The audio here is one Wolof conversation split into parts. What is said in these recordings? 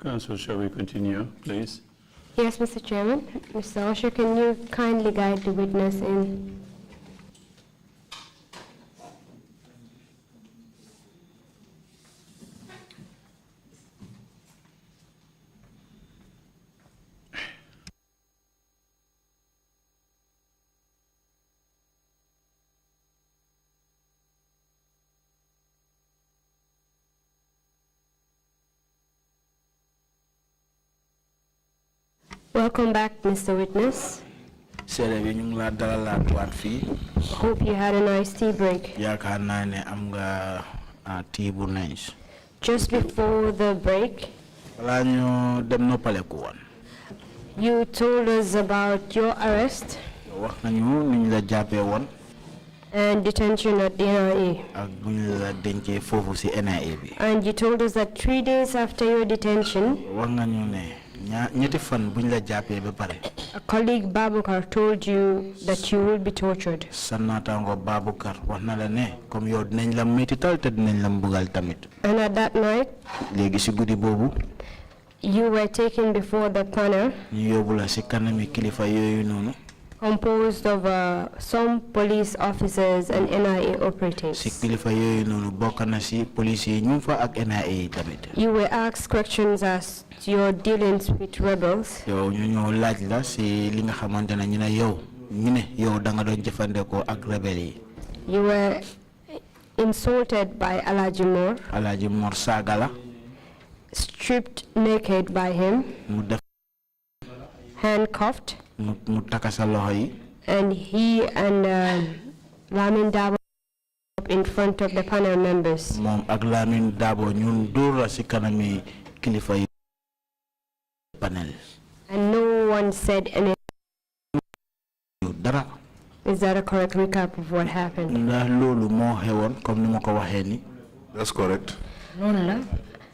Council, shall we continue, please? Yes, Mr. Chairman. Mr. Osher, can you kindly guide the witness in? Welcome back, Mr. Witness. Hope you had a nice tea break. Just before the break, you told us about your arrest and detention at the NIA. And you told us that 3 days after your detention, a colleague Babukar told you that you will be tortured. And at that night, you were taken before the panel composed of some police officers and NIA operatives. You were asked questions as to your dealings with rebels. You were insulted by Alaji Moore, stripped naked by him, handcuffed, and he and Lamin Dabo in front of the panel members. And no one said anything. Is that a correct recap of what happened? That's correct.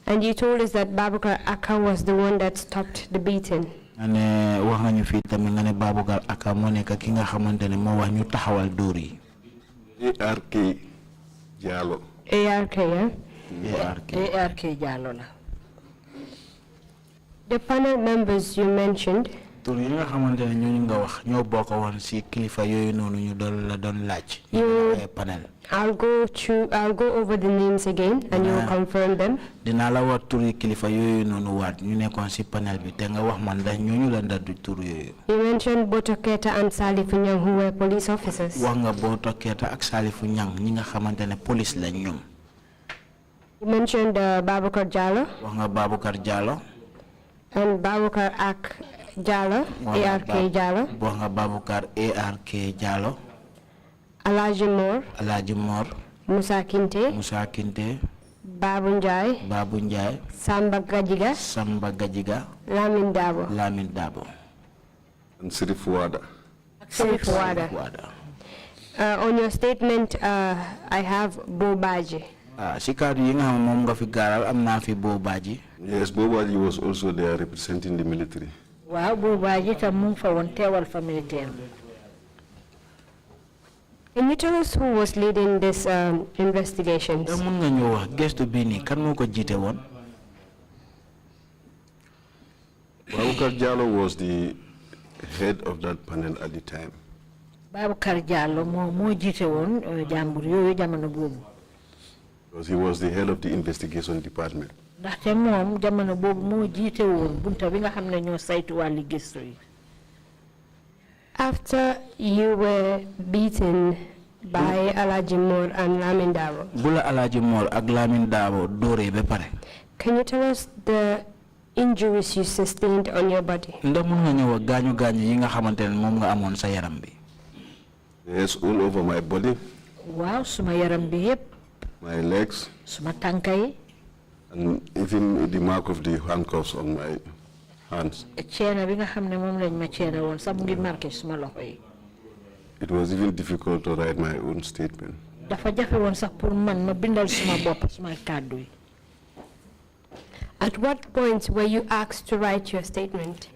And you told us that Babukar Akka was the one that stopped the beating. And ARK Jallo. ARK, yeah? ARK Jallo. The panel members you mentioned, I'll go over the names again and you will confirm them. You mentioned Botoketa and Salifunyang, who were police officers. You mentioned Babukar Jallo. And Babukar Ak Jallo, ARK Jallo. Babukar ARK Jallo. Alaji Moore. Musa Kinte. Babunjai. Samba Gajiga. Lamin Dabo. And Sirifuada. On your statement, I have Bobaji. Yes, Bobaji was also there representing the military. Wow, Bobaji tamung fa wonte for military. Can you tell us who was leading this investigations? Babukar Jallo was the head of that panel at the time. Babukar Jallo mo jite won jambur yoyu jamono bobu. Because he was the head of the investigation department. Ndaxte mom jamono bobu mo jite won bunta bi nga xamne ñoo saytu wali gestu yi. After you were beaten by Alaji Moore and Lamin Dabo, can you tell us the injuries you sustained on your body? Yes, all over my body. Wow, suma yaram bi yep. My legs. Suma tankay. And even the mark of the handcuffs on my hands. It was even difficult to write my own statement. At what point were you asked to write your statement?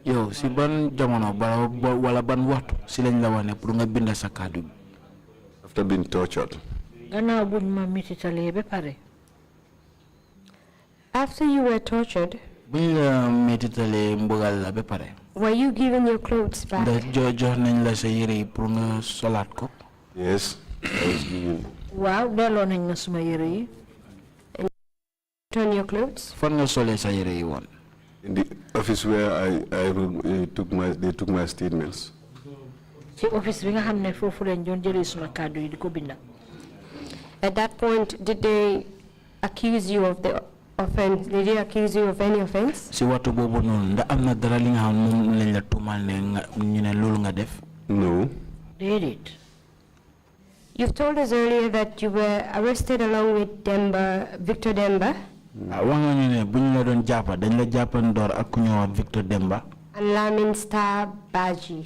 After being tortured. After you were tortured, Were you given your clothes back? Yes, I was given. Wow, delloo nañ ma suma yére yi. Return your clothes? In the office where they took my statements. Ci office bi nga xam ne foofu lañ doon jëlee suma kàddu yi di ko binda. At that point, did they accuse you of the offense? Did they accuse you of any offense? No. Did it? You've told us earlier that you were arrested along with Victor Demba. And Lamin Star Baji.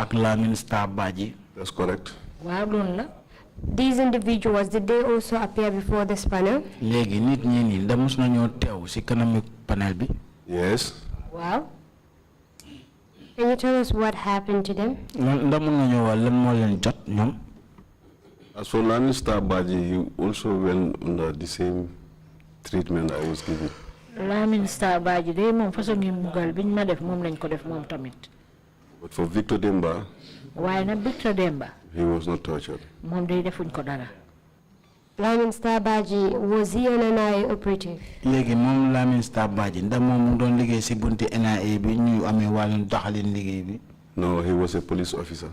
That's correct. Waaw loolu la. These individuals, did they also appear before this panel? Yes. Wow. Can you tell us what happened to them? As for Lamin Star Baji, he also went under the same treatment I was given. Lamin Star Baji de moom façon ngi mugal biñ ma def moom lañ ko def moom tamit. But for Victor Demba, waaye nag Victor Demba, he was not tortured. moom day defuñ ko dara. Lamin Star Baji, was he an NIA operative? No, he was a police officer.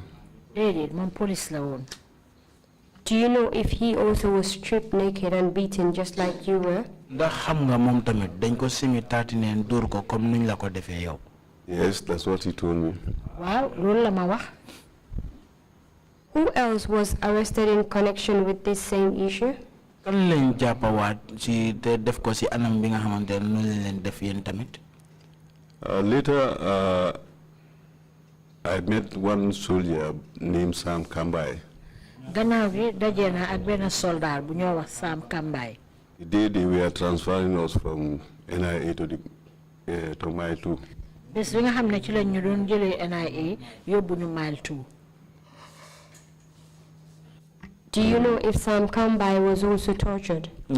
Déedéet moom police la woon. Do you know if he also was stripped naked and beaten just like you were? Yes, that's what he told me. Waaw loolu la ma wax. Who else was arrested in connection with this same issue? Later, I met one soldier named Sam Kambai. Gannaaw gi daje na ak benn soldat bu ñoo wax Sam Kambai. The day they were transferring us from NIA to Mile 2. Bés bi nga xam ne ci lañ ñu doon jëlee NIA yóbbu ñu Mile 2. Do you know if Sam Kambai was also tortured? He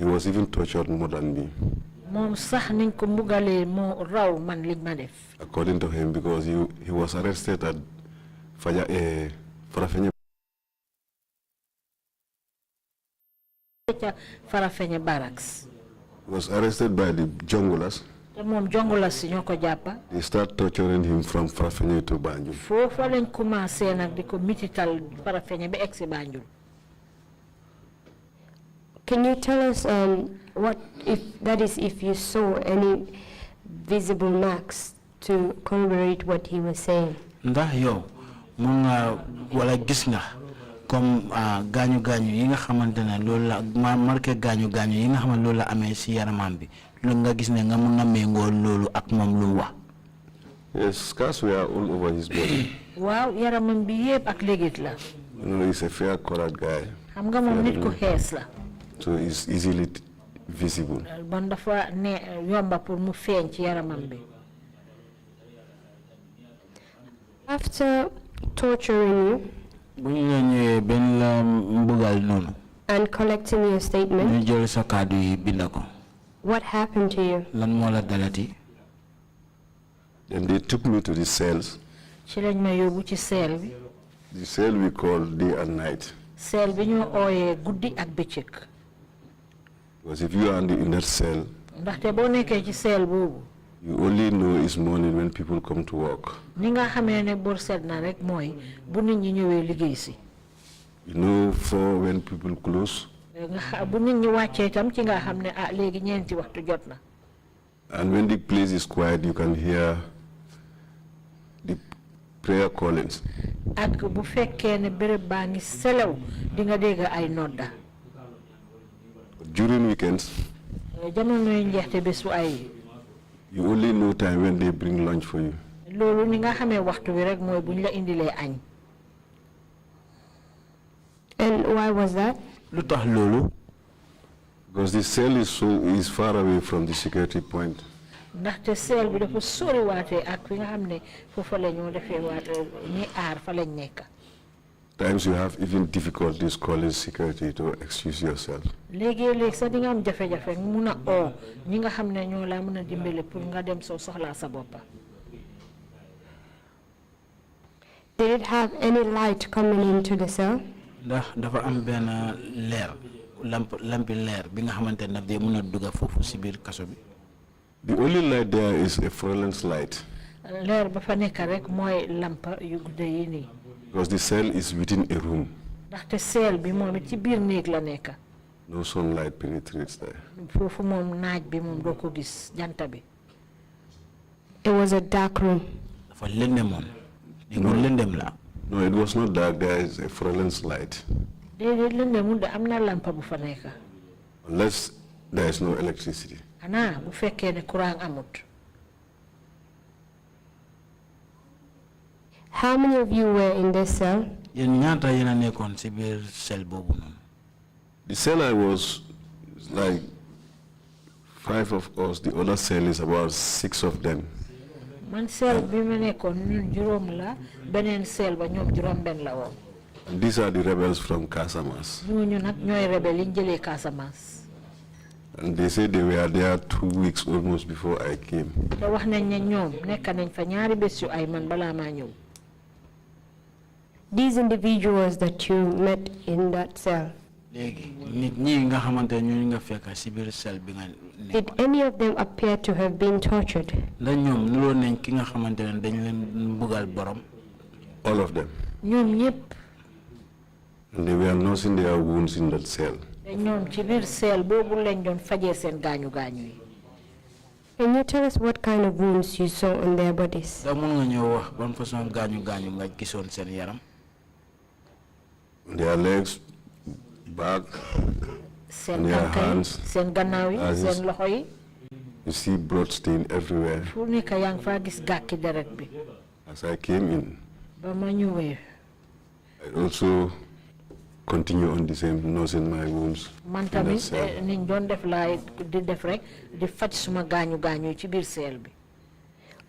was even tortured more than me. Moom sax niñ ko mbugalee moo raw man liñ ma def. According to him, because he was arrested at Farafenye Barracks. He was arrested by the junglers. Te moom junglers si ñoo ko jàppa. They start torturing him from Farafenye to Banjul. Foofa lañ commencé nag di ko mitital Farafenye ba egsi Banjul. Can you tell us if you saw any visible marks to corroborate what he was saying? Ndax yow mo nga wala gis nga comme gañu yi nga xamantene loolu la marqué gañu yi nga xamantene loolu la amé ci yaramam bi lu nga gis ne nga mo nga mengo loolu ak mom lu wax. Yes, scars were all over his body. Waaw yaramam bi yépp ak légit la. You know, he's a fair colored guy. Xam nga mom nit ko xees la. So it's easily visible. Bon dafa ne yomba pour mu feeñ ci yaramam bi. After torturing you and collecting your statement, what happened to you? Then they took me to the cells. The cell we call day and night. Because if you are in that cell, you only know it's morning when people come to work. You know for when people close. And when the place is quiet, you can hear the prayer callings. During weekends, you only know time when they bring lunch for you. And why was that? Because the cell is far away from the security point. times you have even difficulties calling security to excuse yourself. Léegi-léeg sax di nga am jafe-jafe mun a oo ñi nga xam ne ñoo laa mën a dimbale pour nga dem soo soxlaa sa boppa. Did it have any light coming into the cell? ndax dafa am benn leer lampi leer bi nga xamante ne daf dee mën a dugga foofu si biir kaso bi. The only light there is a fluorescent light. Leer ba fa nekk rek mooy lampa yu gudde yi nii. Because the cell is within a room. Ndaxte seel bi moom it ci biir néeg la nekk. No sunlight penetrates there. Foofu moom naaj bi moom doo ko gis janta bi. It was a dark room. dafa lëndëmoon. No, lëndëm la. No, it was not dark. There is a fluorescent light. Déedéet lëndëmul de am na lampa bu fa nekk. Unless there is no electricity. Xanaa bu fekkee ne courant amut. How many of you were in this cell? yéen ñaata yéen a nekkoon si biir cell boobu noonu. The cell I was, like 5 of us. The other cell is about 6 of them. Man cell bi ma nekkoon ñun juróom la beneen cell ba ñoom juróom benn la woon. And these are the rebels from Casamas. ñooñu nag ñooy rebelle yi ñu jëlee Casamance. And they say they were there 2 weeks almost before I came. te wax nañ ne ñoom nekk nañ fa ñaari bés yu ay man balaa maa ñëw. These individuals that you met in that cell, léegi nit ñi nga xamante ne ñooñu nga fekk si biir cell bi nga did any of them appear to have been tortured? ndax ñoom nuroo nañ ki nga xamante ne dañ leen mbugal borom. All of them. ñoom ñëpp. And they were nursing their wounds in that cell. te ñoom ci biir cell boobu lañ doon fajee seen gaañu gaañu yi. Can you tell us what kind of wounds you saw on their bodies? ndax mën nga ñëw wax ban façon gaañu gaañu nga gisoon seen yaram. Their legs, back, seen their tànk yi hands, seen gannaaw yi seen loxo yi. you see blood stain everywhere. fu nekk yaa ngi faa gis gàkki deret bi. As I came in, ba ma ñëwee. I also continue on the same nursing my wounds. man in that tamit cell. niñ doon def laay di def rek di faj suma gaañu gaañu yi ci biir cell bi.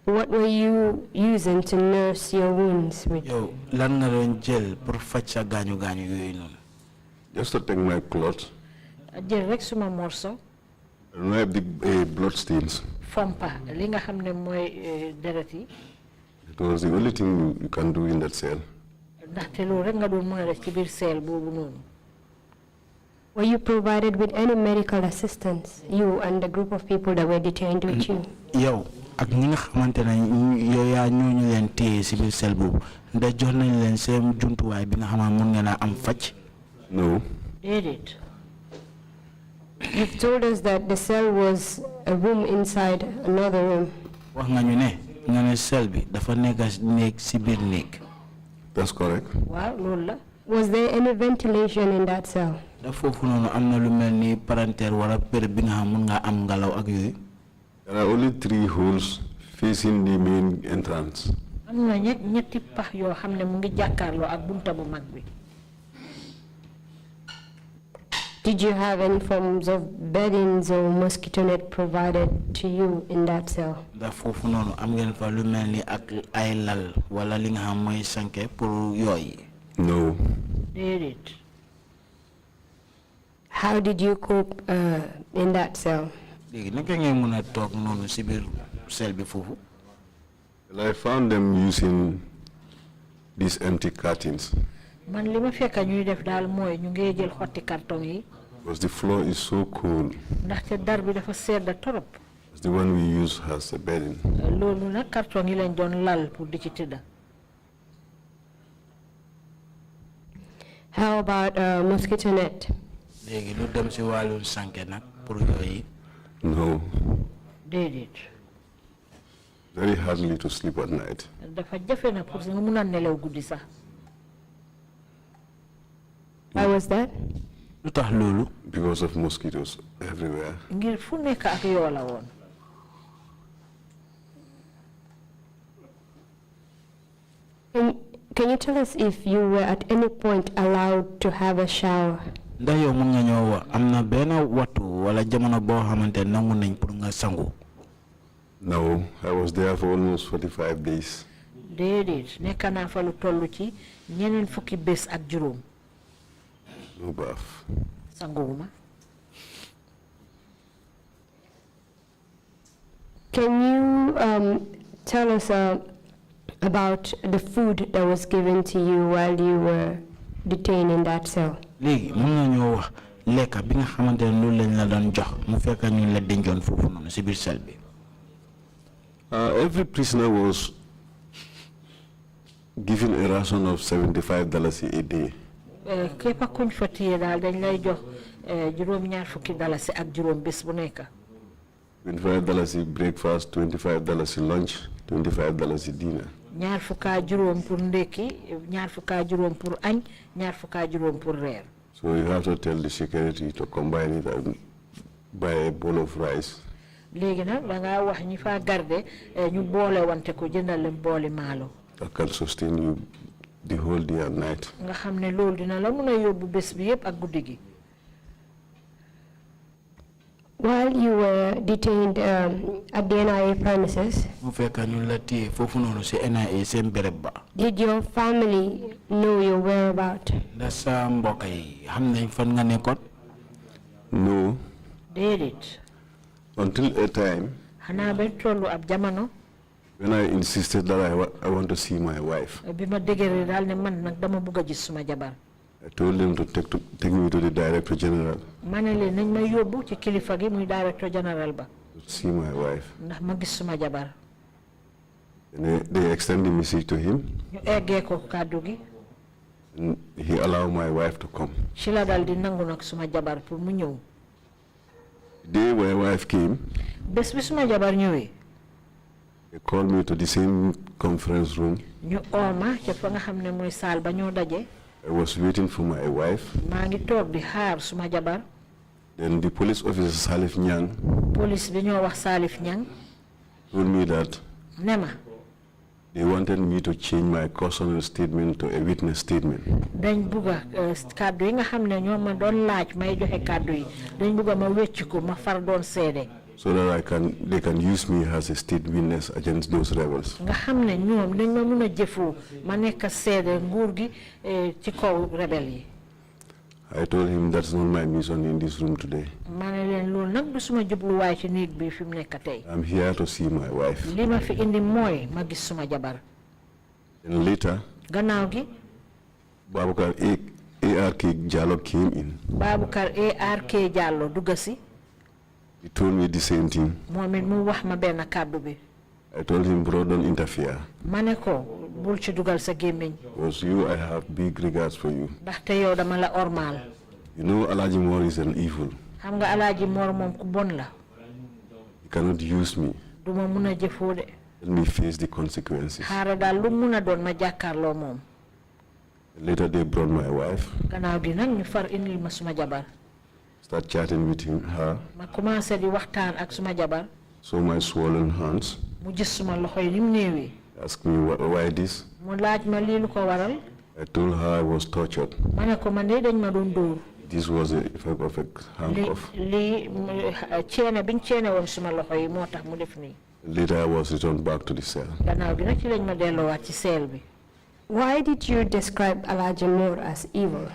What were you using to nurse your wounds with? yow lan nga doon jël pour faj sa gaañu gaañu yooyu noonu. Just to take my cloth jël rek suma morso. and wipe the blood stains. fompa li nga xam ne mooy deret yi. It was the only thing you can do in that cell. ndaxte loolu rek nga doon mën a def ci biir cell boobu noonu. Were you provided with any medical assistance, you and the group of people that were detained with you? yow ak ñi nga xamante ne yow yaa ñooñu leen téye si biir cell boobu ndax jox nañ leen seen jumtuwaay bi nga xam ne mun ngeen a am faj. No. déedéet. You've told us that the cell was a room inside another room. wax nga ñu ne nga ne cell bi dafa nekk néeg si biir néeg. That's correct. waaw loolu la. Was there any ventilation in that cell? da foofu noonu am na lu mel ni palanteer wala pér bi nga xam mun nga am ngelaw ak yooyu. There are only 3 holes facing the main entrance. am na ñetti pax yoo xam ne mu ngi jàkkaarloo ak bunta bu mag bi. Did you have any forms of beddings or mosquito net provided to you in that cell? da foofu noonu am ngeen fa lu mel ni ak ay lal wala li nga xam mooy sanke pour yooyu. No. déedéet. How did you cope in that cell? léegi naka ngeen mën a toog noonu si biir cell bi foofu. Well, I found them using these empty curtains. man li ma fekk ñuy def daal mooy ñu ngi jël xotti carton yi. Because the floor is so cold. ndaxte dar bi dafa sedda torop. The one we use has a bedding. loolu nag carton yi lañ doon lal pour di ci tëdda. How about mosquito net? léegi lu dem si wàllu sanke nag pour yooyu. No. déedéet. Very hardly to sleep at night. dafa jafe na pour nga mun a nelaw guddi sax. Why was that? lu tax loolu. Because of mosquitoes everywhere. ngir fu nekk ak yoo la woon. Can you tell us if you were at any point allowed to have a shower? ndax yow mën nga ñëw wax am na benn wattu wala jamono boo xamante nangu nañ pour nga sangu. No, I was there for almost 45 days. déedéet nekk naa fa lu toll ci ñeneen fukki bés ak juróom. No bath. Sanguwuma. Can you tell us about the food that was given to you while you were detained in that cell? léegi mën nga ñoo wax lekka bi nga xamante ne loolu lañ la doon jox mu fekk ñu la dencoon foofu noonu si biir cell bi. Every prisoner was given a ration of $75 a day. képp kuñ fa téye daal dañ lay jox juróom ñaar fukki dalasi ak juróom bés bu nekk. $25 breakfast, $25 lunch, $25 dinner. ñaar fukka juróom pour ndekki ñaar fukka juróom pour añ ñaar fukka juróom pour reer. So you have to tell the security to combine it and buy a bowl of rice. léegi nag da ngaa wax ñi fa garde ñu boole wante ko jëndal leen booli maalo. That can sustain you the whole day and night. nga xam ne loolu dina la mën a yóbbu bés bi yëpp ak guddi gi. While you were detained at the NIA premises, mu fekk ñu la téye foofu noonu si NIA seen béréb ba. did your family know your whereabouts? ndax sa mbokk yi xam nañ fan nga nekkoon. No. déedéet. Until a time. xanaa ba tollu ab jamono. When I insisted that I want to see my wife. bi ma dëgëree daal ne man nag dama bugg a gis suma jabar. I told them to take me to the Director General. ma ne leen nañ ma yóbbu ci kilifa gi muy Director General ba. To see my wife. ndax ma gis suma jabar. And they extend the message to him. ñu eggee ko kàddu gi. And he allowed my wife to come. ci la dal di nangu nag suma jabar pour mu ñëw. The day my wife came. bés bi suma jabar ñëwee. They called me to the same conference room. ñu ooma ca fa nga xam ne mooy saal ba ñoo daje. I was waiting for my wife. maa ngi toog di xaar suma jabar. Then the police officer Salif Nyang. police bi ñoo wax Salif Nyang. Told me that. ne ma. They wanted me to change my cautionary statement to a witness statement. dañ bugga kàddu yi nga xam ne ñoo ma doon laaj may joxe kàddu yi dañ bugga ma wecc ko ma far doon seede. So that they can use me as a state witness against those rebels. nga xam ne ñoom dañ ma mun a jëfoo ma nekk seede nguur gi ci kaw rebel yi. I told him that's not my mission in this room today. ma ne leen loolu nag du suma jubluwaay ci néeg bi fi mu nekk tey. I'm here to see my wife. li ma fi indi mooy ma gis suma jabar. And later. gannaaw gi. Babukar ARK Jallo came in. Babukar ARK Jallo dugga si. He told me the same thing. moom it mu wax ma benn kàddu bi. I told him, bro, don't interfere. ma ne ko bul ci dugal sa gémmiñ. Because you, I have big regards for you. ndaxte yow dama la ormaal. You know, Alhaji Mor is an evil. xam nga Alhaji Mor moom ku bon la. He cannot use me. duma mun a jëfoo de. Let me face the consequences. xaaral daal lu mun a doon ma jàkkaarloo moom. Later they brought my wife. gannaaw gi nag ñu far indil ma suma jabar. Start chatting with her. ma commencé di waxtaan ak suma jabar. So my swollen hands. mu gis suma loxo yi ni mu néewee. Asked me why this. mu laaj ma lii lu ko waral. I told her I was tortured. ma ne ko man de dañ ma doon dóor. This was the effect of a handcuff. lii ceene biñ ceene woon suma loxo yi moo tax mu def nii. Later I was returned back to the cell. gannaaw gi nag ci lañ ma delloowaat ci seel bi. Why did you describe Alhaji Mor as evil?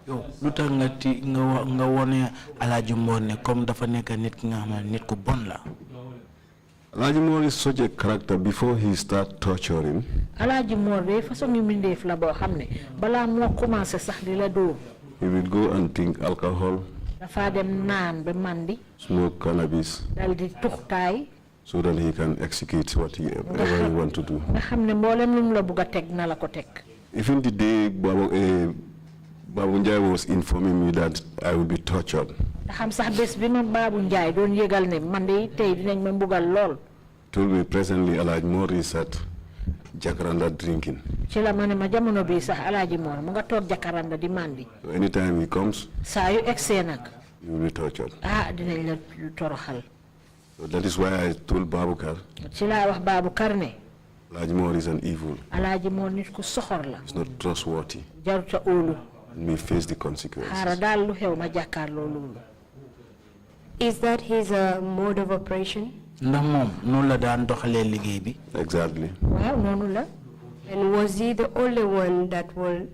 yow lu tax nga wone Alhaji Mor ne comme dafa nekk nit ki nga xam ne nit ku bon la. Alhaji Mor is such a character before he start torturing. Alhaji Mor de façon yu mindeef la boo xam ne balaa moo commencé sax di la dóor. He will go and drink alcohol. dafa dem naan ba mandi. Smoke cannabis. dal di tuxtaay. So that he can execute whatever he want to do. nga xam ne mboolem lu mu la bugg a teg na la ko teg. Even the day Babu Njai was informing me that I will be tortured. xam sax bés bi ma Babu Njai doon yëgal ne man de tey dinañ ma mbugal lool. Told me presently Alhaji Mor is at Jacaranda drinking. ci la ma ne ma jamono bii sax Alhaji Mor mu nga toog Jacaranda di mandi. So anytime he comes. saa yu egsee nag. you will be tortured. dinañ la toroxal. So that is why I told Babukar. ci laa wax Babukar ne. Alhaji Mor is an evil. Alhaji Mor nit ku soxor la. He's not trustworthy. jaruta óolu. And we face the consequences. xaaral daal lu xew ma jàkkaarloo loolu. Is that his mode of operation? ndax moom noonu la daan doxalee liggéey bi. Exactly. waaw noonu la. And was he the only one that will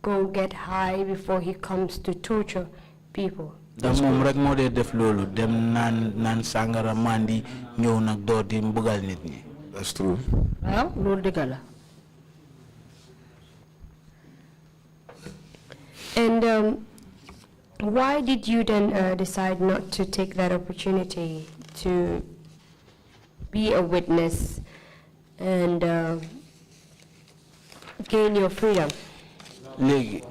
go get high before he comes to torture people? That's mom rek mo de def lolu dem nan sangara mandi ñew nak do di mbugal nit ñi. That's true. Waaw loolu dëgg la. And why did you then decide not to take that opportunity to be a witness and gain your freedom? Legi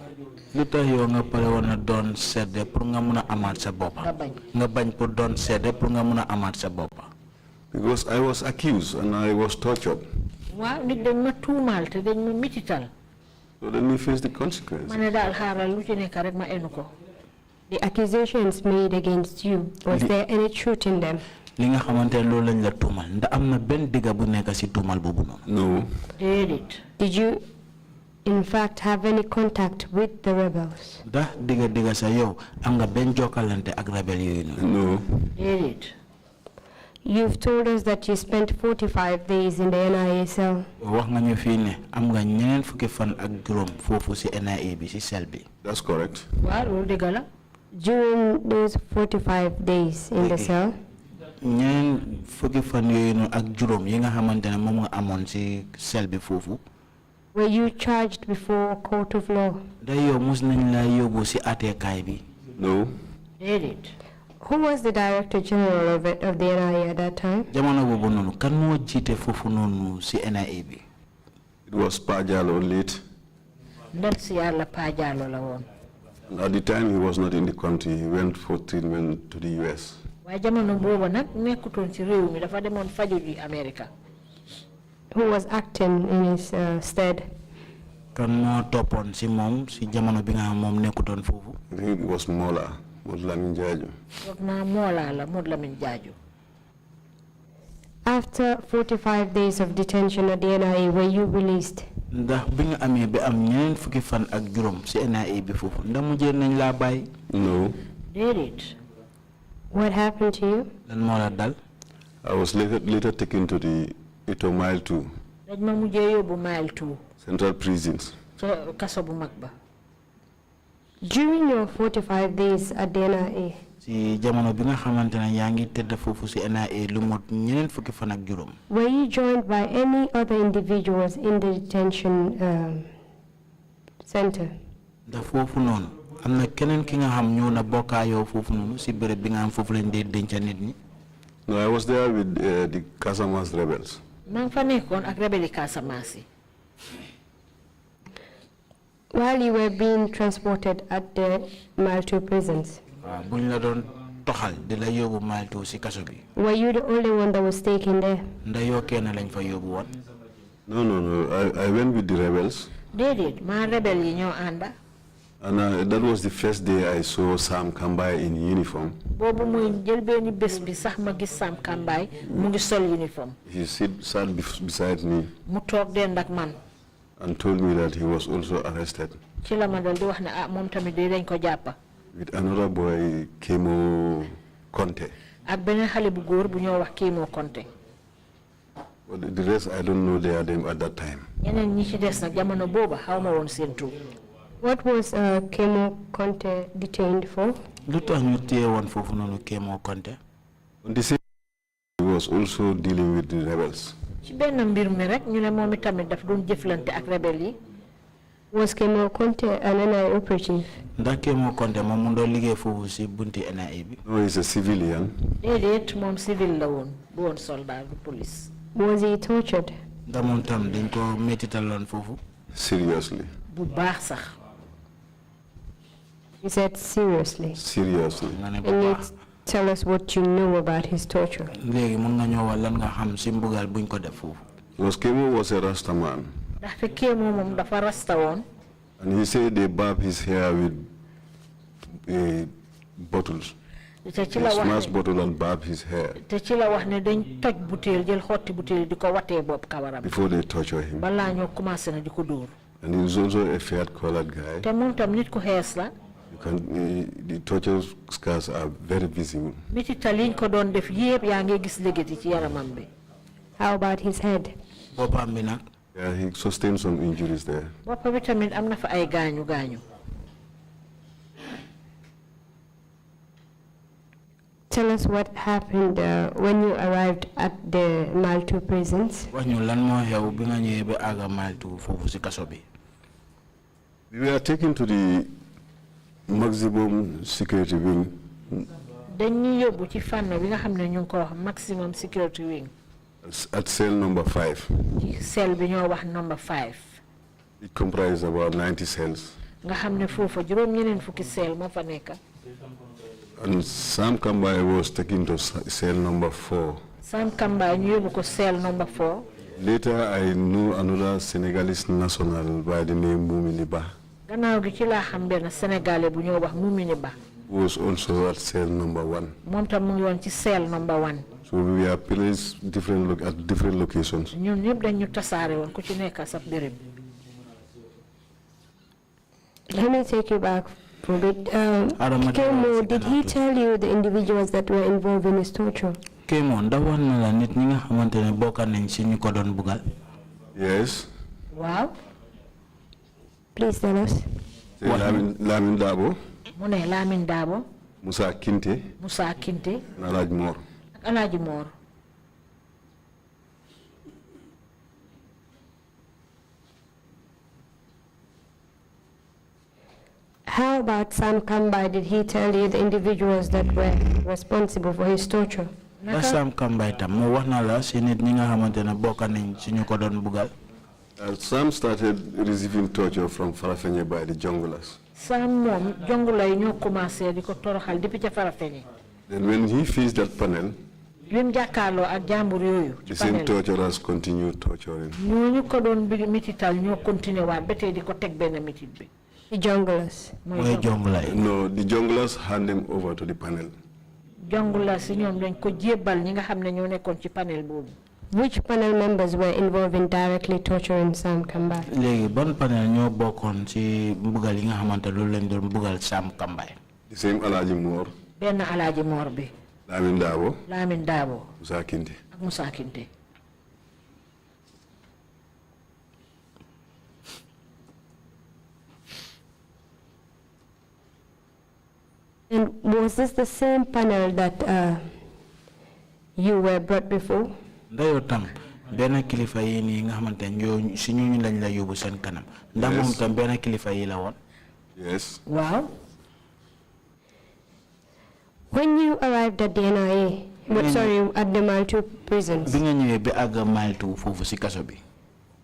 lutax yo nga pare wona don sédé pour nga mëna amat sa bop nga bañ pour don sédé pour nga mëna amat sa bop Because I was accused and I was tortured. Waaw nit dañ ma tuumal te dañ ma mitital. So let me face the consequences. Mané dal xaaral lu ci nekk rek ma enu ko. The accusations made against you, was there any truth in them? Li nga xamantene loolu lañ la tuumal nda amna ben diga bu nekk ci tuumal bobu non. No. Did you in fact have any contact with the rebels? Da diga sa yow am nga ben jokalante ak rebel yoy non. No. You've told us that you spent 45 days in the NIA cell. Wax nga ñu fi ne am nga ñeneen fukki fan ak juroom fofu ci NIA bi ci cell bi. That's correct. Waaw loolu dëgg la. During those 45 days in the cell, ñeneen fukki fan yoy no ak juroom yi nga xamantene mom nga amone ci cell bi fofu. were you charged before a court of law? Da yow mus nañ la yóbbu ci àtteekaay bi. No. Who was the Director General of the NIA at that time? Jamono bobu nonu kan mo jité fofu nonu ci NIA bi. It was Pajalo late. Ndem si Yàlla Pajalo la woon. At the time he was not in the country, he went for treatment to the US. Waaye jamono boobu nag nekkutoon ci réew mi dafa demoon faju ji America. Who was acting in his stead? Kan mo topon ci mom ci jamono bi nga mom nekkutoon fofu. I think it was Mola, Modlamin Jaju. Mola la Modlamin Jaju. After 45 days of detention at the NIA, were you released? Ndax bi nga amé bi am ñeneen fukki fan ak juroom ci NIA bi fofu ndax mu jël nañ la bay? No. What happened to you? Lan mo la dal? I was later taken to the Ito Mile 2. Dañ ma mujjé yóbbu Mile 2. Central prisons. Kaso bu mag ba. During your 45 days at the NIA, ci jamono bi nga xamantene yaangi tedd fofu ci NIA lu mot ñeneen fukki fan ak juroom. were you joined by any other individuals in the detention center? Da fofu non amna keneen ki nga xam ñoo na bokka yow fofu nonu ci bërepp bi nga am fofu lañ dé denc nit ñi. No, I was there with the Casamance rebels. Man fa nekkoon ak rebeli Casamance. While you were being transported at the Mile 2 prisons, buñ la doon toxal di la yóbbu Mile 2 ci kaso bi. were you the only one that was taken there? Nda yoo kenn lañ fa yóbbu woon. No. I went with the rebels. Déedéet ma rebel yi ñoo ànda. And that was the first day I saw Sam Kambai in uniform. Boobu muy jël benn bés bi sax ma gis Sam Kambai mu ngi sol uniform. He sat beside me. Mu toog dend ak man. And told me that he was also arrested. Ci la ma dal di wax ne moom tamit dañ ko jàppa. With another boy, Kemo Conte. Ak beneen xale bu góor bu ñoo wax Kemo Conte. But the rest I don't know their name at that time. Ñeneen ñi ci des nag jamono booba xaw ma woon seen tur. What was Kemo Conte detained for? Lu tax ñu téye woon foofu noonu Kemo Conte? On the same, he was also dealing with the rebels. Ci benn mbir mi rek ñu ne moom itamit daf doon jëflante ak rebel yi. Was Kemo Conte an NIA operative? Ndax Kemo Conte moom mu doon liggéey foofu si bunti NIA bi? No, he's a civilian. Déedéet moom civil la woon bu woon soldat du police. Was he tortured? Ndax moom tam dañ ko métitaloon foofu? Seriously. Bu baax sax. You said seriously. Seriously. And you tell us what you know about his torture. Léegi mën nga ñëw lan nga xam si mbugal buñ ko def foofu. Because Kemo was a Rasta man. Ndaxte Kemo moom dafa rasta woon. And he said they barb his hair with bottles. They smash bottle and barb his hair. Te ci la wax ne dañ toj butéel jël xotti butéel di ko watee bopp kawaram. Before they torture him. Balaa ñoo commencé na di ko dóor. And he was also a fair-colored guy. Te moom tam nit ku xees la. The torture scars are very visible. Mitital yiñ ko doon def yépp yaa ngi gis léegi ci yaramam bi. How about his head? Boppam bi nag. Yeah, he sustained some injuries there. Boppa bi tamit am na fa ay gaañu gaañu. Tell us what happened when you arrived at the Maltu prisons. wax ñu lan moo xew bi nga ñëwee ba àgga Maltu foofu si kaso bi. We were taken to the maximum security wing. Dañuy yóbbu ci fànn bi nga xam ne ñu ngi ko wax maximum security wing. At cell number 5. ci cell bi ñoo wax number 5. It comprised about 90 cells. nga xam ne foofa juróom ñeneen fukki cell moo fa nekk. And Sam Kambai was taken to cell number 4. Sam Kambai ñu yóbbu ko cell number 4. Later, I knew another Senegalese national by the name Mumini Ba. gannaaw gi ci laa xam benn Sénégalais bu ñoo wax Mumini Ba. Who was also at cell number 1. moom tam mu ngi woon ci cell number 1. So we were placed at different locations. ñun ñëpp dañ ñu tasaare woon ku ci nekk sa béréb. Let me take you back for a bit. Kemo, did he tell you the individuals that were involved in his torture? Kemo, ndax wax na la nit ñi nga xamante ne bokk nañ si ñu ko doon bugal. Yes. Waaw. Please tell us. Lamin Dabo. mu ne Lamin Dabo. Musa Kinte. Musa Kinte. Alhaji Mor. ak Alhaji Mor. How about Sam Kambai? Did he tell you the individuals that were responsible for his torture? Sam Kambai tam mo wax na la si nit ñi nga xamante ne bokk nañ si ñu ko doon bugal. Sam started receiving torture from Farafenye by the junglers. Sam moom jongula yi ñoo commencé di ko toroxal depuis ca Farafenye. Then when he faced that panel, lim jàkkaarloo ak jàmbur yooyu. the same torturers continued torturing. ñooñu ko doon mitital ñoo continué waat ba tey di ko teg benn mitit bi. The junglers. No, the junglers hand them over to the panel. Junglers ñoom dañ ko jébbal ñi nga xam ne ñoo nekkoon ci panel boobu. Which panel members were involved in directly torturing Sam Kambai? léegi ban panel ñoo bokkoon ci mbugal yi nga xamante loolu lañ doon mbugal Sam Kambai. The same Alhaji Mor. benn Alhaji Mor bi. Lamin Dabo. Lamin Dabo. Musa Kinte. ak Musa Kinte. And was this the same panel that you were brought before? Ndayo tam benn kilifa yi nii nga xamante ñoo si ñooñu lañ la yóbbu seen kanam. ndax moom tam benn kilifa yi la woon. Yes. Wow. When you arrived at the NIA, at the Maltu prisons, bi nga ñëwee ba àgg Maltu foofu si kaso bi.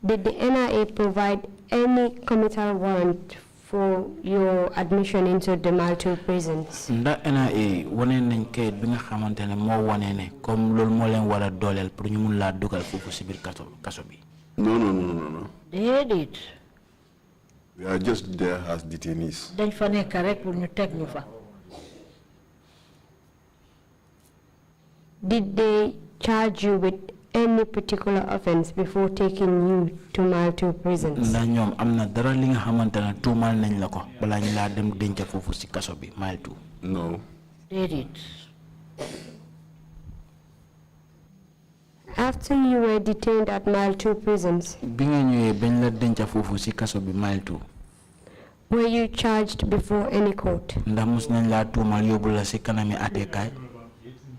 Did the NIA provide any committal warrant for your admission into the Maltu prisons? Ndax NIA wane nañ kayit bi nga xamante ne moo wane ne comme loolu moo leen war a dooleel pour ñu mun laa dugal foofu si biir kaso bi. No. They did. We are just there as detainees. dañ fa nekk rek pour ñu teg ñu fa. Did they charge you with any particular offense before taking you to Maltu prisons? ndax ñoom am na dara li nga xamante ne tuumal nañ la ko balaa ñu laa dem denc foofu si kaso bi Maltu. No. They did. After you were detained at Maltu prisons, bi nga ñëwee bañ la denc foofu si kaso bi Maltu. were you charged before any court? ndax mus nañ laa tuumal yóbbu la si kanami àttekaay.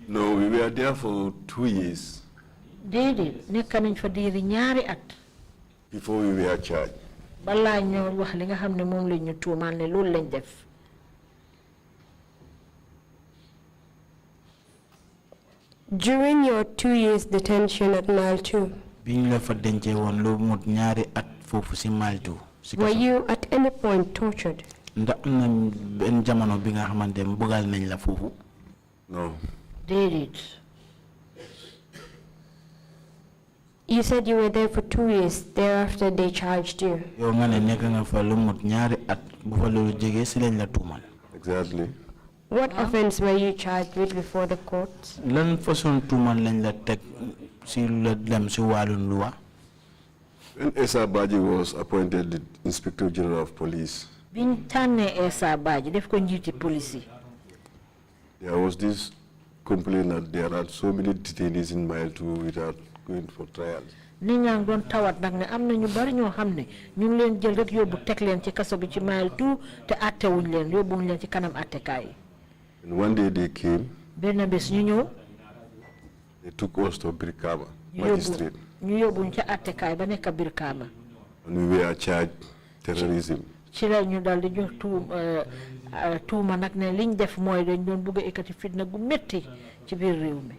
No, we were there for 2 years. Déedéet nekk nañ fa diiri ñaari at. Before we were charged. balaa ñoo wax li nga xam ne moom lañ ñu tuumal ne loolu lañ def. During your 2 years detention at Maltu, biñ la fa dencee woon lu mut ñaari at foofu si Maltu. were you at any point tortured? ndax am na benn jamono bi nga xamante ne bugal nañ la foofu. No. Déedéet. You said you were there for 2 years. Thereafter, they charged you. yow nga ne nekk nga fa lu mut ñaari at bu fa loolu jegee si lañ la tuumal. Exactly. What offense were you charged with before the court? lan façon tuumal lañ la teg si la dem si wàllum luwa. When Esa Baji was appointed the Inspector General of Police, biñ tànnee Esa Badji def ko njiiti police yi. there was this complaint that there are so many detainees in Maltu without going for trials. nit ñaa ngi doon tawat nag ne am na ñu bari ñoo xam ne ñu ngi leen jël rek yóbbu teg leen ci kaso bi ci Mile 2 te attewuñ leen yóbbuwuñ leen ci kanam attekaay yi. And one day they came. benn bés ñu ñëw. They took us to Brikama magistrate. ñu yóbbuñ ca attekaay ba nekk Brikama. And we were charged terrorism. ci la ñu dal di jox tuuma nag ne liñ def mooy dañ doon bëgg a ekkati fitna gu métti ci biir réew mi.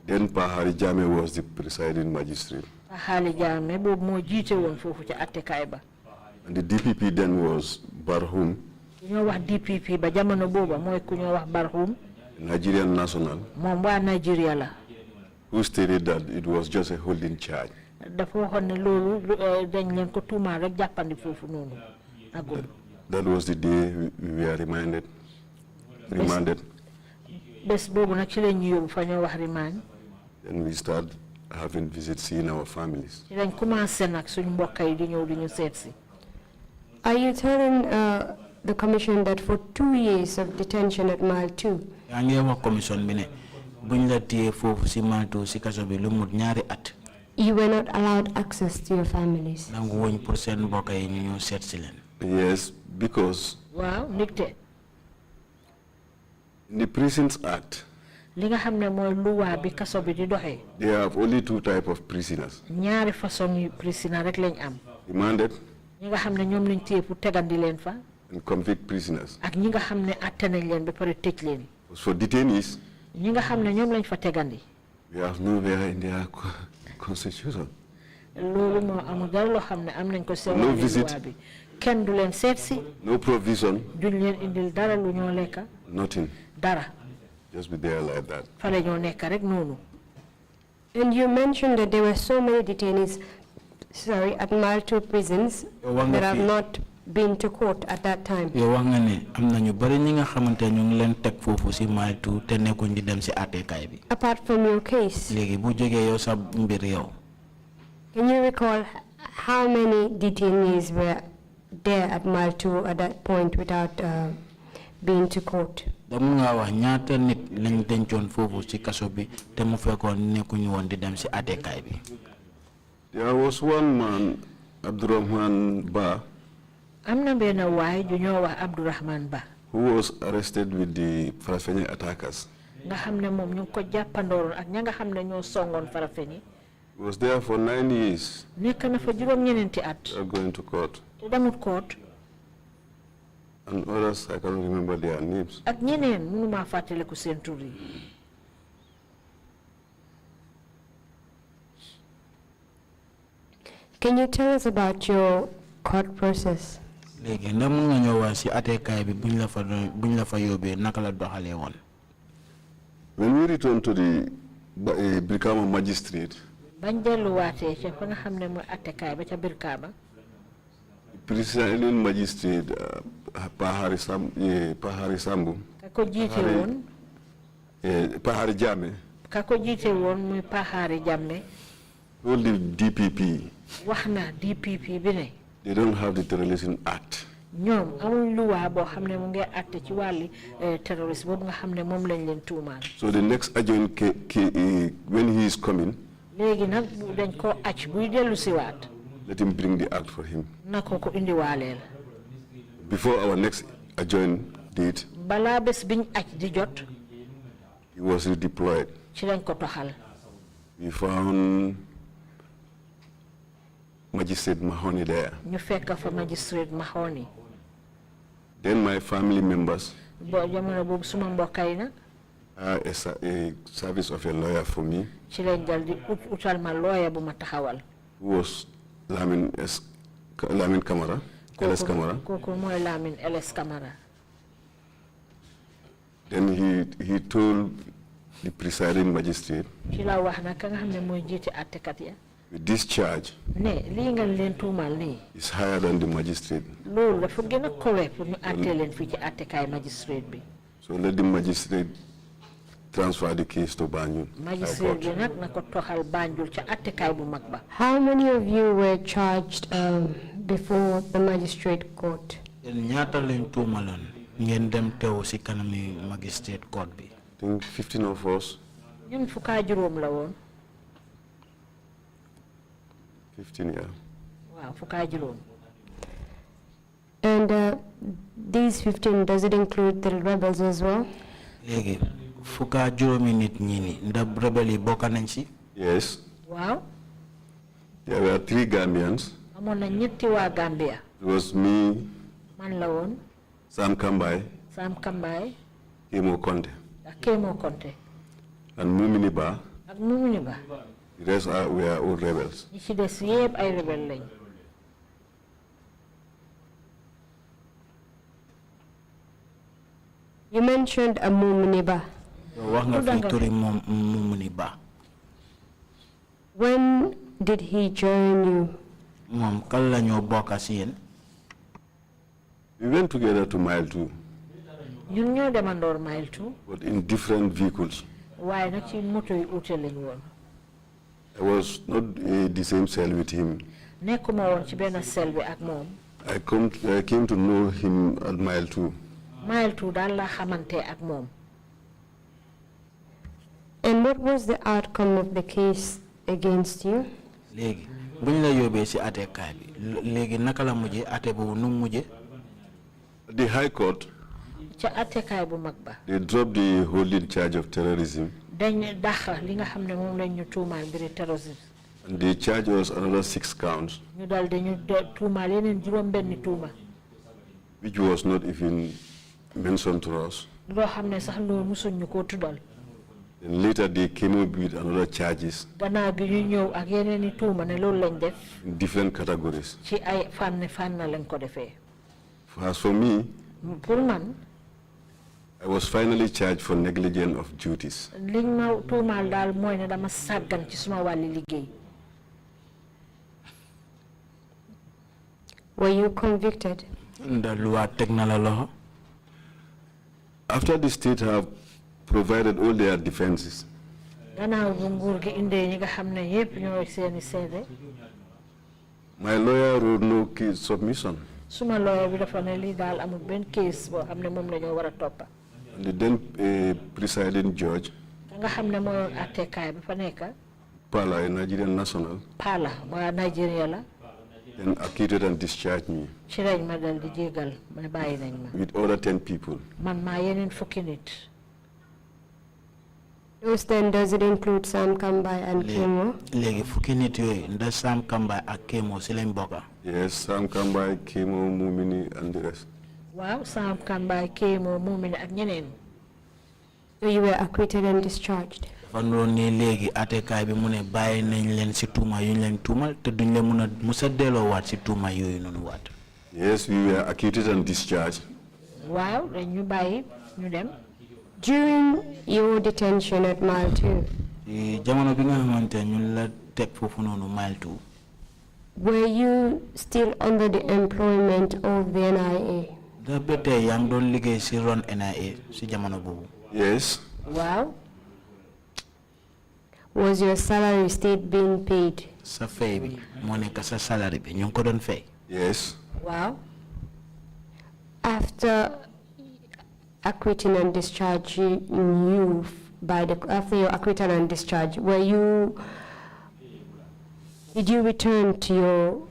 Then Pahari Jame was the presiding magistrate. Pahari Jame boobu moo jiite woon foofu ci attekaay ba. And the DPP then was Barhum. ñoo wax DPP ba jamono booba mooy ku ñoo wax Barhum. Nigerian national. moom waa Nigeria la. Who stated that it was just a holding charge. dafa waxoon ne loolu dañ leen ko tuumaal rek jàppandi foofu noonu. That was the day we were remanded. bés boobu nag ci lañ ñu yóbbu fa ñoo wax remand. Then we start having visits, seeing our families. ci lañ commencé nag suñu mbokk yi di ñëw di ñu seet si. Are you telling the commission that for 2 years of detention at Mile 2? yaa ngi wax commission bi ne buñ la téye foofu si Mile 2 si kaso bi lu mut ñaari at. You were not allowed access to your families? nangu woñ pour seen mbokk yi ñu ñëw seet si leen. Yes, because waaw ndigte. in the Prisons Act, li nga xam ne mooy luwaa bi kaso bi di doxee. they have only 2 types of prisoners. ñaari façon yu prisoner rek lañ am. Remanded. ñi nga xam ne ñoom lañ téye pour tegandi leen fa. And convict prisoners. ak ñi nga xam ne atte nañ leen ba pare tëj leen. For detainees, ñi nga xam ne ñoom lañ fa tegandi. we have nowhere in their constitution. loolu moo amul dara loo xam ne am nañ ko seen No visit. luwaa bi. kenn du leen seet si. No provision. duñ leen indil dara lu ñoo lekka. Nothing. dara. Just be there like that. fa la ñoo nekk rek noonu. And you mentioned that there were so many detainees, at Mile 2 prisons that have not been to court at that time. yow wax nga ne am na ñu bari ñi nga xamante ñu ngi leen teg foofu si Mile 2 te nekkuñ di dem si attekaay bi. Apart from your case, léegi bu jógee yow sa mbir yow. can you recall how many detainees were there at Mile 2 at that point without being to court? dama nga wax ñaata nit lañ dencoon foofu si kaso bi te mu fekkoon nekkuñu woon di dem si attekaay bi. There was one man, Abdurrahman Ba, am na benn waay ju ñoo wax Abdurrahman Ba. who was arrested with the Farafenni attackers. nga xam ne moom ñu ngi ko jàppandooroon ak ña nga xam ne ñoo songoon Farafenni. He was there for 9 years. nekk na fa juróom-ñeneenti at. Going to court. te demut court. And others, I can't remember their names. ak ñeneen mënumaa fàttaliku seen tur yi. Can you tell us about your court process? léegi ndax mën nga ñëw wax si attekaay bi buñ la fa yóbbee naka la doxalee woon. When we returned to the Brikama magistrate, bañ delluwaatee ca fa nga xam ne mooy attekaay ba ca Brikama. presiding magistrate Pahari Sambu. ka ko jiite woon. Pahari Jame. ka ko jiite woon muy Pahari Jammeh. Told the DPP. wax na DPP bi ne. They don't have the Terrorism Act. ñoom amul luwaa boo xam ne mu ngi àtte ci wàlli terroriste boobu nga xam ne moom lañ leen tuumaal. So the next adjoint when he is coming, léegi nag dañ koo acc buy dellu siwaat. let him bring the act for him. na ko indiwaaleel. Before our next adjoint date, balaa bés biñ acc di jot. he was redeployed. ci lañ ko toxal. We found Magistrate Mahoney there. ñu fekk fa magistrate Mahoney. Then my family members jamono boobu suma mbokkay na. a service of a lawyer for me. ci lañ dal di utal ma lawyer bu ma taxawal. Who was Lamin Camara. LS Camara. kooku mooy Lamin LS Camara. Then he told the presiding magistrate. ci la wax na ka nga xam ne mooy jiite àttekat ya. With this charge ne lii nga leen tuumal nii. is higher than the magistrate. loolu dafa gën a kowe pour ñu àttee leen fii ci àttekaay magistrate bi. So let the magistrate transfer the case to Banjul. Magistrate bi nag na ko toxal Banjul ca àttekaay bu mag ba. How many of you were charged before the magistrate court? ñaata lañ tuumaloon ngeen dem teew si kanami magistrate court bi. I think 15 of us. ñun fukkaa juróom la woon. 15 years. Wow, fuka juroom. And these 15, does it include the rebels as well? Legi fuka juromi nit ñi ni ndax rebel yi bokka nañ ci? Yes. Wow. There were 3 Gambians. Amon na ñetti wa Gambia. It was me, Man la won. Sam Kambai, Kemo Conte. And Mumini Ba. Ak Mumini Ba. The rest were all rebels. Ñi ci des yépp ay rebel lañ. You mentioned a Mumuniba. When did he join you? We went together to Mile 2. Ñun ñoo demandor Mile 2. But in different vehicles. Waaye nak ci moto yu uute lañ woon. I was not the same cell with him. Nekkuma woon ci benn cell bi ak moom. I came to know him at Mile 2. Mile 2 daal la xamante ak moom. And what was the outcome of the case against you? Léegi buñ la yóbbee ci àttekaay bi léegi naka la mujjee àtte boobu nu mujjee? The High Court, ca àttekaay bu mag ba. they dropped the holding charge of terrorism. Dañ dàq li nga xam ne moom lañ ñu tuumaal mbiri terrorisme. And they charged us another 6 counts. Ñu dal dañu tuumaal yeneen juróom benni tuuma. Which was not even mentioned to us. Loo xam ne sax loolu musuñ ñu koo tuddal. And later they came up with another charges. Gannaaw gi ñu ñëw ak yeneen i tuuma ne loolu lañ def. In different categories. Ci ay fànn lañ ko defee. As for me, pour man, I was finally charged for negligence of duties. Liñ ma tuumaal daal mooy ne dama sàggan ci suma wàlli liggéey. Were you convicted? After the state have provided all their defenses, Gannaaw bu nguur gi indee ñi nga xam ne yépp ñooy seeni seede. my lawyer wrote no case submission. Suma lawyer bi dafa ne lii daal amul benn case boo xam ne moom la ñoo war a toppa. And the then presiding judge, nga xam ne mooy attekaay bi fa nekk. Pala, a Nigerian national, Pala, waa Nigeria la. then acquitted and discharged me. Ci lañ ma dal di jégal ma ne bàyyi nañ ma. With other 10 people. Man maa yeneen fukki nit. Those then, does it include Sam Kambai and Kemo? Léegi fukki nit yooyu ndax Sam Kambai ak Kemo si lañ bokka? Yes, Sam Kambai, Kemo, Mumini, and the rest. Waaw, Sam Kambai, Kemo, Mumini ak ñeneen. So you were acquitted and discharged? Fandoon ni léegi àttekaay bi mu ne bàyyi nañ leen si tuuma yu ñu leen tuumal te duñ leen mun a musa delloowaat si tuuma yooyu noonu waat. Yes, we were acquitted and discharged. Waaw, dañ ñu bàyyi ñu dem. During your detention at Mile 2, jamono bi nga xamante ñu la teg foofu noonu Mile 2. were you still under the employment of the NIA? Da ba tey yaa ngi doon liggéey si ron NIA si jamono boobu. Yes. Waaw. Was your salary still being paid? Sa fay bi moo nekk sa salary bi ñu ngi ko doon fay. Yes. Wow. After acquitting and discharge, after your acquittal and discharge, did you return to your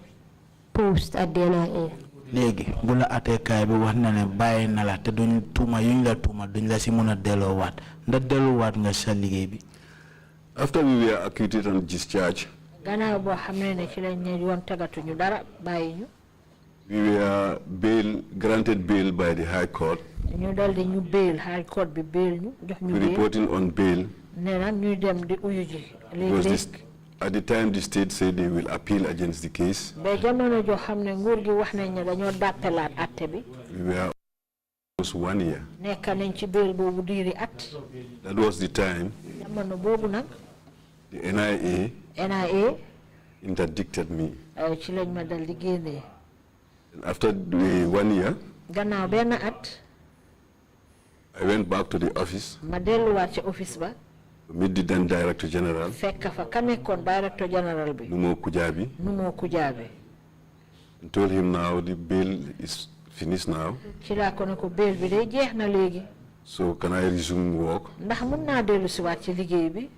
post at the NIA? Léegi bu la àttekaay bi wax na ne bàyyi na la te duñ tuuma yuñ la tuuma duñ la si mun a delloowaat ndax delloowaat nga sa liggéey bi. After we were acquitted and discharged, Gannaaw boo xam ne ci lañ ne yoon tegatuñu dara bàyyi ñu. we were granted bail by the High Court. Ñu dal di ñu bail High Court bi bail ñu jox ñu We bail. reporting on bail. Nee na ñuy dem di uyu ji. Because at the time the state said they will appeal against the case. Ba jamono joo xam ne nguur gi wax nañ ne dañoo dàppelaat atte bi. We were almost 1 year. Nekk nañ ci bail boobu diiri at. That was the time Jamono boobu nag. the NIA interdicted me. Ci lañ ma dal di génnee. And after the 1 year, Gannaaw benn at. I went back to the office Ma delluwaat ci office ba. to meet the then Director General, Fekk fa ka nekkoon Director General bi. Numo Kujabi, Numo Kujabi. and told him now the bail is finished now. Ci laa ko ne ko bail bi day jeex na léegi. So can I resume work? Ndax mun naa dellu si waat ci liggéey bi.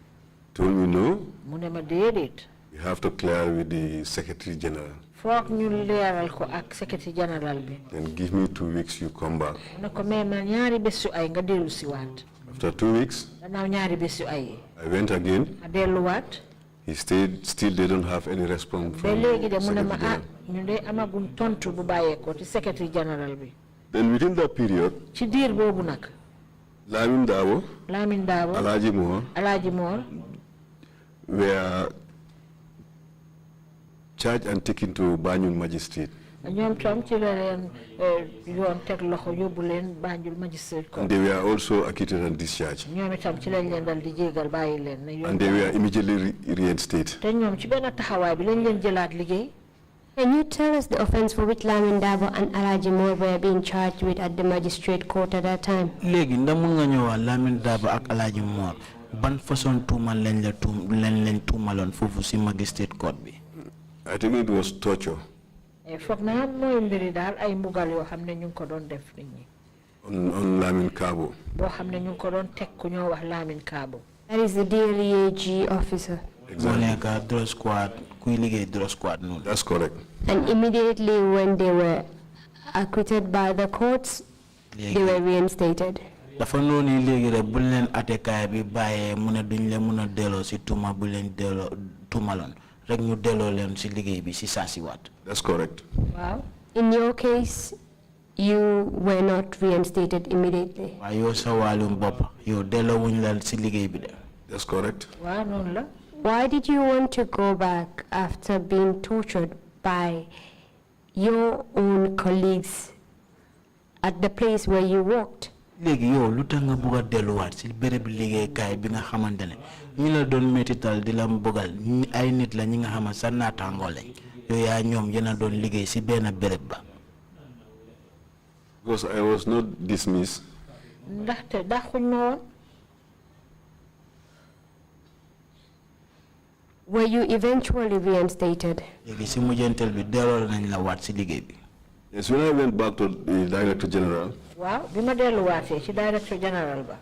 Told me no. Mu ne ma déedéet. We have to clear with the Secretary General. Foog ñu leeral ko ak Secretary General bi. Then give me 2 weeks, you come back. Na ko may ma ñaari bés yu ay nga dellu si waat. After 2 weeks, Gannaaw ñaari bés yu ay. I went again. Ma delluwaat. He stayed, still they don't have any response Ba from léegi de mu ne ma Secretary ñu de amaguñ tontu bu bàyyeekoo ci Secretary General bi. Then within that period, Ci diir boobu nag. Lamin Dabo, Lamin Dabo, Alhaji Moore were charged and taken to Banjul Magistrate. ñoom tam ci la leen yoon teg loxo yóbbu leen Banjul Magistrate Court. And they were also acquitted and discharged. ñoom itam ci lañ leen dal di jégal bàyyi leen ne yoon. And they were immediately reinstated. te ñoom ci benn taxawaay bi lañ leen jëlaat liggéey. Can you tell us the offense for which Lamin Dabo and Alhaji Moore were being charged with at the magistrate court at that time? léegi ndax mën nga ñëwaat Lamin Dabo ak Alhaji Moore ban façon tuuma lañ leen tuumaloon foofu si magistrate court bi. I think it was torture. foog naa mooy mbiri daal ay mbugal yoo xam ne ñu ngi ko doon def nit ñi. On Lamin Kabo. boo xam ne ñu ngi ko doon teg ku ñoo wax Lamin Kabo. That is the DLEAG officer. Exactly. Drug squad, drug squad. That's correct. And immediately when they were acquitted by the courts, they were reinstated. Dafa noonu léegi rek bu leen attekaay bi bàyyee mu ne duñ leen mën a delloo si tuuma bu leen delloo tuumaloon rek ñu delloo leen si liggéey bi si saa si waat. That's correct. Wow. In your case, you were not reinstated immediately. waaye yow sa wàllum bopp yow delloo wuñ la si liggéey bi de. That's correct. waaw noonu la. Why did you want to go back after being tortured by your own colleagues at the place where you worked? léegi yow lu tax nga bëgg a delluwaat si béréb liggéeykaay bi nga xamante ne ñi la doon métital di la bëggal ay nit la ñi nga xamante sa naataangoo lañ yow yaa ñoom yéen a doon liggéey si benn béréb ba. Because I was not dismissed. ndaxte daxuñ ma woon. Were you eventually reinstated? léegi si mujjantel bi delloo nañ la waat si liggéey bi. Yes, when I went back to the Director General, waaw bi ma delluwaatee ci Director General ba.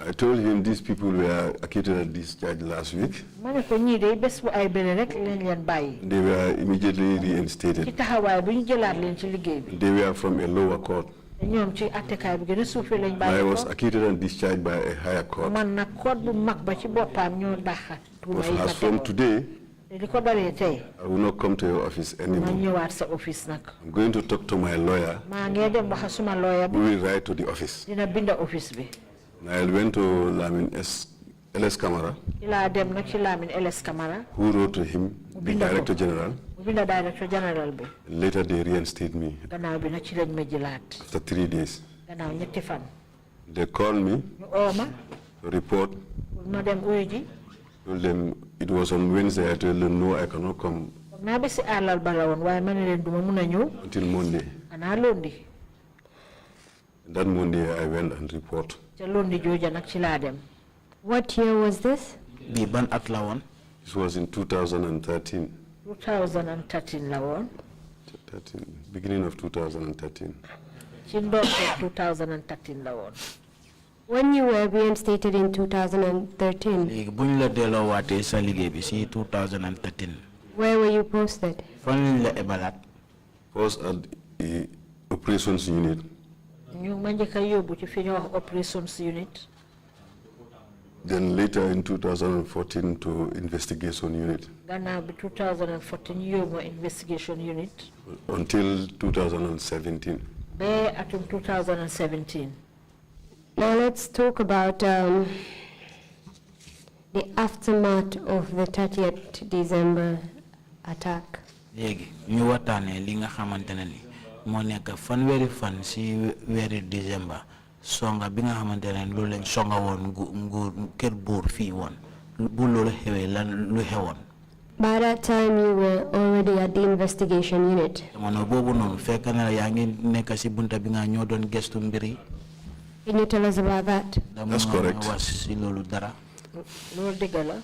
I told him these people were acquitted and discharged last week. ma ne ko ñii de bés bu ay bële rek lañ leen bàyyi. They were immediately ci reinstated. taxawaay bi ñu jëlaat leen ci liggéey bi. They were from a lower court. ñoom ci attekaay bi gën a suufee lañ I bàyyi was ko. acquitted and discharged by a higher court. man nag court bu mag ba ci boppam ñoo daxa tuuma yi ma As from tegoon. today, te li ko dalee tey. I will not come to your office ma anymore. ñëwaat sa office nag. I'm going to talk to my lawyer. maa ngi dem wax suma lawyer bi. We will write to the office. dina binda office bi. And I went to Lamin LS Camara, ci laa dem nag ci Lamin LS Camara. who wrote to him, the Director General. mu binda Director General bi. Later they reinstated me gannaaw bi nag ci lañ ma jëlaat. after 3 days. gannaaw ñetti fan. They called me ñu oo ma to report. pour ma dem uyu ji. Told them it was on Wednesday. I told them no, I cannot come foog naa ba si àllal ba la woon waaye ma ne leen duma mun a ñëw. until Monday. xanaa londi. That Monday I went and report. ca londi jooja nag ci laa dem. What year was this? bii ban at la woon. This was in 2013. 2013 la woon. 13, beginning of 2013. ci ndorte 2013 la woon. When you were reinstated in 2013, léegi buñ la delloo waatee sa liggéey bi si 2013. where were you posted? fan lañ la ebalaat. First at the operations unit. ñu ma njëkk a yóbbu ci fi ñuy wax operations unit. Then later in 2014 to investigation unit. gannaaw bi 2014 ñu yóbbu ma investigation unit. Until 2017. ba atum 2017. Now let's talk about the aftermath of the 30th December attack. léegi ñu waxtaanee li nga xamante ne ni moo nekk fanweeri fan si weeri décembre songa bi nga xamante ne loolu lañ songa woon nguur kër buur fii woon bu loolu xewee lan lu xewoon. By that time, you were already at the investigation unit. jamono boobu noonu fekk na yaa ngi nekk si bunta bi nga ñoo doon gestu mbir yi. Can you tell us about that? That's correct. was si loolu dara. loolu dëgg la.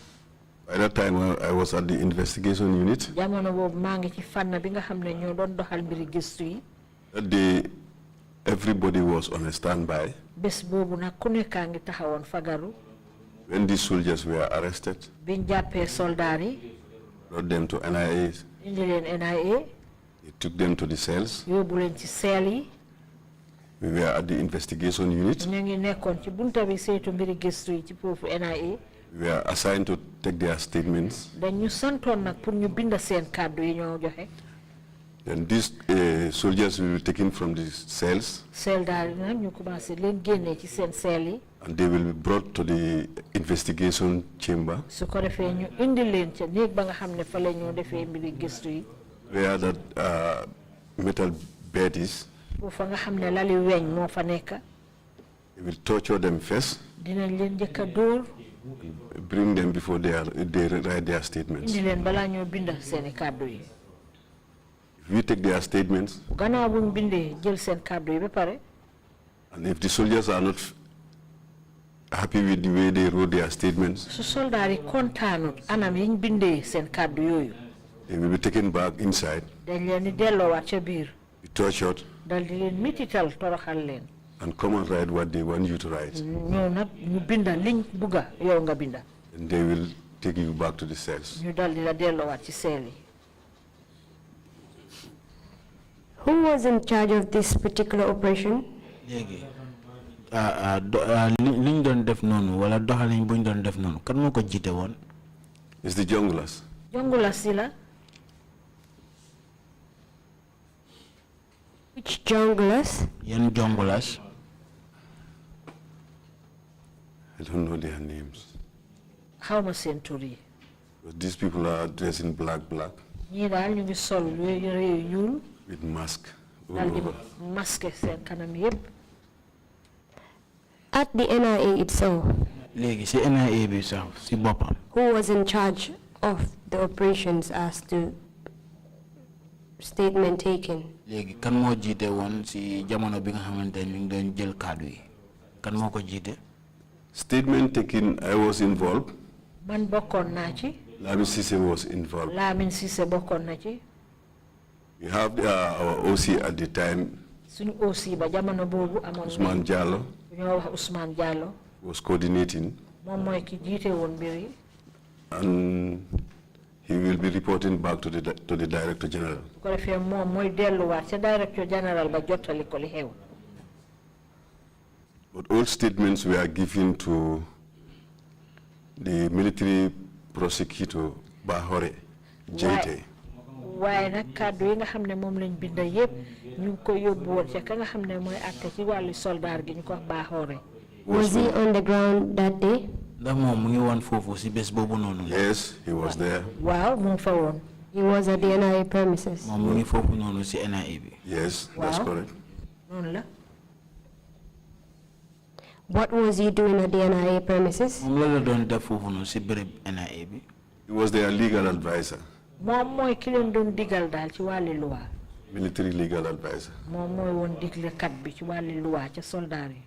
By that time I was at the investigation unit. jamono boobu maa ngi ci fànn bi nga xam ne ñoo doon doxal mbiri gëstu yi. That day everybody was on a standby. bés boobu nag ku nekkaa ngi taxawoon fagaru. When these soldiers were arrested, biñ jàppee soldaar yi. brought them to NIA. indi leen NIA. They took them to the cells. yóbbu leen ci cell yi. We were at the investigation unit. ñu ngi nekkoon ci bunta bi saytu mbiri gëstu yi ci foofu NIA. We were assigned to take their statements. dañu santoon nag pour ñu binda seen kàddu yi ñoo joxe. Then these soldiers will be taken from the cells. Cell daal nag ñu commencé leen génnee ci seen cell yi. And they will be brought to the investigation chamber. su ko defee ñu indi leen ca néeg ba nga xam ne fa la ñoo defee mbiri gëstu yi. Where that metal bed is. fa nga xam ne lali weñ moo fa nekk. They will torture them first. dinañ leen njëkk a dóor. Bring them before they write their statements. indi leen balaa ñoo binda seeni kàddu yi. If we take their statements. gannaaw buñ bindee jël seen kàddu yi ba pare. And if the soldiers are not happy with the way they wrote their statements. su soldaar yi kontaanut anam yiñ bindee seen kàddu yooyu. They will be taken back inside. dañ leen di delloowaat ca biir. Be tortured. dal di leen mitital toroxal leen. And come and write what they want you to write. ñoo nag ñu binda liñ bugga yow nga binda. And they will take you back to the cells. ñu dal di la delloowaat ci seel yi. Who was in charge of this particular operation? léegi liñ doon def noonu wala doxalin buñ doon def noonu kan moo ko jiite woon. It's the junglers. Jongula si la. Which junglers? yan jongulas. I don't know their names. xawma seen tur yi. But these people are dressed in black. ñii daal ñu ngi sol yére yu ñuul. With mask all dal di over. masque seen kanam yépp. At the NIA itself, léegi si NIA bi sax si boppam. who was in charge of the operations as to statement taken? léegi kan moo jiite woon si jamono bi nga xamante ni ñu ngi doon jël kàddu yi kan moo ko jiite. Statement taken, I was involved. man bokkoon naa ci. Lamin Sise was involved. Lamin Sise bokkoon na ci. We have our OC at the time. suñu OC ba jamono boobu amoon. Ousmane Diallo. ñoo wax Ousmane Diallo. Was coordinating. moom mooy ki jiite woon mbir yi. And he will be reporting back to the Director General. ko defee moom mooy delluwaat ca Director General ba jottali ko li xew. But all statements were given to the military prosecutor Bahore JT. waaye nag kàddu yi nga xam ne moom lañ binda yépp ñu ngi ko yóbbu woon ca ka nga xam ne mooy àtte ci wàllu soldaar gi ñu ko wax Bahore. Was he on the ground that day? ndax moom mu ngi woon foofu si bés boobu noonu. Yes, he was there. waaw mu ngi fa woon. He was at the NIA premises. moom mu ngi foofu noonu si NIA bi. Yes, that's Wow. correct. noonu la. What was he doing at the NIA premises? moom la la doon def foofu noonu si béréb NIA bi. He was their legal advisor, moom mooy ki leen doon digal daal ci wàllu luwaa. military legal advisor. moom mooy woon diglekat bi ci wàllu luwaa ca soldaar yi.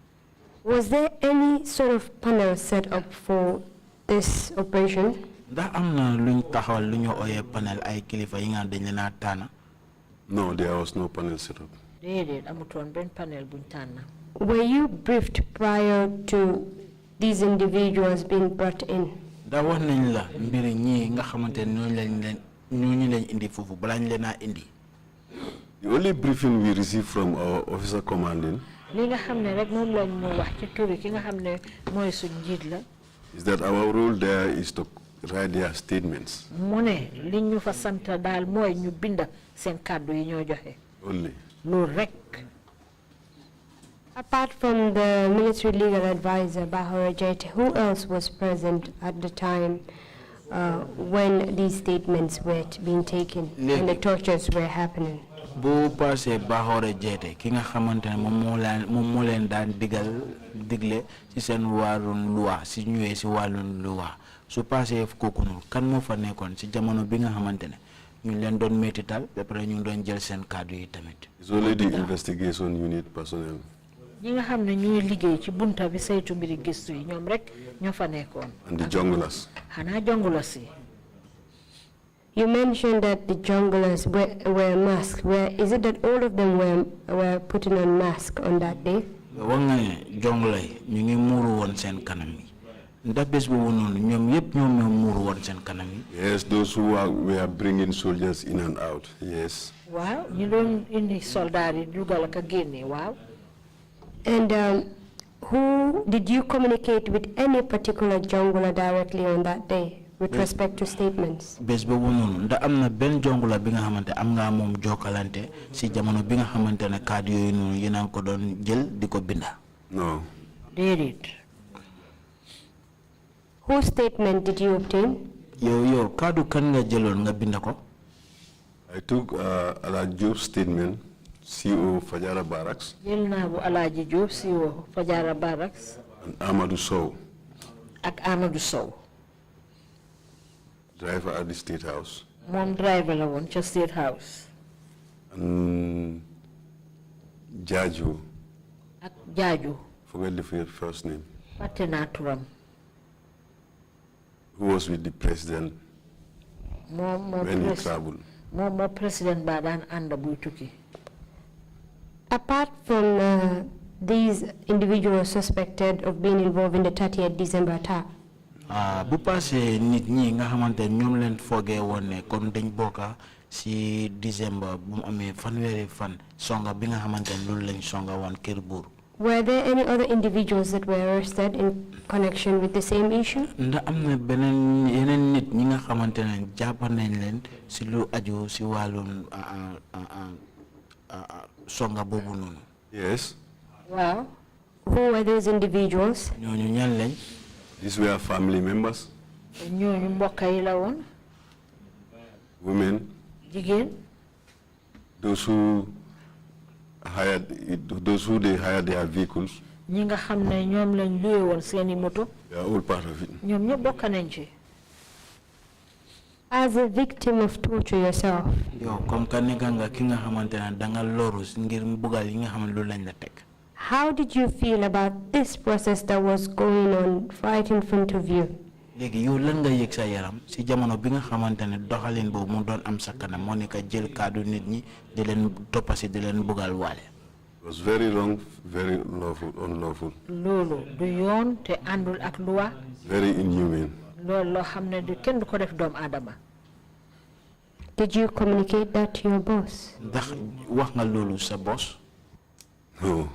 Was there any sort of panel set up for this operation? ndax am na luñ taxawal lu ñu ooyee panel ay kilifa yi nga dañ leen a tànn. No, there was no panel set up. déedéet amutoon benn panel buñ tànn. Were you briefed prior to these individuals being brought in? ndax wax nañ la mbiri ñii nga xamante ne ñooñu leen indi foofu balaa ñu leen a indi. The only briefing we received from our officer commanding li nga xam ne rek moom lañ ñu wax ci turi ki nga xam ne mooy suñ njiit la. is that our role there is to write their statements mu ne li ñu fa sant daal mooy ñu binda seen kàddu yi ñoo joxe. only. loolu rek. Apart from the military legal advisor, Bahore Jete, who else was present at the time when these statements were being taken and the tortures were happening? bu passé Bahore Jete ki nga xamante ne moom moo leen daan digle ci seen wàllum loi si ñëwee si wàllum loi su passé kooku noonu kan moo fa nekkoon si jamono bi nga xamante ne ñu leen doon métital ba pare ñu doon jël seen kàddu yi tamit. It's only the investigation unit personnel. ñi nga xam ne ñuy liggéey ci bunta bi saytu mbiri gëstu yi ñoom rek ñoo fa nekkoon. And the junglers. xanaa jongula si. You mentioned that the junglers were masked. Is it that all of them were putting on masks on that day? wax nga ne jongla yi ñu ngi muuru woon seen kanam yi Yes, those who were bringing soldiers in and out. Yes. Wow, you don't indi soldari dugal ka génne, wow. And who did you communicate with any particular jungler directly on that day with respect to statements? Bes bobu nonu nda amna ben jongula bi nga xamantene am nga mom jokalante si jamono bi nga xamantene kaddu yoy nonu yena ko don jël diko binda. No. Did it? Whose statement did you obtain? Yo kaddu kan nga jëlon nga binda ko? I took Alaji Job's statement, CEO Fajara Barracks. Yelna bu Alaji Job CEO Fajara Barracks. And Amadou Sow. Ak Amadou Sow. Driver at the State House. Mom driver la won ci State House. And Jaju. Ak Jaju. Forget the first name. Patena turam. Who was with the president when he traveled. Mom president badan anda buy tukki. Apart from these individuals suspected of being involved in the 30th December attack, bu passé nit ñi nga xamantene ñom leen foggé woné kon dañ bokka si December bu amé fanwéri fan songa bi nga xamantene loolu lañ songa won kër bour. Were there any other individuals that were arrested in connection with the same issue? Nda amna benen yenen nit ñi nga xamantene japp nañ leen si lu aju si walum songa bobu nonu. Yes. Wow. Who were those individuals? Ñoñu ñan lañ? These were family members. Ñoñu mbokay la won. Women. Jigen. Those who they hired their vehicles. Ñi nga xamné ñom lañ luwé won seeni moto. They are all part of it. Ñom ñep bokk nañ ci. As a victim of torture yourself, Yo comme ka nekk nga ki nga xamantene da nga loru ngir mbugal yi nga xam lu lañ la tek. how did you feel about this process that was going on right in front of you? Légui yow lan nga yek sa yaram si jamono bi nga xamantene doxalin bo mu doon am sa kanam mo nekk jël kaddu nit ñi di leen topasi di leen bugal walé. It was very wrong, very unlawful. Lolu du yoon te andul ak loi. Very inhumane. Lolu lo xamne du kenn du ko def doom adama. Did you communicate that to your boss? Ndax wax nga lolu sa boss? No.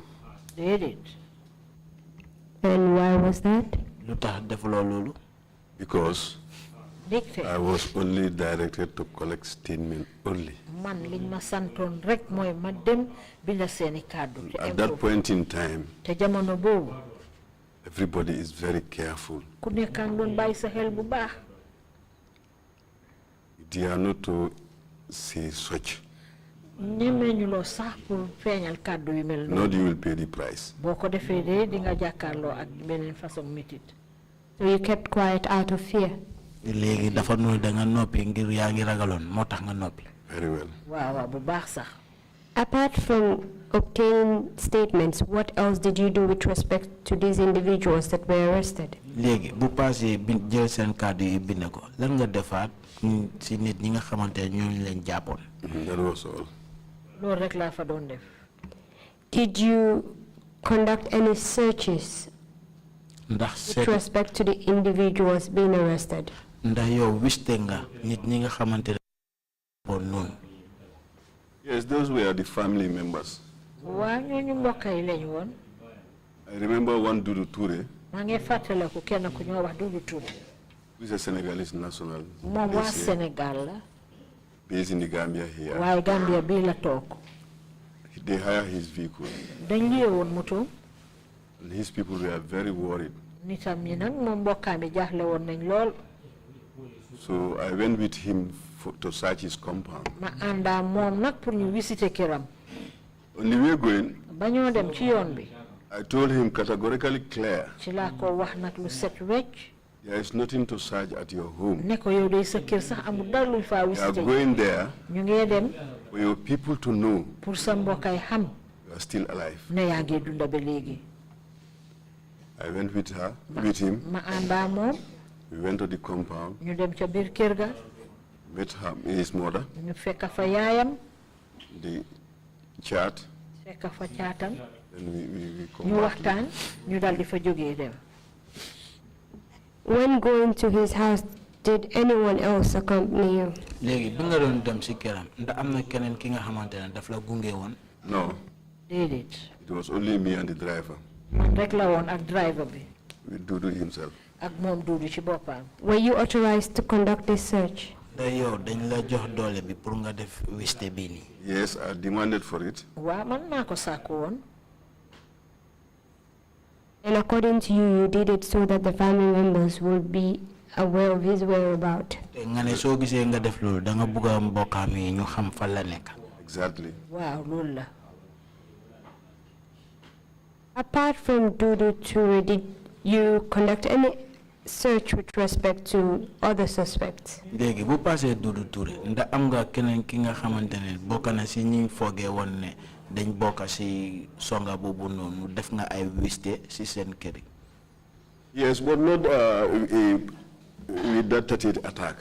Did it? And why was that? Lutax deflo lolu? Because Dictate. I was only directed to collect statement only. Man liñ ma santoon rek moy ma dem binda seeni kaddu. At that point in time, te jamono bobu everybody is very careful. ku nekk ang doon bàyyi sa xel bu baax. They are not to say such. ñemeñu loo sax pour feeñal kaddu yu mel Not you will pay the price. boo ko defee de di nga jàkkaarloo ak beneen façon métit. So you kept quiet out of fear? Légui dafa no da nga nopi ngir yaangi ragalon motax nga nopi. Very well. Waaw bu baax sax. Apart from obtaining statements, what else did you do with respect to these individuals that were arrested? Légui bu passé jël sen cadre yi bind ko lan nga defaat ci nit ñi nga xamanté ñoo leen japon. That was all. Loolu rek laa fa doon def. Did you conduct any searches with respect to the individuals being arrested? Ndax yow wiste nga nit ñi nga xamanté bon non. Yes, those were the family members. Waa ñooñu mbokk yi lañ woon. I remember one Dudu Touré. maa ngi fàttaliku kenn ku ñoo wax Dudu Touré. Who is a Senegalese national. moom waa Sénégal la. Based in the Gambia here. waaye Gambia bii la toog. They hire his vehicle. dañ liyee woon moto. And his people were very worried. nitam ñi nag moom mbokkaam yi jaaxle woon nañ lool. So I went with him to search his compound. ma àndaa moom nag pour ñu visiter këram. On the way going, ba ñoo dem ci yoon bi. I told him categorically clear. ci laa ko wax nag lu set wecc. There is nothing to search at your home. ne ko yow day sa kër sax amul dara luñ faa You are visiter. going there ñu ngee dem. for your people to know pour sa mbokkay xam. you are still alive. ne yaa ngi dunda ba léegi. I went with him. ma àndaa moom. We went to the compound. ñu dem ca biir kër ga. Met his mother. ñu fekk fa yaayam. The chat. fekk fa caatam. Then we come ñu back. waxtaan ñu dal di fa jógee dem. When going to his house, did anyone else accompany you? léegi bi nga doon dem si këram ndax am na keneen ki nga xamante ne daf la gunge woon. No. déedéet. It was only me and the driver. man rek la woon ak driver bi. With Dudu himself. ak moom Dudu ci boppam. Were you authorized to conduct this search? yow dañ la jox doole bi pour nga def wiste bii nii. Yes, I demanded for it. waaw man maa ko sàkku woon. And according to you, you did it so that the family members would be aware of his whereabouts. nga ne soo gisee nga def loolu da nga bëgg a mbokkaam yi ñu xam fan la nekk. Exactly. waaw loolu la. Apart from Dudu Toure, did you conduct any search with respect to other suspects? léegi bu passé Dudu Touré ndax am nga keneen ki nga xamante ne bokk na si ñi foogee woon ne dañ bokk si songa boobu noonu def nga ay wiste si seen kër yi. Yes, but not with that 30th attack.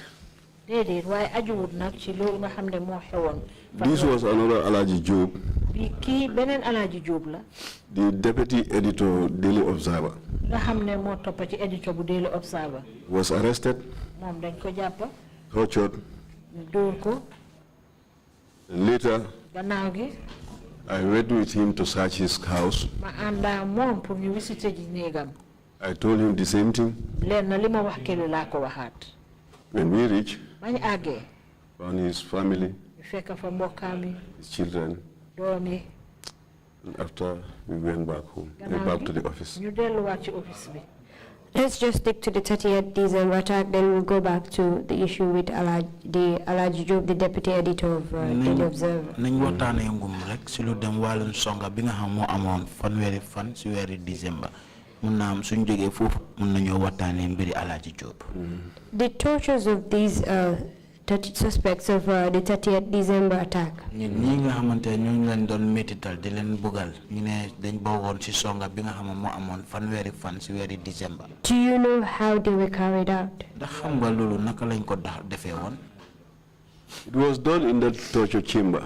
déedéet waaye ajuwut nag ci loolu nga xam ne moo xewoon. This was another Alaji Job. bi kii beneen Alaaji Jóob la. The deputy editor, Daily Observer, nga xam ne moo toppa ci éditeur bu Daily Observer. was arrested, moom dañ ko jàpp. tortured. dóor ko. Later, gannaaw gi. I went with him to search his house. ma àndaa moom pour ñu visiter ji néegam. I told him the same thing. leen na li ma wax kële laa ko waxaat. When we reached, bañ àggee. found his family, ñu fekk fa mbokkaam yi. his children, doom yi. and after we went back home, back to the office. ñu delluwaat ci office bi. Let's just stick to the 30th December attack, then we'll go back to the issue with Alhaji Job, the deputy editor of Daily Observer. nañ waxtaanee ngum rek si lu dem wàllum songa bi nga xam moo amoon fanweeri fan si weeri décembre mun naa am suñ jógee foofu mun nañoo waxtaanee mbiri Alhaji Job. The tortures of these 30 suspects of the 30th December attack. ñi nga xamante ñooñu lañ doon métital di leen bugal ñu ne dañ bokkoon si songa bi nga xam moo amoon fanweeri fan si weeri décembre. Do you know how they were carried out? ndax xam nga loolu naka lañ ko defee woon. It was done in that torture chamber.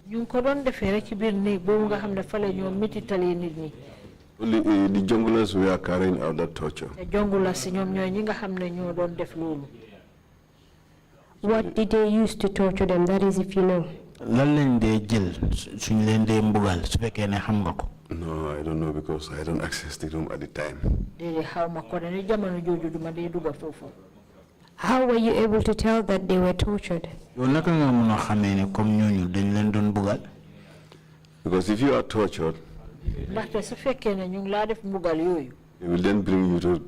ñu ngi ko doon defee rek ci biir néeg boobu nga xam ne fa la ñoo métitalee nit ñi. Only the junglers were carrying out that torture. te jongula si ñoom ñooy ñi nga xam ne ñoo doon def loolu. What did they use to torture them? That is, if you know. lan lañ dee jël suñ leen dee mbugal su fekkee ne xam nga ko. No, I don't know because I don't access the room at the time. déedéet xaw ma ko ne jamono jooju duma dee dugga foofu. How were you able to tell that they were tortured? yow naka nga mën a xamee ne comme ñooñu dañ leen doon bugal. Because if you are tortured, ndaxte su fekkee ne ñu ngi laa def mbugal yooyu. they will then bring you to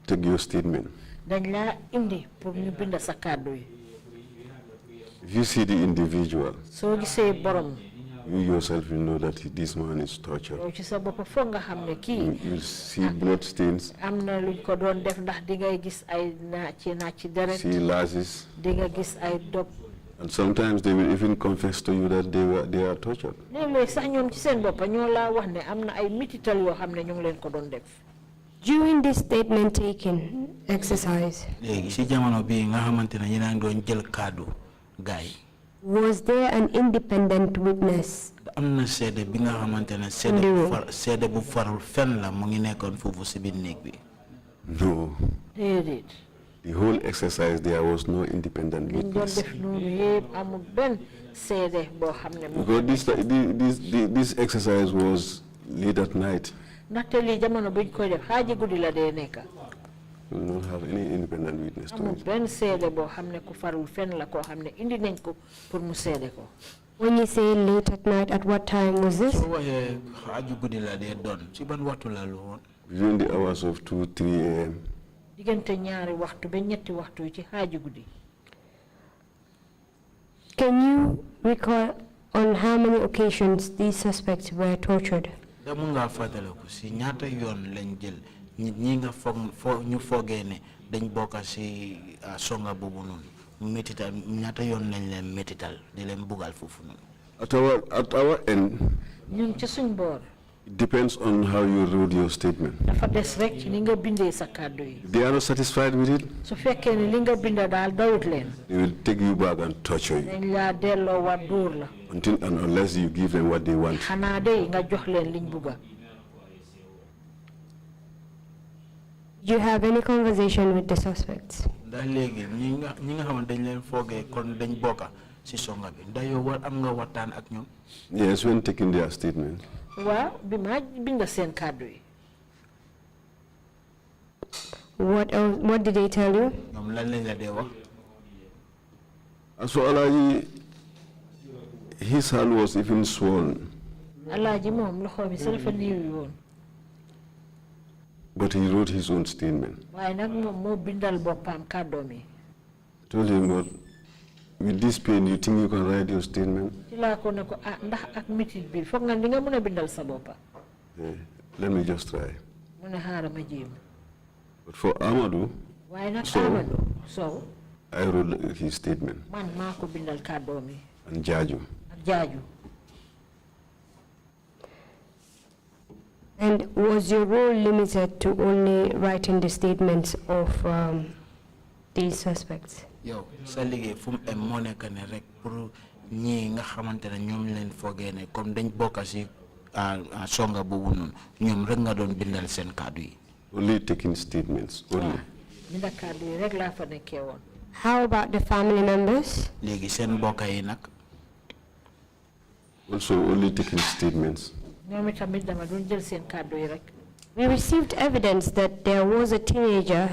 take your statement. dañ laa indi pour ñu bind sa kàddu yi. If you see the individual, soo gisee borom. you yourself will know that this man is tortured. yow ci sa bopp foog nga xam ne kii. You see blood stains, am na luñ ko doon def ndax di ngay gis ay naaj deret. see lashes, di nga gis ay dog. and sometimes they will even confess to you that they are tortured. léeg-léeg sax ñoom ci seen bopp ñoo laa wax ne am na ay mitital yoo xam ne ñu ngi leen ko doon def. During this statement taking exercise, léegi si jamono bii nga xamante ne yéen a ngi doon jël kàddu gaay. was there an independent witness? am na seede bi nga xamante ne seede bu farul fenn la mu ngi nekkoon foofu si biir néeg bi. No. déedéet. The whole exercise, there was no independent liñ doon witness. def noonu yëpp amul benn seede boo xam ne Because this exercise was late at night. ndaxte lii jamono buñ koy def xaaji guddi la dee nekka. We don't have any independent witness to amul it. benn seede boo xam ne ku farul fenn la koo xam ne indi nañ ko pour mu seede ko. When you say late at night, at what time was this? soo waxee xaaju guddi la dee doon si ban waxtu la lu woon. During the hours of 2, 3 a.m. diggante ñaari waxtu ba ñetti waxtu ci xaaji guddi. Can you recall on how many occasions these suspects were tortured? da mun ngaa fàttaliku si ñaata yoon lañ jël nit ñi nga ñu foogee ne dañ bokka si songa boobu noonu métital ñaata yoon lañ leen métital di leen bugal foofu noonu. At our end, ñun ci suñ boor. it depends on how you wrote your statement. dafa des rek ci ni nga bindee sa kàddu yi. If they are not satisfied with it, su fekkee ne li nga binda daal dawut leen. they will take you back and torture you dañ laa delloo war dóor la. until and unless you give them what they want. xanaa de nga jox leen liñ bugga. Do you have any conversation with the suspects? ndax léegi ñi nga xamante dañ leen foogee kon dañ bokka si songa bi ndax yow war am nga waxtaan ak ñoom. Yes, when taking their statement. waaw bi ma binda seen kàddu yi. What else, what did they tell you? ñoom lan lañ la dee wax. As for Alaji, his hand was even swollen. Alaaji moom loxo bi sa dafa néew woon. But he wrote his own statement. waaye nag moom moo bindal boppam kàddoom yi. Told him, but with this pain, you think you can write your statement? ci laa ko ne ko ndax ak mitit bi foog nga li nga mën a bindal sa boppa. Let me just try. mu ne xaaral ma jéem. But for Amadou, waaye nag Amadou Sow. I wrote his statement. man maa ko bindal kàddoom yi. And Jaju. ak Jaaju. And was your role limited to only writing the statements of these suspects? yow sa liggéey fu mu em moo nekk ne rek pour ñii nga xamante ne ñoom leen foogee ne comme dañ bokka si songa boobu noonu ñoom rek nga doon bindal seen kàddu yi. Only taking statements, only. binda kàddu yi rek laa fa nekkee woon. How about the family members? léegi seen mbokk yi nag. Also only taking statements. ñoom tamit dama doon jël seen kàddu yi rek. We received evidence that there was a teenager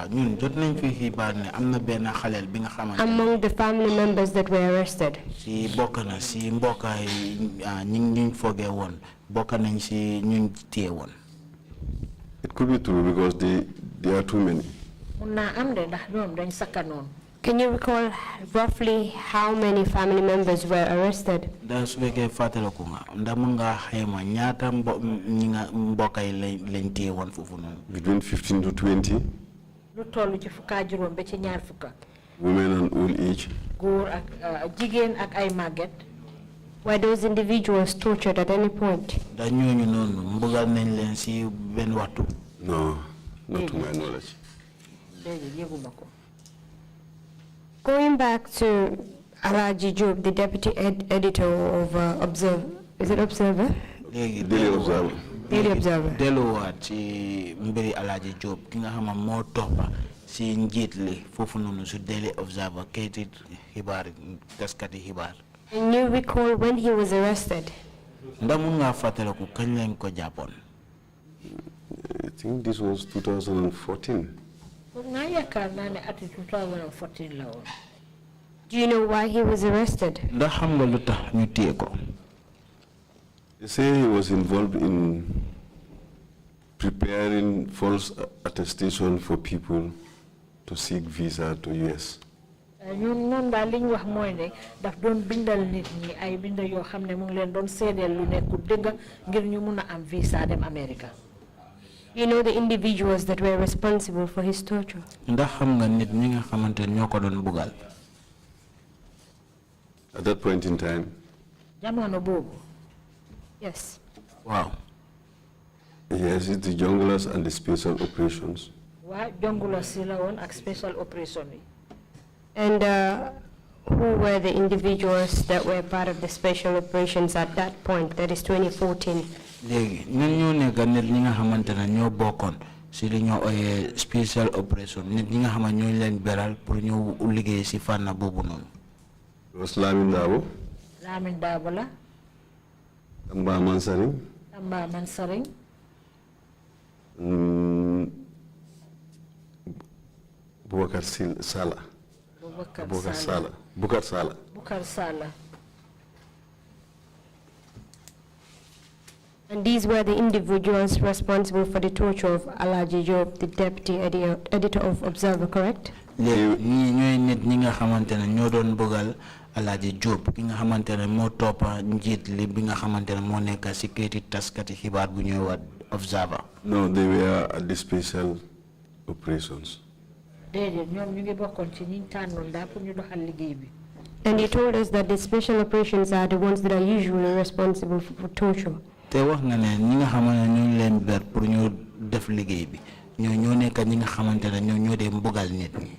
ñun jot nañ fi xibaar ne am na benn xaleel bi nga xamante among the family members that were arrested. si bokk na si mbokk yi ñu foogee woon bokk nañ si ñu téye woon. It could be true because there are too many. mun naa am de ndax ñoom dañ sakkanoon. Can you recall roughly how many family members were arrested? da su fekkee fàttaliku nga ndax mun nga xayma ñaata ñi nga mbokk yi lañ téye woon foofu noonu. Between 15 to 20. lu toll ci fukka juróom ba ci ñaar fukka. Women and old age. góor ak jigéen ak ay màgget. Were those individuals tortured at any point? da ñooñu noonu mbugal nañ leen si benn waxtu. No, not to my knowledge. déedéet yëguma ko. Going back to Alaji Job, the deputy editor of Observer, is it Observer? Daily Observer. Daily Observer. delluwaat ci mbiri Alaaji Job ki nga xam moo toppa si njiit li foofu noonu su Daily Observer kayiti xibaar taskati xibaar. Can you recall when he was arrested? ndax mun ngaa fàttaliku kañ lañ ko jàppoon. I think this was 2014. foog naa yaakaar naa ne ati 2014 la woon. Do you know why he was arrested? ndax xam nga lu tax ñu téye ko. They say he was involved in preparing false attestation for people to seek visa to US. ñun noonu daal li ñu wax mooy ne daf doon bindal nit ñi ay binda yoo xam ne mu ngi leen doon seedeel lu nekkul dëgg ngir ñu mun a am visa dem America. You know the individuals that were responsible for his torture? ndax xam nga nit ñi nga xamante ñoo ko doon bugal. At that point in time, jamono boobu. Yes. Wow. yes, it's the junglers and the special operations. waa jongula si la woon ak special operation yi. And who were the individuals that were part of the special operations at that point, that is 2014? léegi ñun ñoo nekk nit ñi nga xamante ne ñoo bokkoon si li ñoo ooyee special operation nit ñi nga xam ne ñoo leen beral pour ñu liggéey si fànn boobu noonu. It was Lamin Dabo, Lamin Dabo la. Tamba Mansaring, Tamba Mansaring. Bukar Sala. Bukar Sala. Bukar Sala. Bukar Sala. And these were the individuals responsible for the torture of Alaji Job, the deputy editor of Observer, correct? léegi ñii ñooy nit ñi nga xamante ne ñoo doon bëggal Alaaji Job ki nga xamante ne moo toppa njiit li bi nga xamante ne moo nekk si kayiti taskati xibaar bu ñuy wax Observer. No, they were at the special operations. déedéet ñoom ñu ngi bokkoon ci ñi tànnoon daal pour ñu doxal liggéey bi. And you told us that the special operations are the ones that are usually responsible for torture. te wax nga ne ñi nga xamante ne ñoo leen ber pour ñu def liggéey bi ñoo nekk ñi nga xamante ne ñoo dee mbugal nit ñi.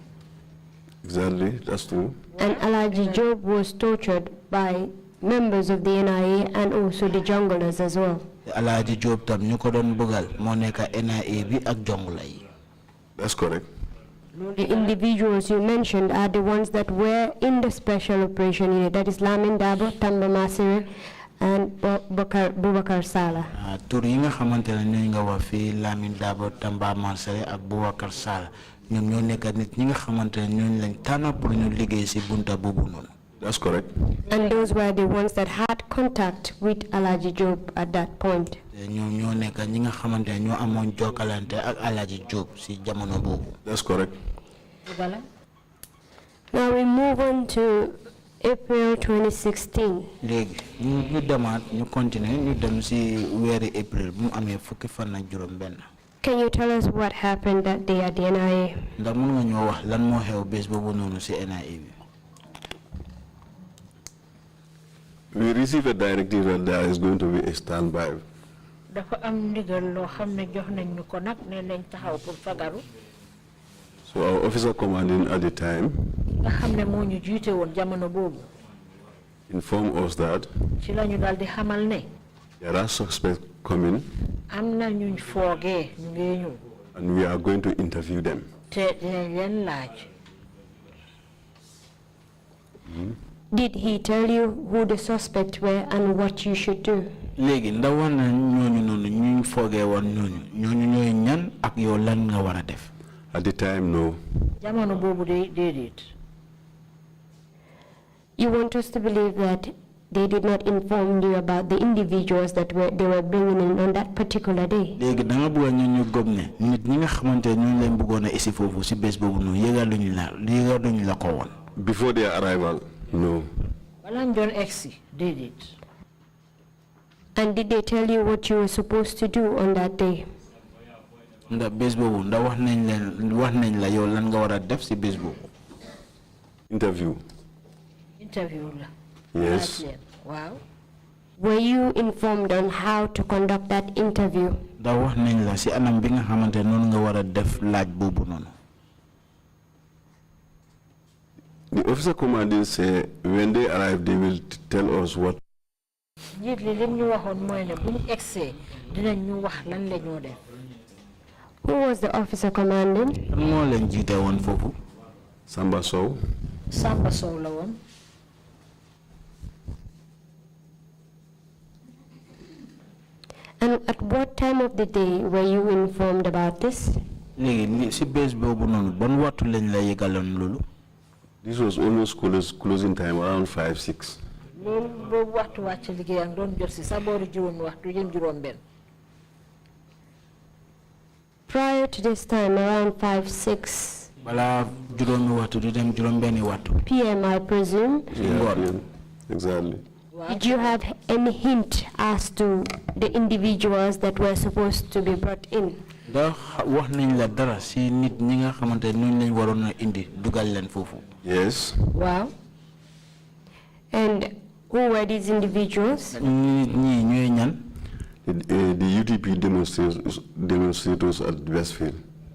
Exactly, that's true. And Alaji Job was tortured by members of the NIA and also the junglers as well. Alaaji Job tam ñu ko doon bëggal moo nekk NIA bi ak Jongla yi. That's correct. The individuals you mentioned are the ones that were in the special operation unit, that is Lamin Dabo, Tamba Masire, and Bubakar Sala. Tur yi nga xamantene ñu nga wax fi Lamin Dabo, Tamba Masire ak Bubakar Sala ñoom ñoo nekk nit ñi nga xamantene ñooñu lañ tànn pour ñu liggéey ci bunta boobu noonu. That's correct. And those were the ones that had contact with Alaji Job at that point. ñoom ñoo nekk ñi nga xamantene ñoo amoon jokkalante ak Alaji Job ci jamono boobu. That's correct. Now we move on to April 2016. léegi ñu demaat ñu continuer ñu dem ci weeri April bu mu amee fukki fan ak juróom benn. Can you tell us what happened that day at the NIA? ndax mën nga ñoo wax lan moo xew bés boobu noonu ci NIA bi. We received a directive that there is going to be a standby. dafa am ndigal loo xam ne jox nañ ñu ko nag ne nañ taxaw pour fagaru. So our officer commanding at the time nga xam ne moo ñu jiite woon jamono boobu. informed us that ci la ñu daal di xamal ne. there are suspects coming. am na ñu foogee ñu ngi ñëw. And we are going to interview them. te dinañ leen laaj. Did he tell you who the suspects were and what you should do? léegi ndax wax na ñooñu noonu ñu foogee woon ñooñu ñooy ñan ak yow lan nga war a def. At the time, no. jamono boobu de déedéet. You want us to believe that they did not inform you about the individuals that they were bringing in on that particular day? léegi da nga bëgg ñu gëm ne nit ñi nga xamante ñooñu lañ bëggoon a isi foofu si bés boobu noonu yëgaluñu la ko woon. Before their arrival, no. wala ñu doon egsi déedéet. And did they tell you what you were supposed to do on that day? ndax bés boobu ndax wax nañ la yow lan nga war a def si bés boobu. Interview. interview la. Yes. waaw. Were you informed on how to conduct that interview? ndax wax nañ la si anam bi nga xamante noonu nga war a def laaj boobu noonu. The officer commanding said when they arrive, they will tell us what. njiit li lim ñu waxoon mooy ne bu ñu egsee dinañ ñu wax lan la ñoo def. Who was the officer commanding? moo leen jiite woon foofu. Samba Sow. Samba Sow la woon. And at what time of the day were you informed about this? léegi si bés boobu noonu ban waxtu lañ la yëgaloon loolu. This was almost closing time, around 5, 6. loolu boobu waxtu wàcc liggéeyam doon jot si sa boori juróomi waxtu jëm juróom benn. Prior to this time, around 5, 6 balaa juróomi waxtu di dem juróom benni waxtu. p.m., I presume. Yeah, exactly. Did you have any hint as to the individuals that were supposed to be brought in? ndax wax nañ la dara si nit ñi nga xamante ne lañ waroon a indi dugal leen foofu. Yes. waaw. And who were these individuals? ñii ñooy ñan. The UDP demonstrators at Westfield.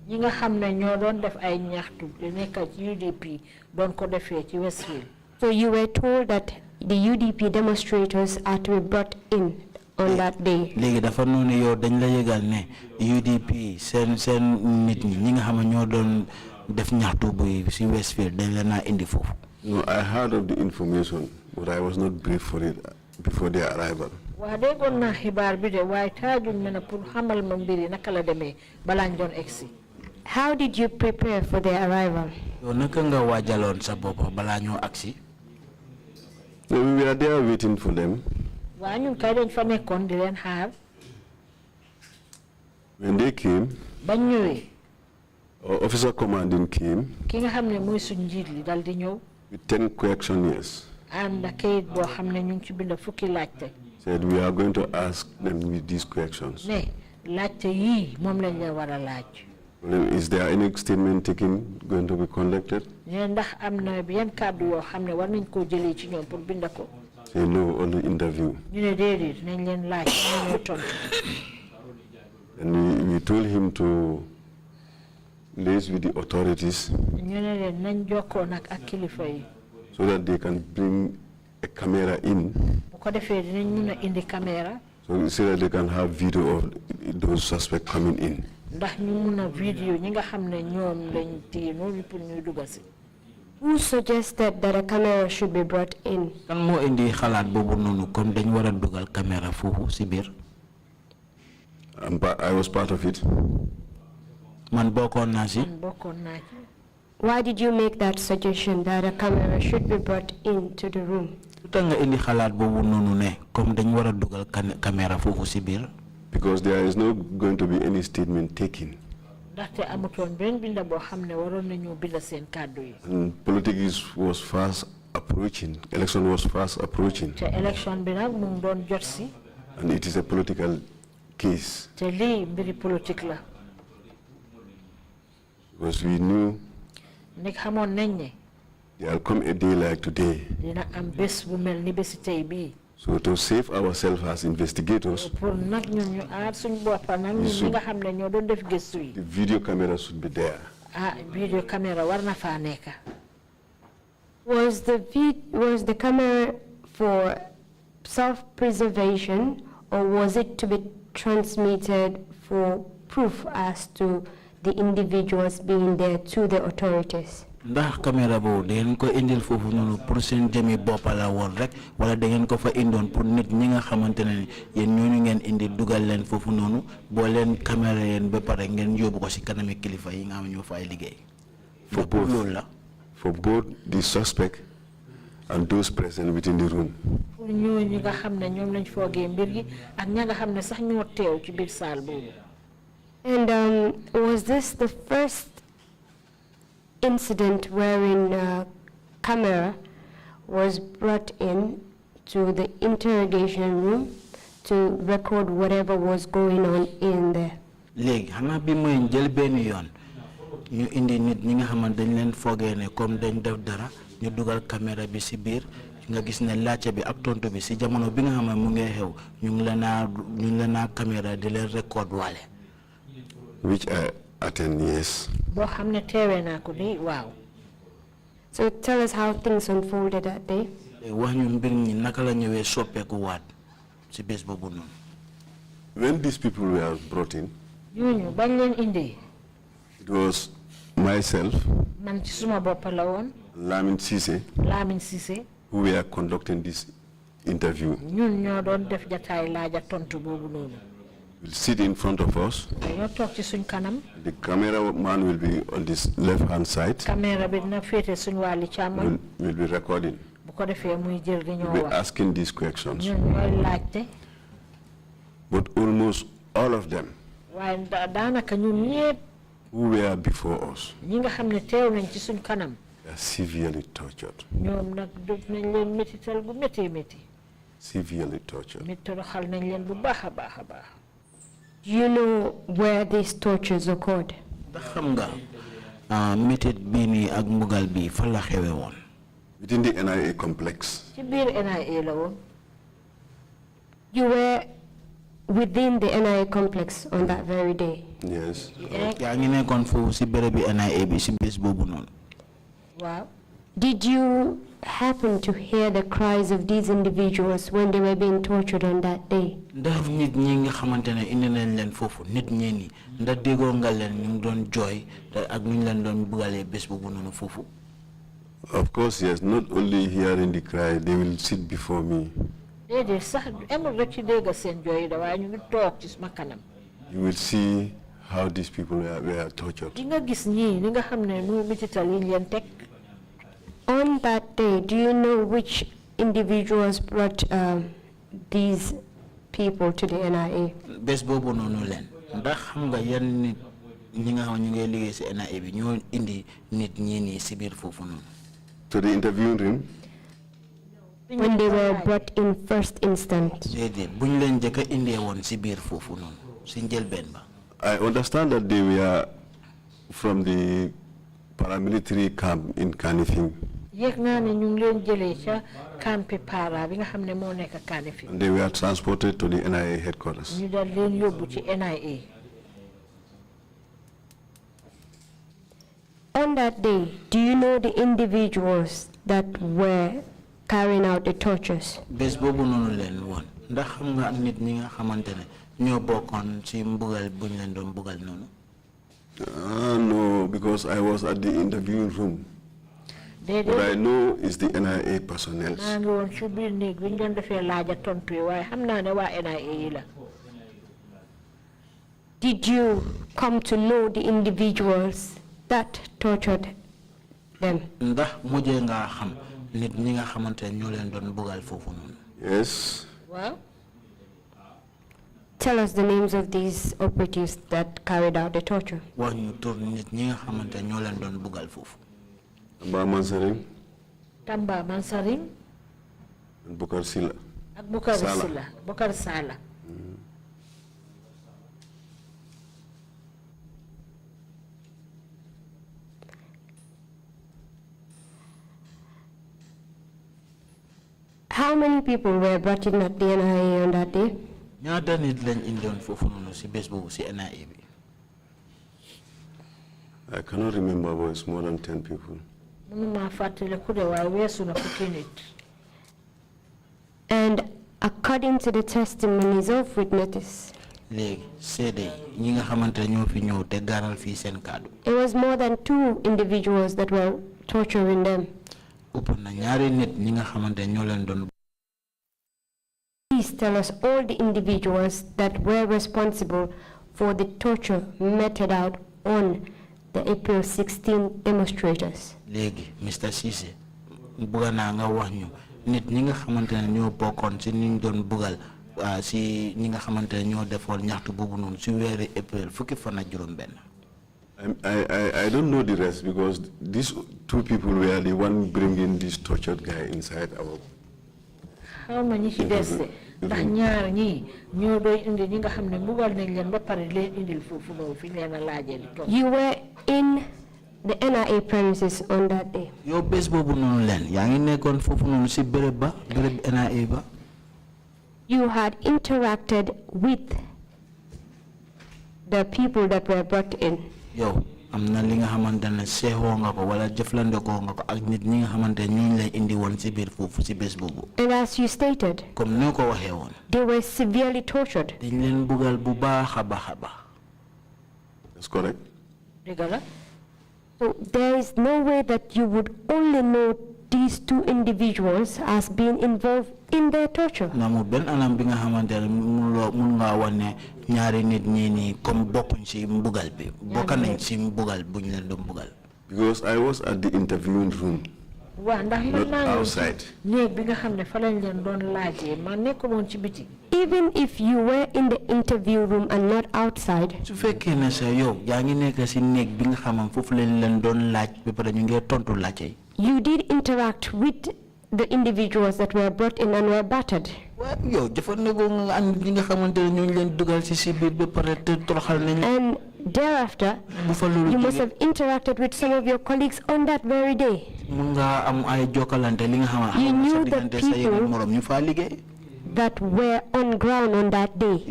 ñi nga xam ne ñoo doon def ay ñaxtu di nekk ci UDP doon ko defee ci Westfield. So you were told that the UDP demonstrators are to be brought in on that day. léegi dafa noonu yow dañ la yëgal ne UDP seen nit ñi nga xam ne ñoo doon def ñaxtu bu si Westfield dañ la naa indi foofu. No, I heard of the information, but I was not briefed for it before their arrival. waa déggoon naa xibaar bi de waaye taajuñ ma ne pour xamal ma mbiri naka la demee balaa ñu doon egsi. How did you prepare for their arrival? yow naka nga waajaloon sa bopp balaa ñoo agsi. No, we were there waiting for them. waa ñun kay dañ fa nekkoon di leen xaar. When they came, bañ ñëwee. our officer commanding came ki nga xam ne mooy suñ njiit li dal di ñëw. with 10 questionnaires. ànd ak kayit boo xam ne ñu ngi ci bind fukki laajte. Said we are going to ask them with these questions. ne laajte yii moom lañ leen war a laaj. Is there any statement taken going to be conducted? ne ndax am na yenn kàddu yoo xam ne war nañ koo jëlee ci ñoom pour bind ko. Say no, only interview. ñu ne déedéet nañ leen laaj ñu ñoo tontu. And we told him to liaise with the authorities ñu ne leen nañ jokkoo nag ak kilifa yi. so that they can bring a camera in bu ko defee dinañ mun a indi caméra. so that they can have video of those suspects coming in. ndax ñu mëna video ñi nga xamné ñoom lañ téye noonu pour ñuy dugg ci. Who suggested that a camera should be brought in? kan moo indi xalaat boobu noonu comme dañ war a dugal caméra foofu si biir. I was part of it. man bokkoon naa si. Why did you make that suggestion that a camera should be brought into the room? lu tax nga indi xalaat boobu noonu ne comme dañ war a dugal caméra foofu si biir. Because there is not going to be any statement taken. And politics was fast approaching. Election was fast approaching. And it is a political case. Because we knew there will come a day like today. So to save ourselves as investigators, the video camera should be there. Was the camera for self-preservation, or was it to be transmitted for proof as to the individuals being there to the authorities? ndax caméra boobu da ngeen ko indil foofu noonu pour seen jëmi bopp la woon rek wala da ngeen ko fa indoon pour nit ñi nga xamante ne yéen ñooñu ngeen indi dugal leen foofu noonu boo leen caméra yéen ba pare ngeen yóbbu ko si kanami kilifa yi nga xam ñoo fay liggéey. For both the suspect and those present within the room. pour ñooñu nga xam ne ñoom lañ foogee mbir gi ak ña nga xam ne sax ñoo teew ci biir saal boobu. And was this the first incident wherein a camera was brought in to the interrogation room to record whatever was going on in there? léegi xanaa bi mooy jël benn yoon ñu indi nit ñi nga xamante dañ leen foogee ne comme dañ def dara ñu dugal caméra bi si biir nga gis ne laajte bi ak tontu bi si jamono bi nga xam ne mu ngi xew ñu ngi leen a caméra di leen record waale. Which I attend, yes. So tell us how things unfolded that day. When these people were brought in, it was myself, Lamin Sise, who were conducting this interview. Will sit in front of us. The cameraman will be on this left-hand side. Will be recording. Will be asking these questions. But almost all of them who were before us are severely tortured. Severely tortured. Do you know where these tortures occurred? Within the NIA complex. You were within the NIA complex on that very day? Yes. Wow. Did you happen to hear the cries of these individuals when they were being tortured on that day? Of course, yes. Not only hearing the cry, they will sit before me. You will see how these people were tortured. On that day, do you know which individuals brought these people to the NIA? To the interviewing room? When they were brought in first instance? I understand that they were from the paramilitary camp in Kanifing. And they were transported to the NIA headquarters. On that day, do you know the individuals that were carrying out the tortures? ndax xam nga nit ñi nga xamantene ñoo bokkon ci mbugal buñ leen doon mbugal nonu? No, because I was at the interviewing room. What I know is the NIA personnel. Did you come to know the individuals that tortured them? Yes. Well, tell us the names of these operatives that carried out the torture. Tamba Mansaring. Tamba Mansaring. And Bukar Sila. Bukar Sila. Bukar Sala. How many people were brought in at the NIA on that day? Ñaata nit lañ indoon fofu nonu ci bés bobu ci NIA bi? I cannot remember, but it's more than 10 people. And according to the testimonies of witnesses, it was more than 2 individuals that were torturing them. Please tell us all the individuals that were responsible for the torture meted out on the April 16 demonstrators. Mr. Sise, bugana nga wax ñu nit ñi nga xamantene ñoo bokkon ci niñ doon bugal ci ñi nga xamantene ñoo defoon ñaxtu bobu non ci wéru April fukki fan ak juroom ben. I don't know the rest because these 2 people were the one bringing this tortured guy inside our. How many ci dess ndax ñaar ñi ñoo doy indi ñi nga xamne mbugal nañ leen ba paré leen indil fofu no fi leena laajé di tok. You were in the NIA premises on that day. Yo bes bobu nonu len yaangi nekkon fofu nonu ci bërepp ba bërepp NIA ba. You had interacted with the people that were brought in. Yo amna li nga xamantene séxo nga ko wala jëflande ko nga ko ak nit ñi nga xamantene ñoo lay indi won ci biir fofu ci bes bobu. And as you stated, comme ne ko waxé won, they were severely tortured. Dañ leen bugal bu baaxa baaxa ba. That's correct. So there is no way that you would only know these 2 individuals as being involved in their torture. Namu ben anam bi nga xamantene mun nga wone ñaari nit ñi ni comme bokkuñ ci mbugal bi bokka nañ ci mbugal buñ leen do mbugal. Because I was at the interviewing room. Not outside. Even if you were in the interview room and not outside, you did interact with the individuals that were brought in and were battered. And thereafter, you must have interacted with some of your colleagues on that very day. You knew the people that were on ground on that day.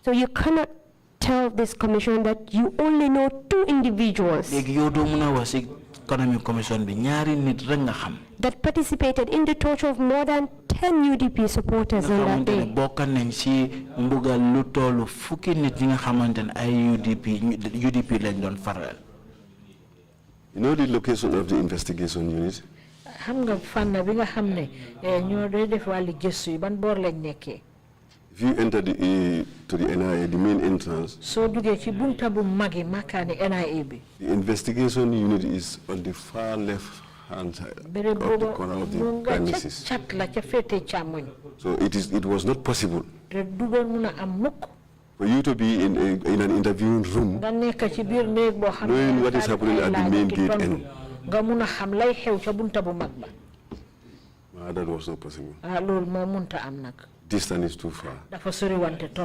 So you cannot tell this commission that you only know 2 individuals that participated in the torture of more than 10 UDP supporters on that day. You know the location of the investigation unit? If you enter to the NIA, the main entrance, the investigation unit is on the far left-hand side of the corner of the premises. So it was not possible for you to be in an interviewing room, knowing what is happening at the main gate end. That was not possible. Distance is too far.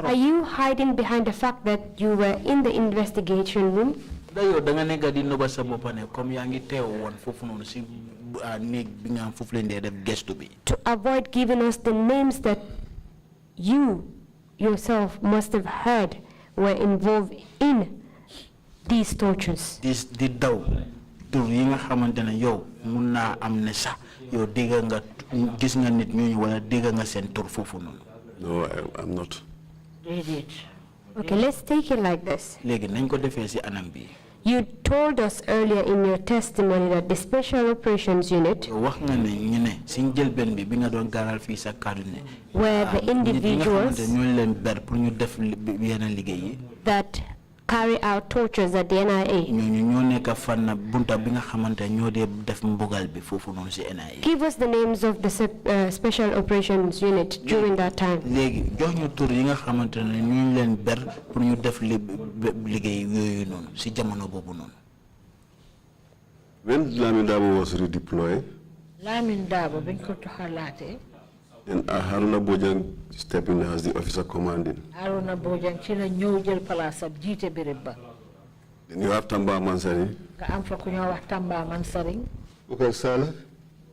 Are you hiding behind the fact that you were in the investigation room? To avoid giving us the names that you yourself must have heard were involved in these tortures. yow dégg nga gis nga nit ñooñu wala dégg nga seen tur foofu noonu. No, I'm not. Okay, let's take it like this. léegi nañ ko defee si anam bi. You told us earlier in your testimony that the Special Operations Unit, wax nga ne ñu ne si njëlbeen bi nga doon gaaral fii sa kàddu ne. where the individuals ñoo leen ber pour ñu def yenn liggéey yi. that carry out tortures at the NIA. ñooñu ñoo nekk fan bunta bi nga xamante ñoo dee def mbugal bi foofu noonu si NIA. Give us the names of the Special Operations Unit during that time. léegi jox ñu tur yi nga xamante ne ñu leen ber pour ñu def liggéey yooyu noonu si jamono boobu noonu. When Lamin Dabo was redeployed, Lamin Dabo biñ ko toxalaatee. Then Haruna Bojang stepped in as the officer commanding. Haruna Bojang ci la ñëw jël place ab jiite béréb ba. Then you have Tamba Mansari. Nga am fa ku ñoo wax Tamba Mansari. Bukar Sala.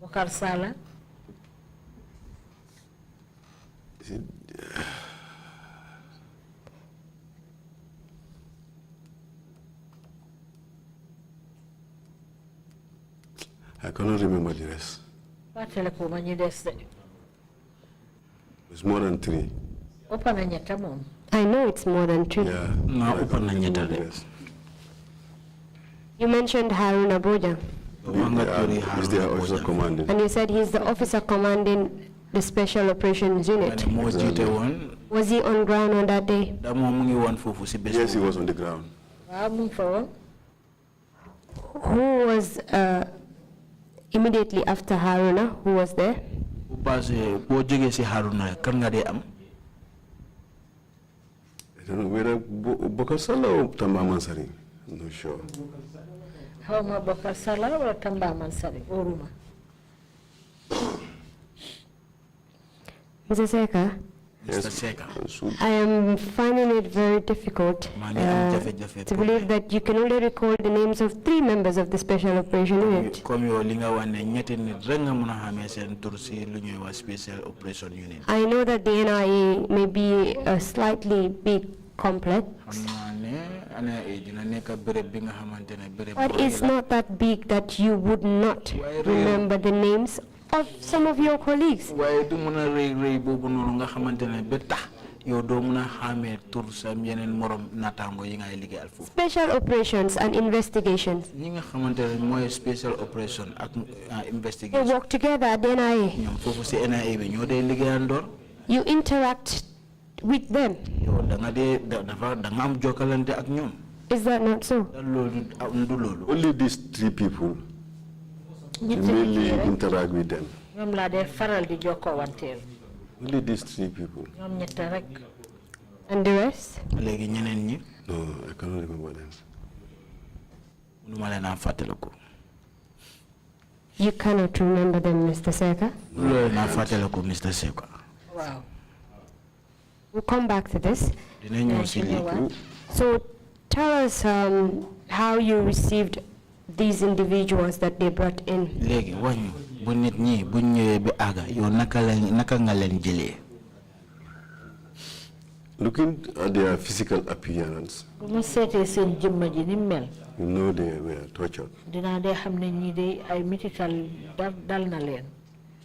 Bukar Sala. I cannot remember the rest. Fàttale ko ma ñu des de. It's more than 3. I know it's more than 3. Yeah. No, open na ñetta de. You mentioned Haruna Bojang. He's the officer commanding. And you said he's the officer commanding the Special Operations Unit. Was he on ground on that day? Yes, he was on the ground. Who was immediately after Haruna? Who was there? I don't know whether Bokar Sala or Tamba Mansari. I'm not sure. How much Bokar Sala or Tamba Mansari? Oruma. Mr. Seka, Yes. I am finding it very difficult to believe that you can only recall the names of 3 members of the Special Operation Unit. I know that the NIA may be a slightly big complex, but it's not that big that you would not remember the names of some of your colleagues. Special operations and investigations. Special operation investigation. They work together at the NIA. You interact with them. Is that not so? Only these 3 people. You mainly interact with them. Only these 3 people. And the rest? No, I cannot remember them. You cannot remember them, Mr. Seka? Mr. Seka. Wow. We'll come back to this. So tell us how you received these individuals that they brought in. Looking at their physical appearance, you know they were tortured.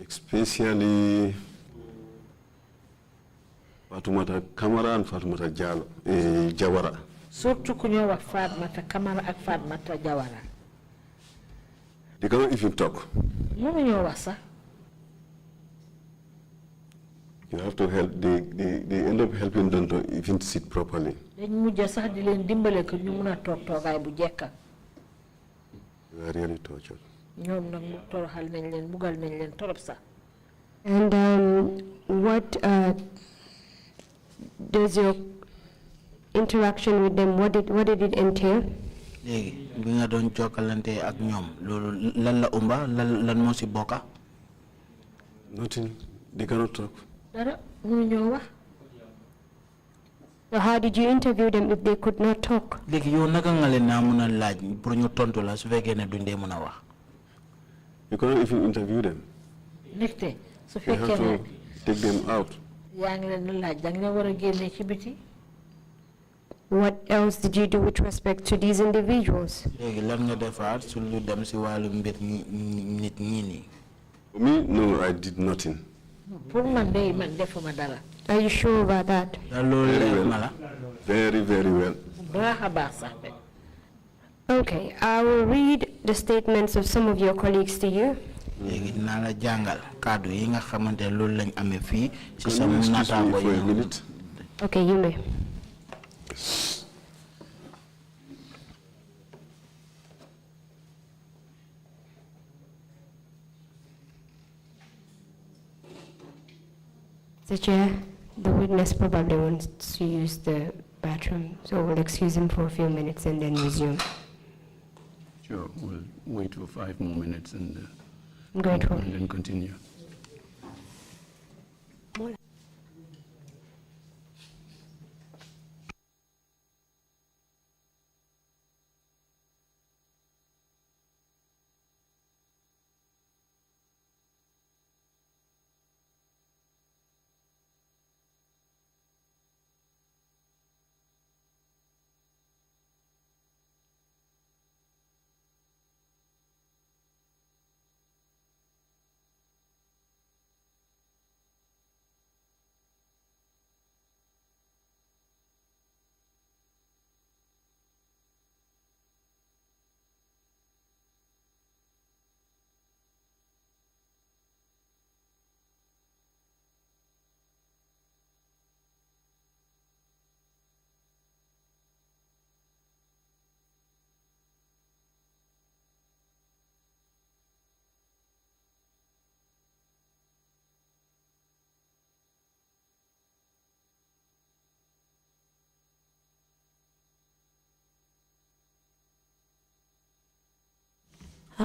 Especially Fatumata Kamara and Fatumata Jawara. Surtout kunyo Fatmata Kamara ak Fatmata Jawara. They cannot even talk. You have to help. They end up helping them to even sit properly. They were really tortured. And what does your interaction with them, what did it entail? Nothing. They cannot talk. So how did you interview them if they could not talk? You cannot even interview them. You have to take them out. What else did you do with respect to these For me, no, I did nothing. Are you sure about that? Very, very well. Okay, I will read the statements of some of your colleagues to you. Can you excuse me for a minute? Okay, you may. Mr. Chair, the witness probably wants to use the bathroom, so we'll excuse him for a few minutes and then resume. Sure, we'll wait for 5 more minutes and then continue.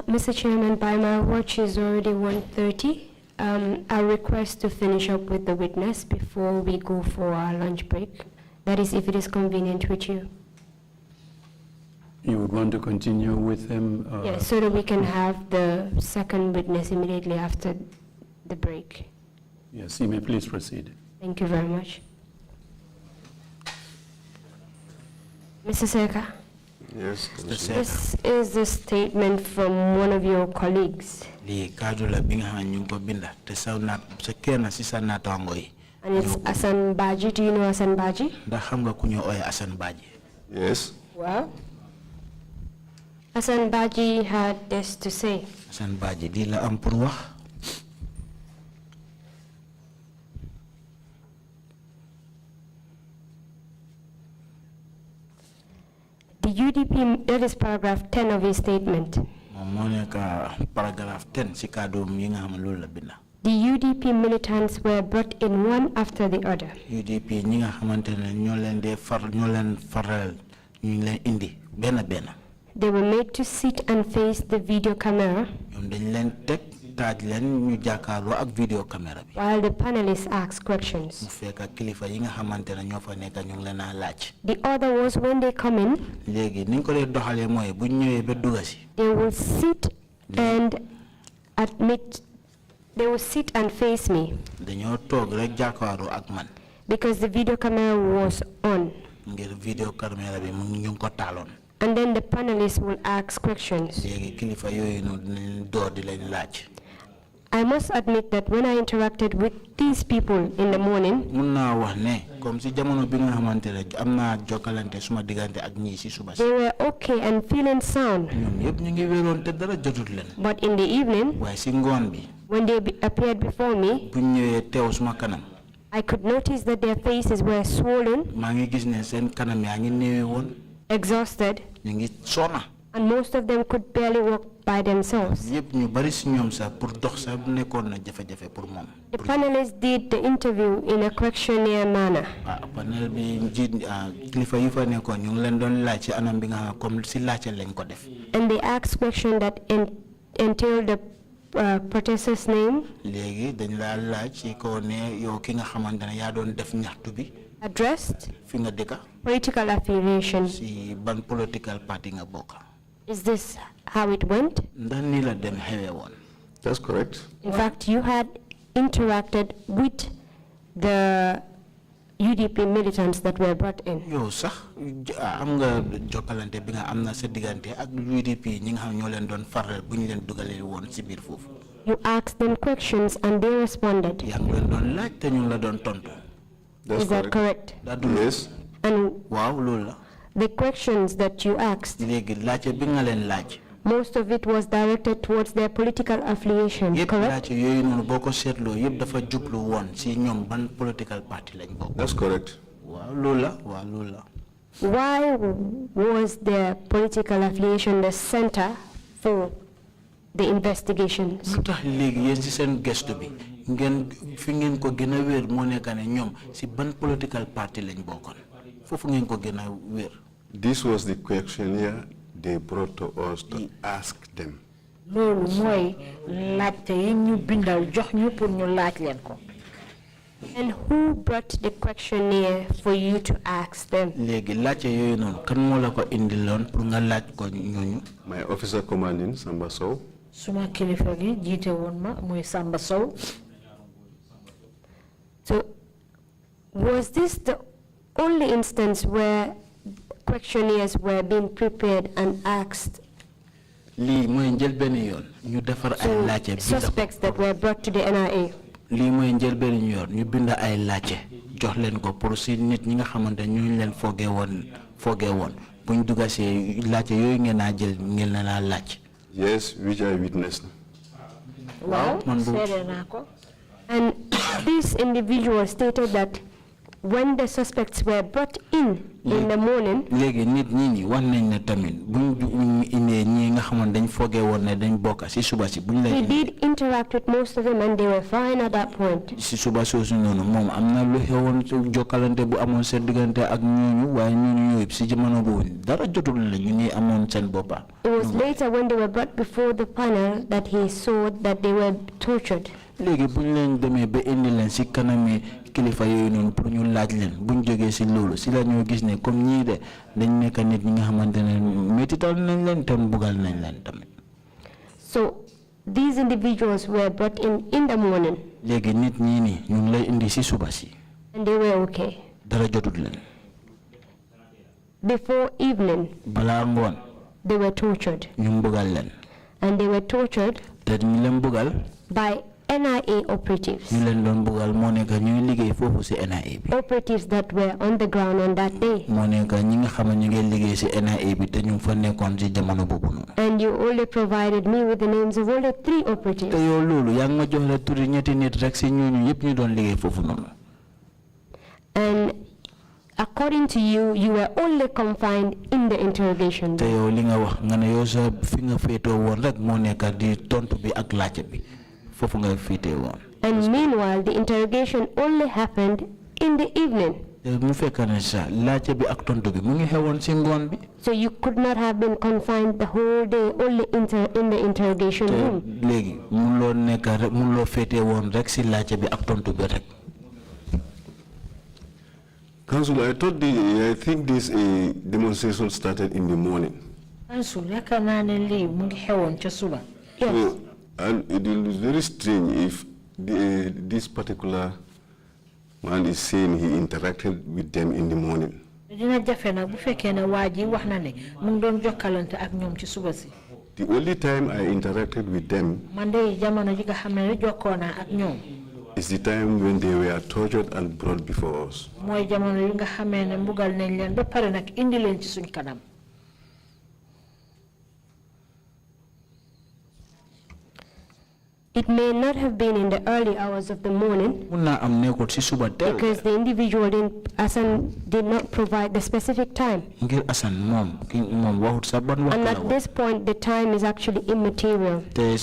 Mr. Chairman, by my watch is already 1:30. I'll request to finish up with the witness before we go for our lunch break. That is, if it is convenient with you. You would want to continue with him? Yes, so that we can have the second witness immediately after the break. Yes, you may please proceed. Thank you very much. Mr. Secka? Yes. This is a statement from one of your colleagues. And it's Asan Baji. Do you know Asan Baji? Yes. Well, Asan Baji had this to say. Asan Baji, di la am pour wax. The UDP, that is paragraph 10 of his statement. Paragraph 10 si kado mi nga xam loolu la binda. The UDP militants were brought in one after the other. UDP ñi nga xamantene ñoo leen dé faral ñu leen indi benn. They were made to sit and face the video camera. ñoom dañ leen tek taaj leen ñu jàkkaarloo ak video camera bi. While the panelists asked questions. mu fekk kilifa yi nga xamantene ñoo fa nekk ñu leen a laaj. The other was when they come in. Léegi niñ ko dee doxalee mooy bu ñëwee ba dugga si. They will sit and admit. They will sit and face me. Dañoo toog rek jàkkaarloo ak man. Because the video camera was on. Ngir video camera bi mu ñu ko taaloon. And then the panelists will ask questions. Léegi kilifa yooyu noonu dinañ door di leen laaj. I must admit that when I interacted with these people in the morning, they were okay and feeling sound. But in the evening, when they appeared before me, I could notice that their faces were swollen, exhausted, and most of them could barely walk by themselves. The panelists did the interview in a questionnaire manner. And they asked questions that entailed the protestor's name, addressed, political affiliation. Is this how it went? That's correct. In fact, you had interacted with the UDP UDP militants that were brought in. Yo sax am nga jokkalante bi nga am na sa digante ak UDP ñi nga xam ñoo leen doon faral bu ñu leen dugalee woon ci biir foofu. You asked them questions and they responded. yaa ngi leen doon laaj te ñu la doon tontu. Is that correct? Yes. And waaw loolu la. the questions that you asked, léegi laajte bi nga leen laaj. most of it was directed towards their political affiliation, yëpp correct? laajte yooyu noonu boo ko seetloo yëpp dafa jublu woon si ñoom ban political party lañ bokk. That's correct. waaw loolu la waaw loolu la. Why was their political affiliation the center for the investigations? lu tax léegi yéen si seen gestu bi ngeen fi ngeen ko gën a wér moo nekk ne ñoom si ban political party lañ bokkoon foofu ngeen ko gën a wér. This was the questionnaire they brought to us to ask them. loolu mooy laajte yi ñu bindal jox ñu pour ñu laaj leen ko. And who brought the questionnaire for you to ask them? léegi laajte yooyu noonu kan moo la ko indiloon pour nga laaj ko ñooñu. My officer commanding, Samba Sow. suma kilifa gi jiite woon ma muy Samba Sow. So, was this the only instance where questionnaires were being prepared and asked? lii mooy njëlbéen yoon ñu defar ay laajte bi Suspects that were brought to the NIA. lii mooy njëlbéen yoon ñu bind ay laajte jox leen ko pour si nit ñi nga xamante ñu leen foogee woon buñ dugga si laajte yooyu ngeen a jël ngeen leen a laaj. Yes, which I witnessed. waaw man bu seede naa ko. And this individual stated that when the suspects were brought in the morning, léegi nit ñi ni wax nañ ne tamit buñ indee ñi nga xamante dañ foogee woon ne dañ bokk si suba si buñ he lay did interact with most of them and they were fine at that point. si suba soosu noonu moom am na lu xewoon jokkalante bu amoon seen diggante ak ñooñu waaye ñooñu yëpp si jamono boobu dara jotul la ñu ngi amoon seen boppa. It was later when they were brought before the panel that he saw that they were tortured. léegi buñ leen demee ba indi leen si kanami kilifa yooyu noonu pour ñu laaj leen buñ jógee si loolu si la ñoo gis ne comme ñii de dañ nekk nit ñi nga xamante ne métital nañ leen tam bugal nañ leen tamit. So these individuals were brought in the morning. léegi nit ñii ni ñu ngi lay indi si suba si. And they were okay. dara jotul leen. Before evening, balaa ngoon. they were tortured. ñu bugal leen. And they were tortured te ñu leen bugal. by NIA operatives. ñu leen doon bugal moo nekk ñuy liggéey foofu si NIA bi. Operatives that were on the ground on that day. moo nekk ñi nga xam ne ñu ngi liggéey si NIA bi te ñu ngi fa nekkoon si jamono boobu noonu. And you only provided me with the names of only 3 operatives. te yow loolu yaa ngi ma jox la turi ñetti nit rek si ñooñu yëpp ñu doon liggéey foofu noonu. And according to you, you were only confined in the interrogation. te yow li nga wax nga ne yow sa fi nga féetoo woon rek moo nekk di tontu bi ak laajte bi foofu nga féetee woon. And meanwhile, the interrogation only happened in the evening. te mu fekk ne sa laajte bi ak tontu bi mu ngi xewoon si ngoon bi. So you could not have been confined the whole day only in the interrogation te room. léegi mun loo nekk rek mun loo féetee woon rek si laajte bi ak tontu bi rek. Council, I think this demonstration started in the morning. Council, yaakaar naa ne lii mu ngi xewoon ca suba. Yes. So, and it is very strange if this particular man is saying he interacted with them in the morning. dina jafe nag bu fekkee ne waa ji wax na ne mu ngi doon jokkalante ak ñoom ci suba si. The only time I interacted with them man de jamono ji nga xam ne jokkoo naa ak ñoom. is the time when they were tortured and brought before us. mooy jamono yi nga xamee ne mbugal nañ leen ba pare nag indi leen ci suñ kanam. It may not have been in the early hours of the morning because the individual did not provide the specific time. And at this point, the time is actually immaterial. The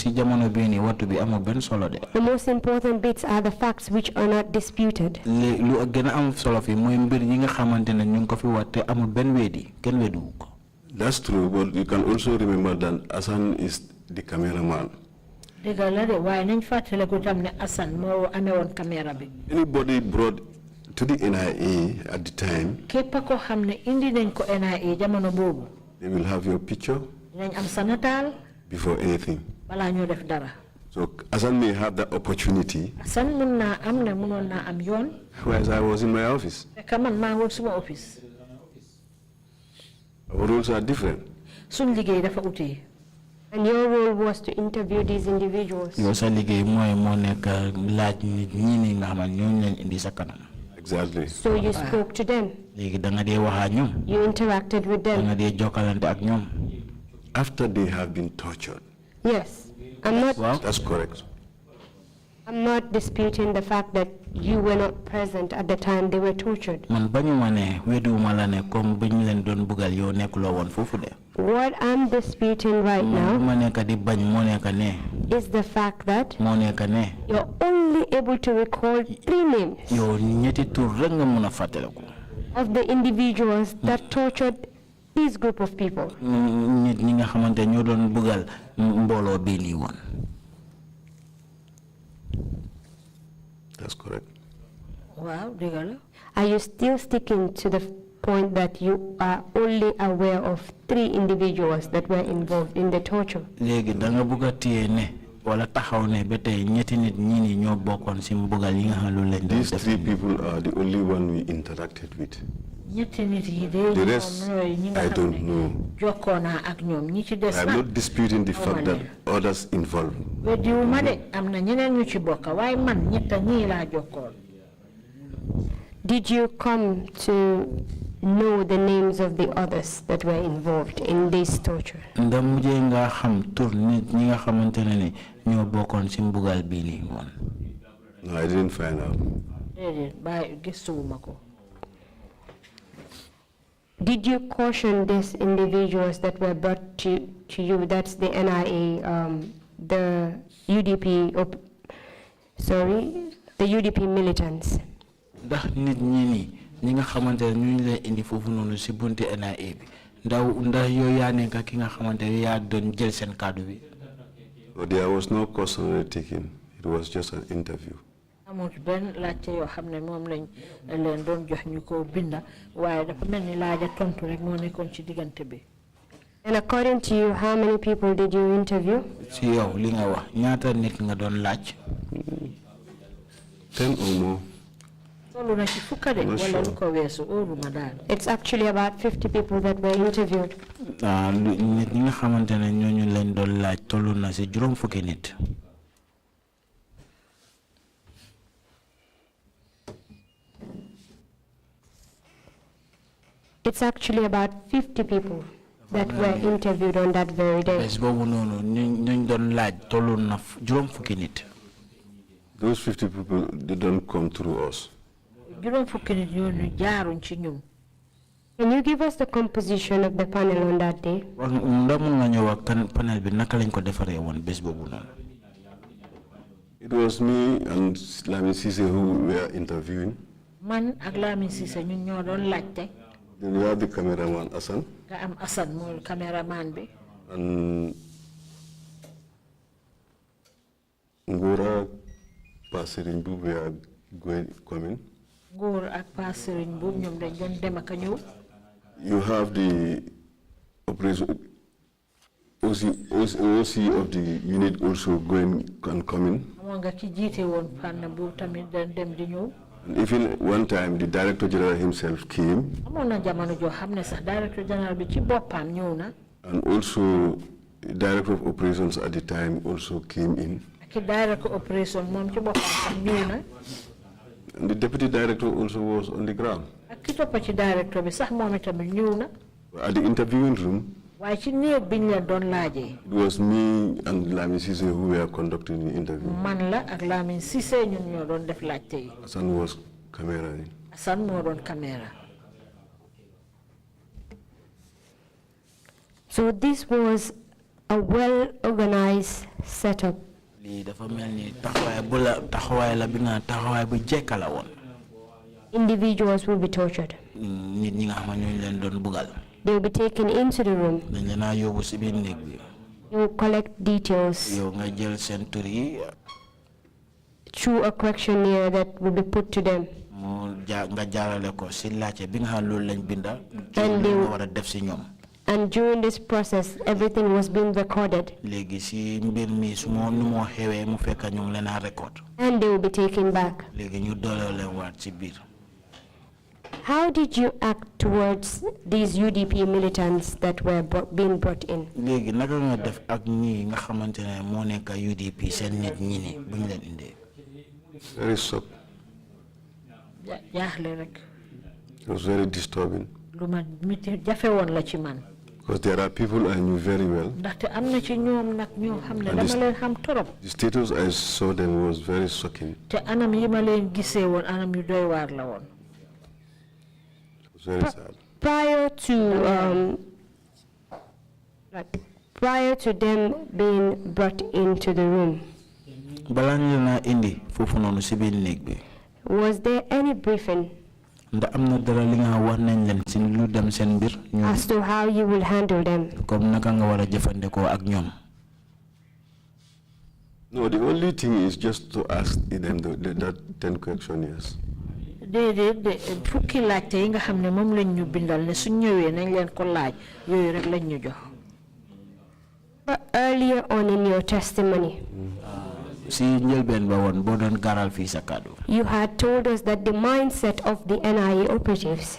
most important bits are the facts which are not disputed. That's true, but you can also remember that Hassan is the cameraman. Anybody brought to the NIA at the time, they will have your picture before anything. So Hassan may have the opportunity, whereas I was in my office. man maa ngi suma office. Our rules are different. Suñ liggéey dafa utee. And your role was to interview these individuals. Yow sa liggéey mooy moo nekk laaj nit ñi ni nga xam ne ñooñu lañ indi sa kanam. Exactly. So you spoke to them. Léegi da nga dee wax ak ñoom. You interacted with Da them. nga dee jokkalante ak ñoom. After they have been tortured. Yes. I'm not That's correct. I'm not disputing the fact that you were not present at the time they were tortured. Man bañuma ne weddiwuma la ne comme bañ leen doon bugal yow nekkuloo woon foofu de. What I'm disputing right now ma nekk di bañ moo nekk ne. is the fact that moo nekk ne. you're only able to recall 3 names yow ñetti tur rek nga mun a fàttaliku. of the individuals that tortured this group of people. Nit ñi nga xamante ñoo doon bugal mbooloo bii nii woon. That's correct. Wow, dëgg la. Are you still sticking to the point that you are only aware of 3 individuals that were involved in the torture? Léegi da nga bëgg a téye ne wala taxaw ne ba tey ñetti nit ñi ni ñoo bokkoon si mbugal yi nga xam lu leen doon These def. 3 people are the only one we interacted with. ñetti nit yi de The rest, I don't know. jokkoo naa ak ñoom ñi ci des I'm not disputing the fact that others involved. weddiwuma de am na ñeneen ñu ci bokk waaye man ñetta ñii laa jokkoon. Did you come to know the names of the others that were involved in this torture? Ndax mujjee nga xam tur nit ñi nga xamante ne ni ñoo bokkoon si mbugal bii nii woon. No, I didn't find out. déedéet bàyyi gëstuwuma ko. Did you caution these individuals that were brought to you, that's the NIA, the UDP, the UDP militants? Ndax nit ñi ni ñi nga xamante ne ñu leen indi foofu noonu si bunti NIA bi ndax yow yaa nekk ki nga xamante ne yaa doon jël seen kàddu bi. There was no cautionary taken. It was just an interview. amul benn laajte yoo xam ne moom lañ leen doon jox ñu ko binda waaye dafa mel ni laaja tontu rek moo nekkoon ci diggante bi. And according to you, how many people did you interview? Si yow li nga wax ñaata nit nga doon laaj. 10 or more. tollu na ci fukka de wala lu ko weesu óoruma daal. It's actually about 50 people that were interviewed. Nit ñi nga xamante ne ñooñu leen doon laaj tollu na si juróom fukki nit. It's actually about 50 people that were interviewed on that very day. Bés boobu noonu ñu doon laaj tollu na juróom fukki nit. Those 50 people, they don't come through us. juróom fukki nit ñooñu jaaruñ ci ñun. Can you give us the composition of the panel on that day? Ndax mun nga ñëw ak panel bi naka lañ ko defaree woon bés boobu noonu. It was me and Lamin Cisse who were interviewing. Man ak Lamin Cisse ñun ñoo doon laajte. Then you have the cameraman Asan. Nga am Asan mooy cameraman bi. And Ngora Passering Boob were coming. Góor ak Passering Boob ñoom dañ doon dem ak a ñëw. You have the operation OC of the unit also going and coming. Amoon nga ki jiite woon fànn boobu tamit dañ dem di ñëw. And even one time the Director General himself came. Amoon na jamono joo xam ne sax Director General bi ci boppam ñëw na. And also the Director of Operations at the time also came in. Ki Director Operation moom ci boppam sax ñëw na. And the Deputy Director also was on the ground. Ak ki toppa ci Director bi sax moom itamit ñëw na. At the interviewing room, waaye ci néeg biñ leen doon laajee. it was me and Lamin Cisse who were conducting the interview. Man la ak Lamin Cisse ñun ñoo doon def laajte yi. Hassan was camera in. Hassan moo doon caméra. So this was a well-organized setup. Lii dafa mel ni taxawaay la bi nga taxawaay bu jekka la woon. Individuals will be tortured. Nit ñi nga xam ne ñooñu leen doon bugal. They will be taken into the room. Dañ leen a yóbbu si biir néeg bi. You will collect details Yow nga jël seen tur yi. through a questionnaire that will be put to them. Nga jaarale ko si laajte bi nga xam loolu lañ binda. And they nga war a def si ñoom. And during this process, everything was being recorded. Léegi si mbir mi su nu moo xewee mu fekk ñu ngi leen a record. And they will be taken back. Léegi ñu dooleel leen waat si biir. How did you act towards these UDP militants that were being brought in? Léegi naka nga def ak ñi nga xamantene mo nekk UDP sen nit ñi ni buñ leen indé. Very shocked. It was very disturbing. Because there are people I knew very well. The status I saw them was very shocking. It was very sad. Prior to them being brought into the room, was there any briefing as to how you will handle them? No, the only thing is just to ask them that 10 questions. But earlier on in your testimony, you had told us that the mindset of the NIA operatives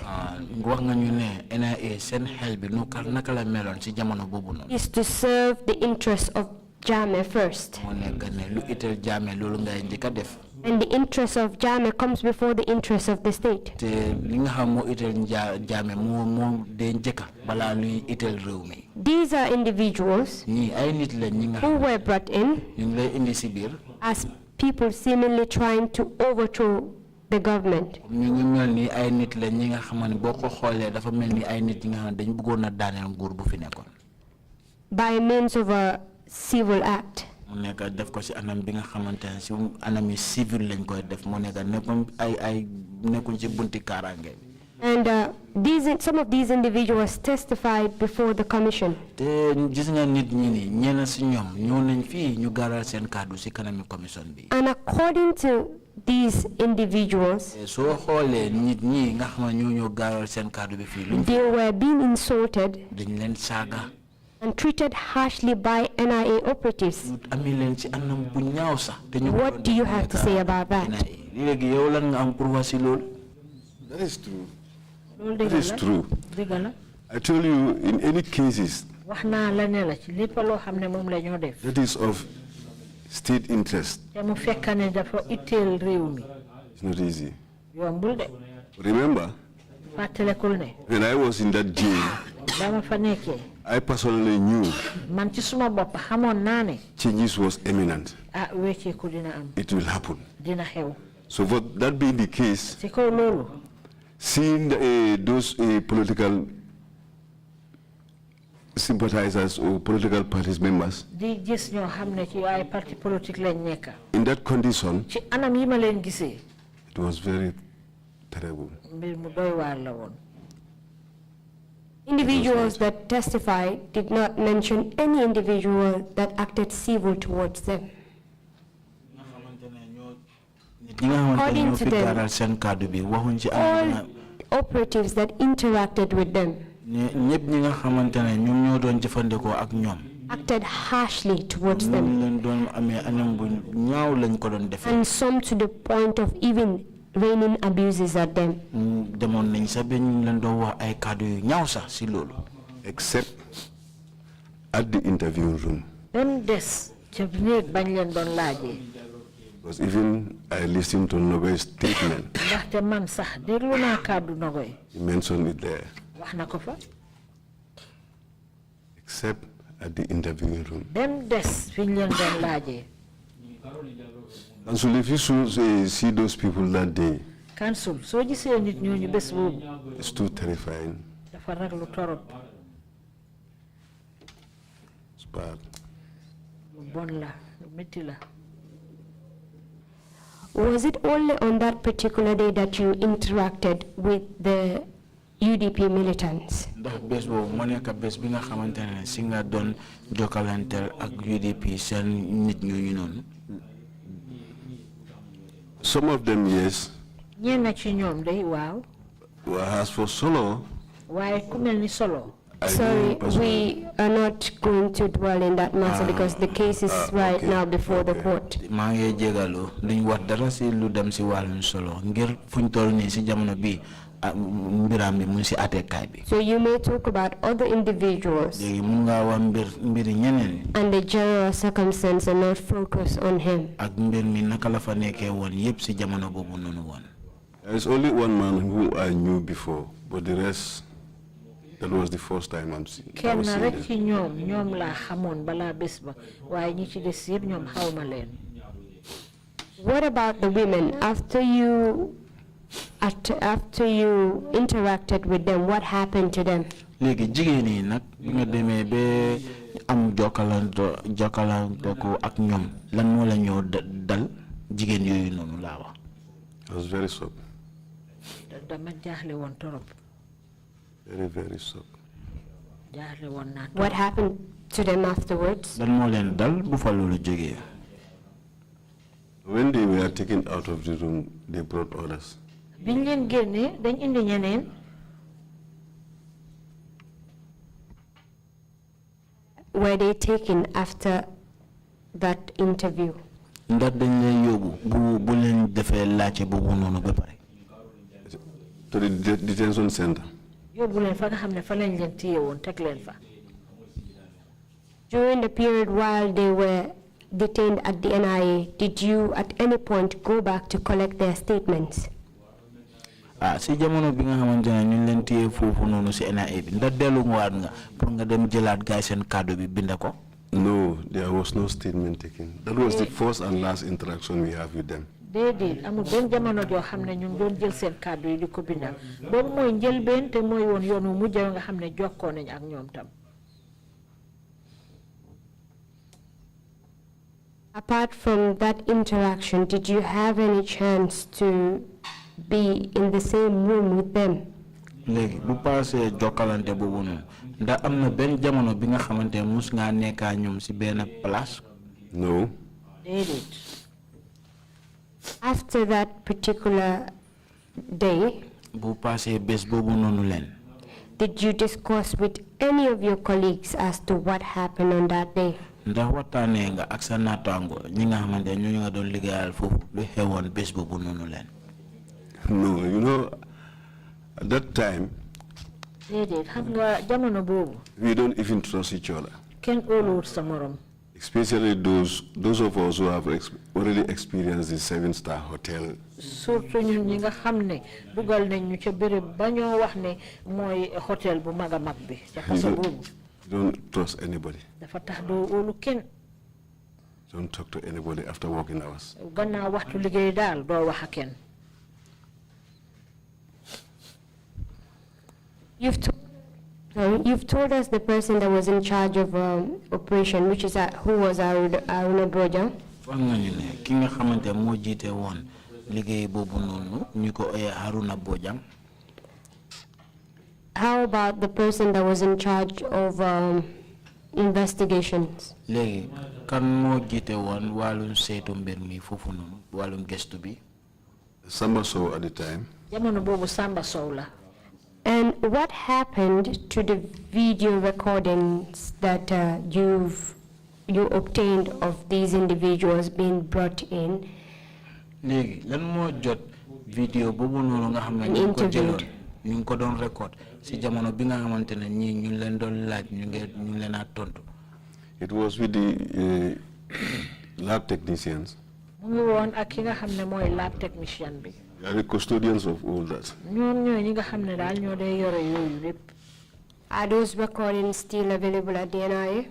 is to serve the interests of Jammeh first. And the interest of Jammeh comes before the interest of the state. These are individuals who were brought in as people seemingly trying to overthrow the government. By means of a civil act. And some of these individuals testified before the commission. And according to these individuals, they were being insulted and treated harshly by NIA operatives. What do you have to say about that? That is true. That is true. I told you, in any cases that is of state interest, it's not easy. Remember, when I was in that jail, I personally knew changes was imminent. It will happen. So for that being the case, seeing those political sympathizers or political parties members in that condition, it was very terrible. Individuals that testified did not mention any individual that acted civil towards them. According to them, all operatives that interacted with them acted harshly towards them, and some to the point of even raining abuses at them. Except at the interview room. Because even I listened to Nobe's statement. He mentioned it there. Except at the interview room. Council, if you should see those people that day, it's too terrifying. It's bad. Was it only on that particular day that you interacted with the UDP militants? Some of them, yes. As for Solo, Sorry, we are not going to dwell in that matter because the case is right now before the court. Mange jegalo duñ wax dara ci lu dem ci walum solo ngir fuñ toll ni ci jamono bi mbiram bi mu ci até kay bi. So you may talk about other individuals Legi mu nga wa mbir ñeneen and the general circumstance and not focus on him. ak mbir mi naka la fa nekké won yépp ci jamono bobu nonu won. There is only one man who I knew before, but the rest, that was the first time I'm seeing. Kenn rek ci ñoom la xamone bala bes ba waye ñi ci dess yeb ñoom xawma leen. What about the women? After you interacted with them, what happened to them? Legi jigéen yi nak bi nga démé bé am jokkalanto ko ak ñoom lan mo la ñoo dal jigéen yoyu nonu la wax. I was very shocked. Dama jaxlé won torop. Very, very shocked. Jaxlé won na. What happened to them afterwards? Lan mo len dal bu fa lolu joggé. When they were taken out of the room, they brought others. Biñ leen génné dañ indi ñeneen. Were they taken after that interview? Ndax dañ lay yobbu bu leen défé laccé bobu nonu ba paré. To the detention center. Yóbbu leen fa nga xamné fa lañ leen tiyé won tek leen fa. During the period while they were detained at the NIA, did you at any point go back to collect their statements? Si jamono bi nga xamantene ñu leen tiyé fofu nonu ci NIA bi ndax delu ngwaat nga pour nga dem jëlaat gaay seen cadeau bi bind ko. No, there was no statement taken. That was the first and last interaction we have with them. Déedéet amul benn jamono joo xam ne ñu doon jël seen kàddu yi di ko bindal boobu mooy njëlbeen te mooy woon yoonu mujj nga xam ne jokkoo nañ ak ñoom tam. Apart from that interaction, did you have any chance to be in the same room with them? Léegi bu passé jokkalante boobu noonu ndax am na benn jamono bi nga xamante mus ngaa nekkaa ñoom ci benn place. No. Déedéet. After that particular day, did you discuss with any of your colleagues as to what happened on that day? No, you know, at that time, we don't even trust each other. Especially those of us who have already experienced the 7-star hotel. Don't trust anybody. Don't talk to anybody after working hours. You've told us the person that was in charge of operation, which is who was Aruna Bojang. How about the person that was in charge of investigations? Samba Sow at the time. And what happened to the video recordings that you obtained of these individuals being brought in and interviewed? It was with the lab technicians. They are the custodians of all that. Are those recordings still available at the NIA?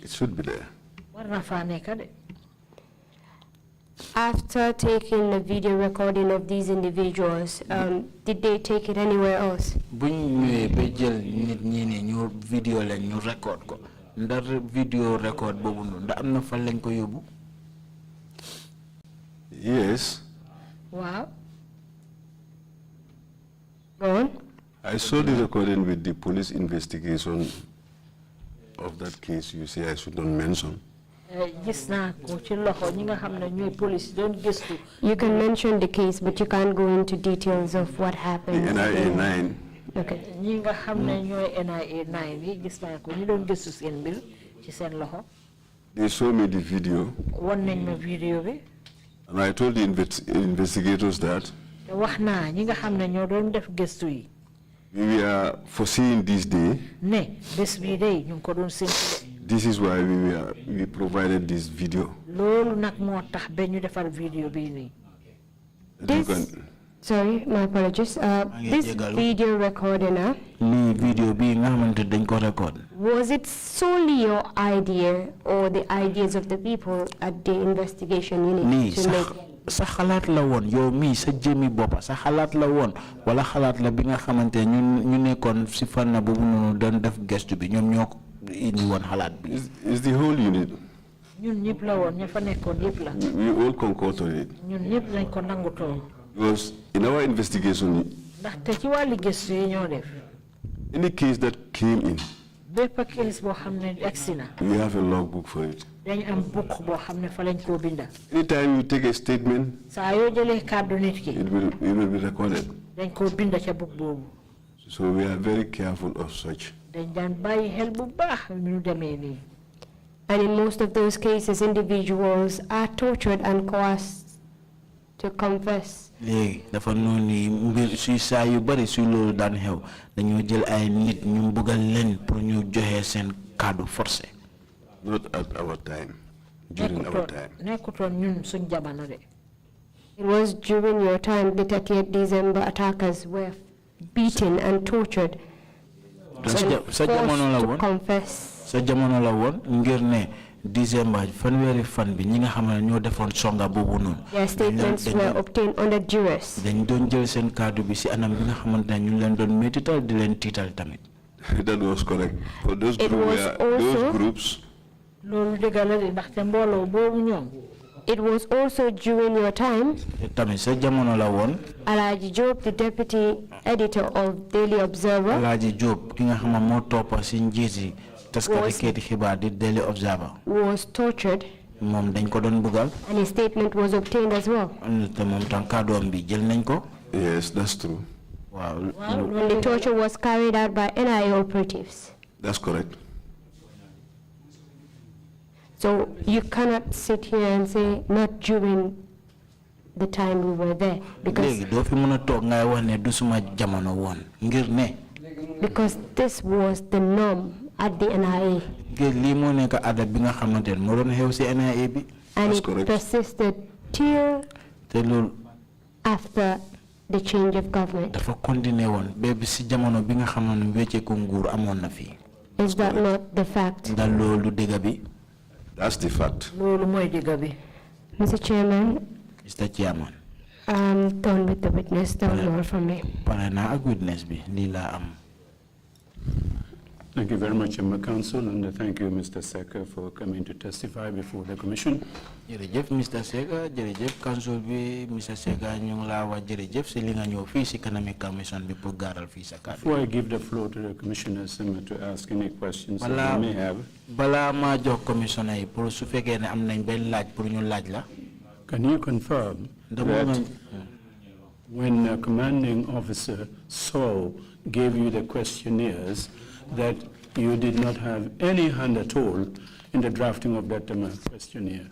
It should be there. After taking the video recording of these individuals, did they take it anywhere else? Video record Yes. Wow. Go on. I saw the recording with the police investigation of that case you say I should not mention. You can mention the case, but you can't go into details of what happened. The NIA 9. Okay. They showed me the video. And I told the investigators that we are foreseeing this day. This is why we provided this video. Sorry, my apologies. This video recording, was it solely your idea or the ideas of the people at the investigation unit to make? Sa xalaat la woon yow mi sa jëmi boppa sa xalaat la woon wala xalaat la bi nga xamante ñu nekkoon si fànn boobu noonu doon def gestu bi ñoom ñoo indi woon xalaat bi. Is the whole unit. ñun ñëpp la woon ña fa nekkoon yëpp la. We all concord on it. ñun ñëpp lañ ko nangutoo. Because in our investigation, ndaxte ci wàllu gëstu yi ñoo def. Any case that came in, bépp case boo xam ne agsi na. We have a logbook for it. dañ am book boo xam ne fa lañ koo binda. Anytime you take a statement, saa yoo jëlee kàddu nit ki. it will be recorded. dañ koo binda ca book boobu. So we are very careful of such. dañ daan bàyyi xel bu baax ñu demee nii. And in most of those cases, individuals are tortured and coerced to confess. léegi dafa noonu mbir suy saa yu bari suy loolu daan xew dañoo jël ay nit ñu bëggal leen pour ñu joxe seen kàddu forcé. Not at our time, during our time. nekkutoon ñun suñ jamono de. It was during your time the 30th December attackers were beaten and tortured and forced to confess. Sa jamono la woon ngir ne December fanweeri fan bi ñi nga xam ne ñoo defoon songa boobu noonu. Their statements were obtained under duress. dañ doon jël seen kàddu bi si anam bi nga xamante ne ñu leen doon métital di leen tiital tamit. That was correct. For those groups. It was also during your time. Alaji Job, the deputy editor of Daily Observer, Alaji Job, Daily Observer, was tortured. And his statement was obtained as well. Yes, that's true. When the torture was carried out by NIA operatives. That's correct. So you cannot sit here and say not during the time we were there because this was the norm at the NIA. And it persisted till after the change of government. Is that not the fact? That's the fact. Mr. Chairman. Mr. Chairman. I'm done with the witness. That's all from me. Thank you very much, Counsel, and thank you, Mr. Secka, for coming to testify before the Commission. Mr. Secka, Counsel, Mr. Secka, Before I give the floor to the Commissioners to ask any questions that they may have, can you confirm that when a commanding officer Saul gave you the questionnaires, that you did not have any hand at all in the drafting of that questionnaire?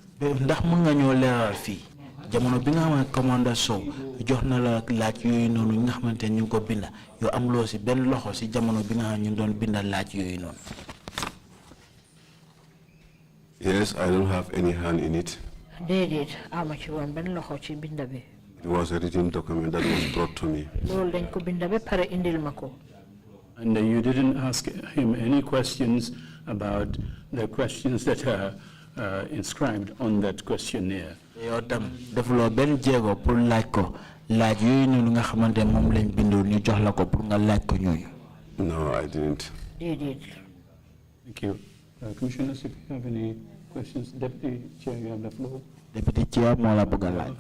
jamono bi nga xamne commandant Sow jox na la laaj yoy nonu nga xamante ñu ko binda yo am lo ci ben loxo ci jamono bi nga xamne ñu doon binda laaj yoy non. Yes, I don't have any hand in it. Dédét ama ci won ben loxo ci binda bi. It was a written document that was brought to me. Lol dañ ko binda be paré indil mako. And you didn't ask him any questions about the questions that are inscribed on that questionnaire? No, I didn't. Thank you. Commissioners, if you have any questions, Deputy Chair, you have the floor. Deputy Chair, Mola Bugalaj.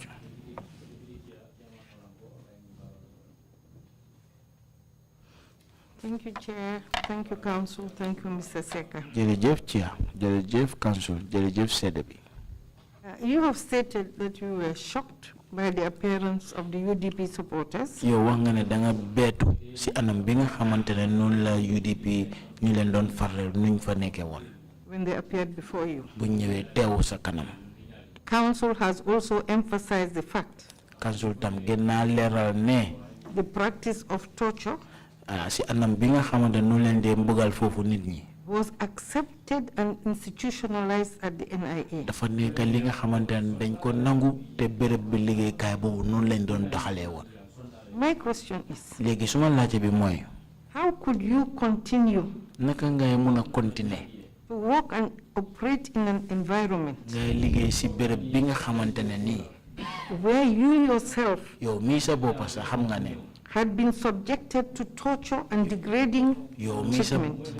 Thank you, Chair. Thank you, Council. Thank you, Mr. Secka. Jërëjëf Chair, jërëjëf Council, jërëjëf Sedda bi. You have stated that you were shocked by the appearance of the UDP supporters. Yow wax nga ne da nga beetu si anam bi nga xamante ne noonu la UDP ñu leen doon faral nuñ fa nekkee woon. When they appeared before you. Bu ñëwee teewu sa kanam. Council has also emphasized the fact. Council tam gën naa leeral ne. The practice of torture. Si anam bi nga xamante ne noonu leen dee mbugal foofu nit ñi. Was accepted and institutionalized at the NIA. Dafa nekk li nga xamante ne dañ ko nangu te béréb bi liggéeykaay boobu noonu lañ doon doxalee woon. My question is. Léegi suma laajte bi mooy. How could you continue. Naka ngay mun a continuer. To work and operate in an environment. Ngay liggéey si béréb bi nga xamante ne nii. Where you yourself. Yow mii sa bopp sax xam nga ne. Had been subjected to torture and degrading treatment.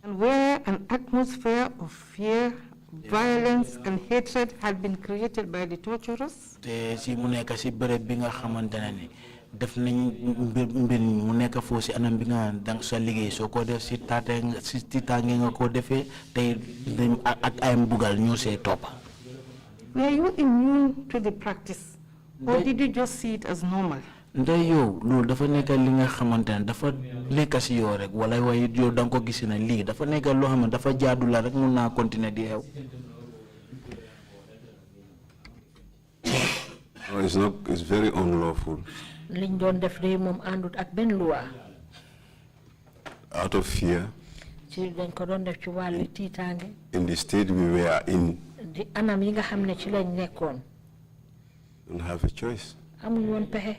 And where an atmosphere of fear, violence, and hatred had been created by the torturers. Def nañ mbir mu nekk foo si anam bi nga dang sa liggéey soo ko def si tiitaange nga ko defee tey ak ay mbugal ñoo see toppa. Were you immune to the practice? Or did you just see it as normal? Ndey yow loolu dafa nekk li nga xamante ne dafa nekk si yow rek wala waaye yow da nga ko gis ne lii dafa nekk loo xam ne dafa jaadu la rek mun naa continuer di xew. It's very unlawful. Liñ doon def day moom àndut ak benn loi. Out of fear. Ci dañ ko doon def ci wàllu tiitaange. In the state we were in. Di anam yi nga xam ne ci lañ nekkoon. Don't have a choice. Amuñ woon pexe.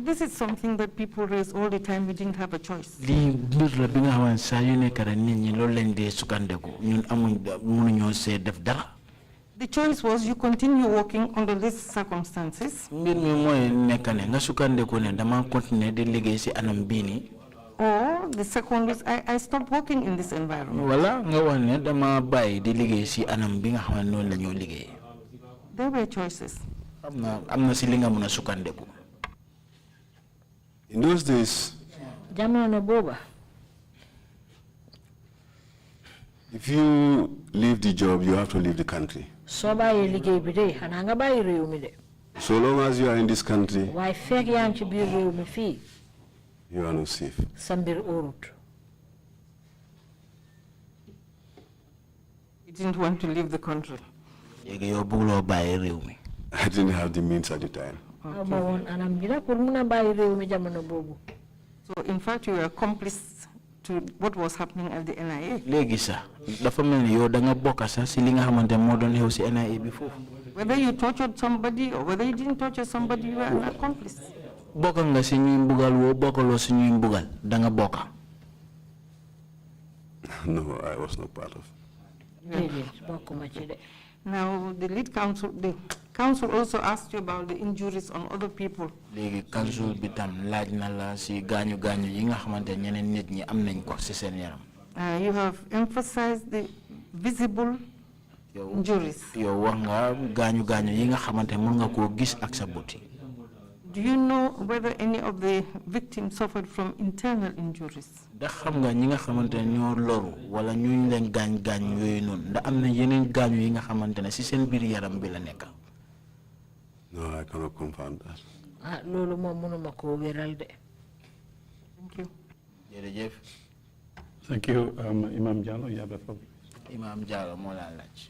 This is something that people raise all the time. We didn't have a choice. Lii mbir la bi nga xam ne saa yu nekk rek nit ñi loolu lañ dee sukkandiku ñun amuñ mënuñoo see def dara. The choice was you continue working under these circumstances. Mbir mi mooy nekk ne nga sukkandiku ne dama continuer di liggéey si anam bii nii. Or the second is I stopped working in this environment. Wala nga wax ne dama bàyyi di liggéey si anam bi nga xam ne noonu la ñoo liggéey. There were choices. am na si li nga mën a sukkandiku. In those days, jamono booba. if you leave the job, you have to leave the country. So bàyyi liggéey bi de xanaa nga bàyyi réew mi de. So long as you are in this country, waaye fekk yaa ngi ci biir réew mi fii. you are not safe. Sa mbir óorut. You didn't want to leave the country. léegi yow bëgguloo bàyyi réew mi. I didn't have the means at the time. ma woon anam bi nag pour mun a bàyyi réew mi jamono boobu. So in fact you were accomplice to what was happening at the NIA. léegi sax dafa mel ni yow da nga bokk sax si li nga xamante moo doon xew si NIA bi foofu. Whether you tortured somebody or whether you didn't torture somebody, you were an accomplice. bokk nga si ñuy mbugal woo bokkaloo si ñuy mbugal da nga bokk. No, I was not part of. Now the council also asked you about the injuries on other people. léegi council bi tam laaj na la si gaañu gaañu yi nga xamante ñeneen nit ñi am nañ ko si seen yaram. You have emphasized the visible injuries. yow wax nga gaañu gaañu yi nga xamante mën nga koo gis ak sa bët yi. Do you know whether any of the victims suffered from internal injuries? ndax xam nga ñi nga xamante ne ñoo loru wala ñu leen gaañ gaañ yooyu noonu ndax am na yeneen gaañu yi nga xamante ne si seen biir yaram bi la nekk. No, I cannot confirm that. loolu moom mënuma koo wéral de. Thank you. jërëjëf. Thank you, Imam Jallow. You have the floor. Imam Jallow moo laa laaj.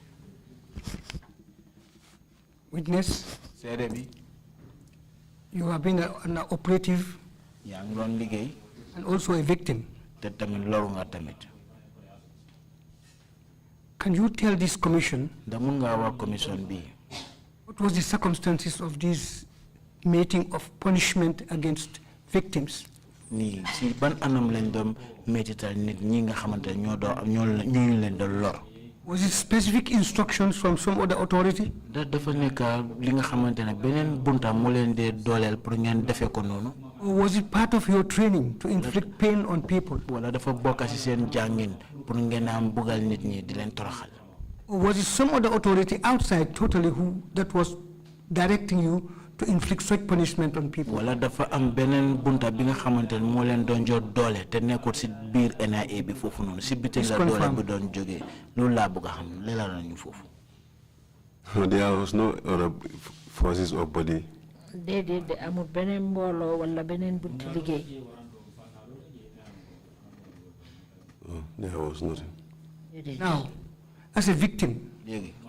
Witness. seede bi. You have been an operative and also a victim. Can you tell this commission what was the circumstances of this meeting of punishment against victims? Was it specific instructions from some other authority? Or was it part of your training to inflict pain on people? Or was it some other authority outside totally that was directing you to inflict such punishment on people. Wala dafa am benen bunta bi nga xamantene mo len don jot doole te nekkul ci biir NIA bi fofu non ci biti la doole bu don joge loolu la bëgg xam leela nañu fofu. There was no other forces or body. De amul benen mbolo wala benen bunti liggéey. There was nothing. Now, as a victim,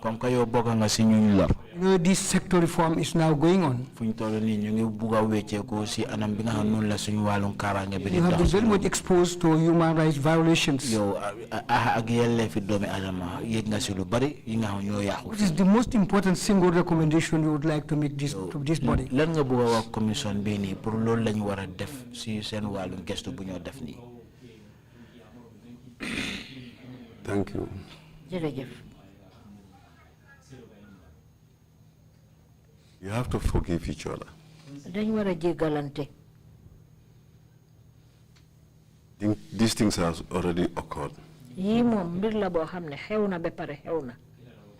comme que yow bokk nga ci ñu lor. you know, this sector reform is now going on. Fuñ tollu ni ñu ngi bëgga wéccé ko ci anam bi nga xam non la suñu walum karangé bi di You have been very much exposed to human rights violations. yow ak yelle fi doomi adama yegg nga ci lu bari yi nga xam ñoo yaaxu. What is the most important single recommendation you would like to make to this body? lan nga bëgga wax commission bi ni pour loolu lañ wara def ci seen walum gestu bu ñoo def ni. Thank you. Jërëjëf. You have to forgive each other. Dañ wara jéggalante. These things have already occurred. Yi mom mbir la boo xam ne xew na ba pare xew na.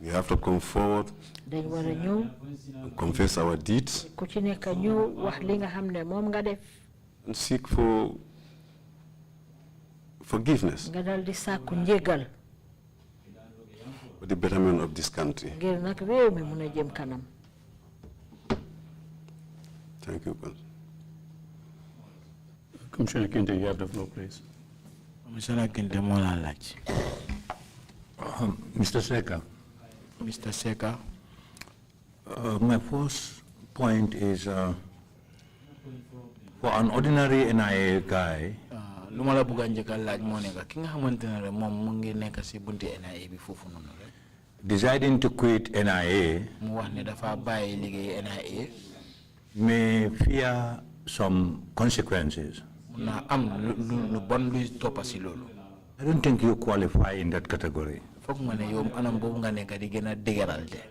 We have to come forward Dañ wara ñëw and confess our deeds ku ci nekk ñëw wax li nga xam ne moom nga def. and seek for forgiveness Nga dal di sàkku njéggal for the betterment of this country. ngir nag réew mi mun a jëm kanam. Thank you. Commissioner Kinte, you have the floor, please. Commissioner Kinte mo la laaj. Mr. Secka. Mr. Secka. My first point is for an ordinary NIA guy. Luma la bëgg ñëkkal laaj mo nekk ki nga xamantene rek mom mu ngi nekk ci bunti NIA bi fofu nonu rek. Deciding to quit NIA. Mu wax ne dafa bàyyi liggéey NIA. May fear some consequences. Na am lu bon luy toppa ci loolu. I don't think you qualify in that category. Foog ma ne yow anam boobu nga nekk di gën a dëgëral te.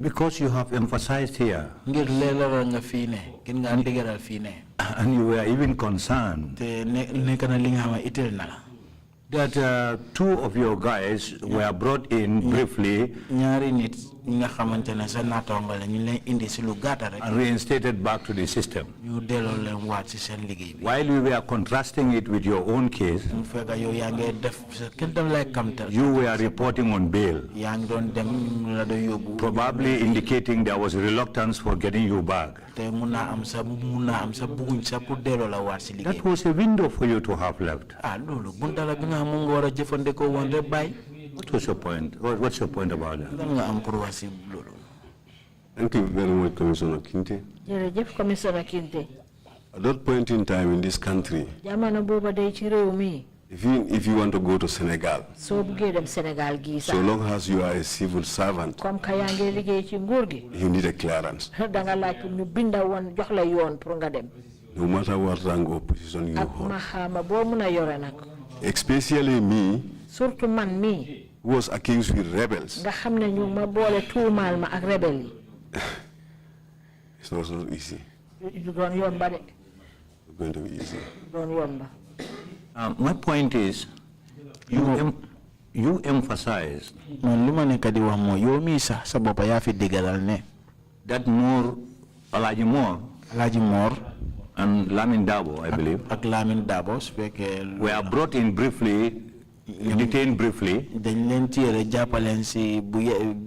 Because you have emphasized here. Ngir leeral nga fii ne gën nga dëgëral fii ne. And you were even concerned. Te nekk na li nga xam ne itteel na la. That two of your guys were brought in briefly ñaari nit ñi nga xamantene sa naataango la ñu leen indi ci lu gàtta rek. and reinstated back to the system. ñu delloo leen waat ci seen liggéey bi. While we were contrasting it with your own case, mu fekk yow yaa ngi def kenn dem lay kamtal. you were reporting on bail, yaa ngi doon dem ñu la doon yóbbu. probably indicating there was reluctance for getting you back. te mun naa am sa bugguñ sa pour delloo la waat ci liggéey That was a window for you to have left. loolu bunta la bi nga xam nga war a jëfandikoo woon rek bàyyi. What was your point? What's your point about that? lan nga am pour wax ci loolu. Thank you very much, Commissioner Kinte. Jërëjëf Commissioner Kinte. At that point in time in this country, Jamono booba day ci réew mi. if you want to go to Senegal, Soo buggee dem Sénégal gii sax. so long as you are a civil servant, Comme ka yaa ngi liggéey ci nguur gi. you need a clearance. Da nga laaj ñu binda woon jox la yoon pour nga dem. No matter what rank or position you Ak hold. maxaama boo mun a yore nag. Especially me, Surtout man mii. who was accused with rebels. Nga xam ne ñu ma boole tuumaal ma ak rebel yi. It's not so easy. Du doon yomba de. It's going to be easy. Du doon yomba. My point is, you emphasized man lu ma nekk di wax mooy yow mii sax sa bopp yaa fi déggalal ne. that Alhaji Moor and Lamin Dabo, I believe, ak Lamin Dabo su fekkee were brought in briefly, detained briefly, dañ leen téere jàppaleen si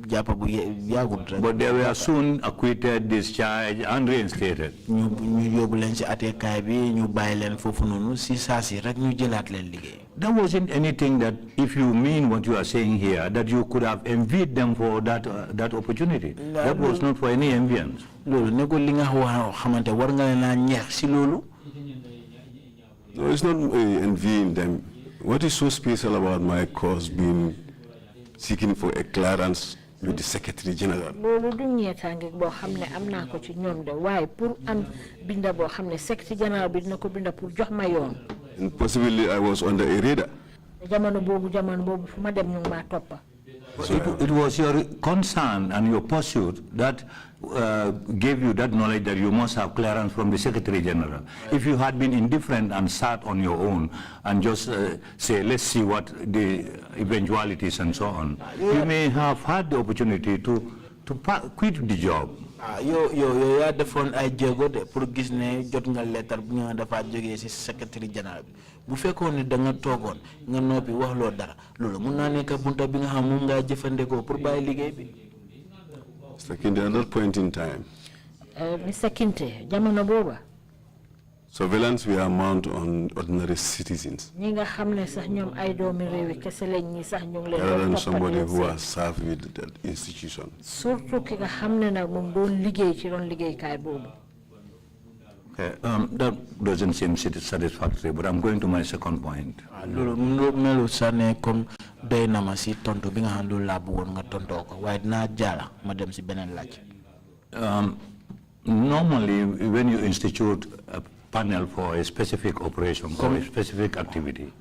jàppa bu yàggut rek. but they were soon acquitted, discharged, and reinstated. ñu yóbbu leen si atekaay bi ñu bàyyi leen foofu noonu si saa si rek ñu jëlaat leen liggéey. There wasn't anything that, if you mean what you are saying here, that you could have envied them for that opportunity. That was not for any enviance. loolu nekkul li nga xamante war nga leen a ñeex si loolu. No, it's not envying them. What is so special about my cause being seeking for a clearance with the Secretary General? Loolu du ñeetaange boo xam ne am naa ko ci ñoom de waaye pour am binda boo xam ne Secretary General bi dina ko binda pour jox ma yoon. And possibly I was under a radar. Jamono boobu fu ma dem ñu ngi maa toppa. It was your concern and your pursuit that gave you that knowledge that you must have clearance from the Secretary General. If you had been indifferent and sat on your own and just say, let's see what the eventualities and so on, you may have had the opportunity to quit the job. Yo defoon ay jéego de pour gis ne jot nga lettre bu nga dafa jógee ci secrétaire général bi bu fekkoon ne da nga toogoon nga noppi wax loo dara loolu mun naa nekk bunta bi nga xam moom ngaa jëfandikoo pour bàyyi liggéey bi. Mr. Kinte, at that point in time, Mr. Kinte, jamono booba. Surveillance we are mount on ordinary citizens. Rather than somebody who has served with that institution. Okay, that doesn't seem satisfactory, but I'm going to my second point. Normally, when you institute a panel for a specific operation or a specific activity,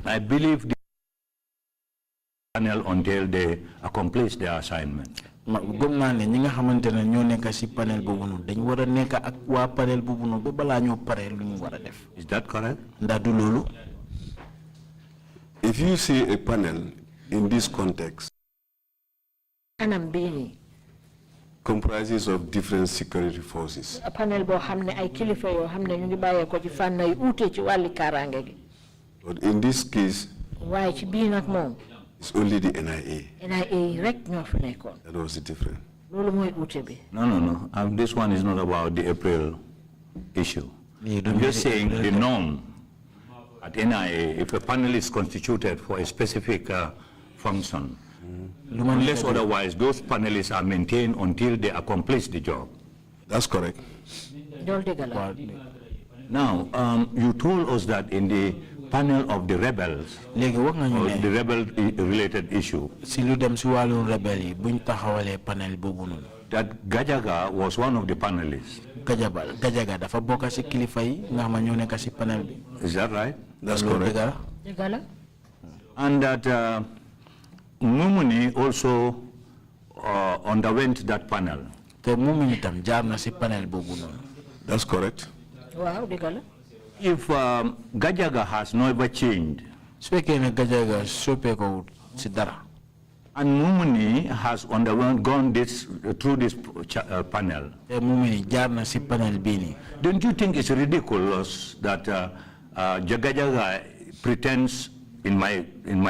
I believe the panel until they accomplish their assignment. Is that correct? If you see a panel in this context, comprises of different security forces. But in this case, it's only the NIA. That was the difference. No. This one is not about the April issue. I'm just saying the norm at NIA, if a panel is constituted for a specific function, unless otherwise, those panelists are maintained until they accomplish the job. That's correct. Now, you told us that in the panel of the rebels, or the rebel-related issue, that Gajaga was one of the panelists. Is that right? That's correct. And that Mumuni also underwent that panel. That's correct. If Gajaga has never changed, and Mumuni has undergone this through this panel, don't you think it's ridiculous that Gajaga pretends, in my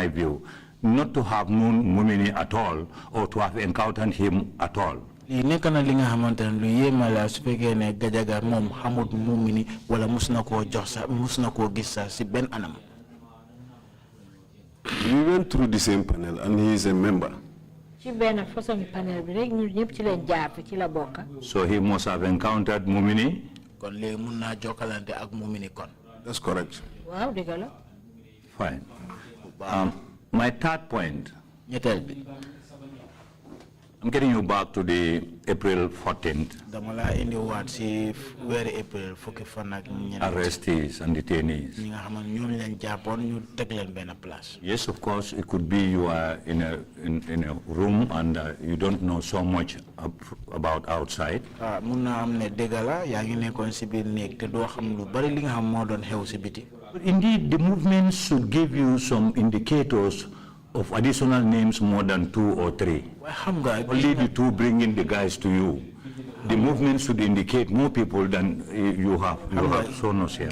view, not to have known Mumini at all or to have encountered him at all? We went through the same panel and he is a member. So he must have encountered Mumini? That's correct. Fine. My third point, I'm getting you back to the April 14th arrestees and detainees. Yes, of course, it could be you are in a room and you don't know so much about outside. But indeed, the movement should give you some indicators of additional names more than 2 or 3. Only the 2 bringing the guys to you. The movement should indicate more people than you have shown us here.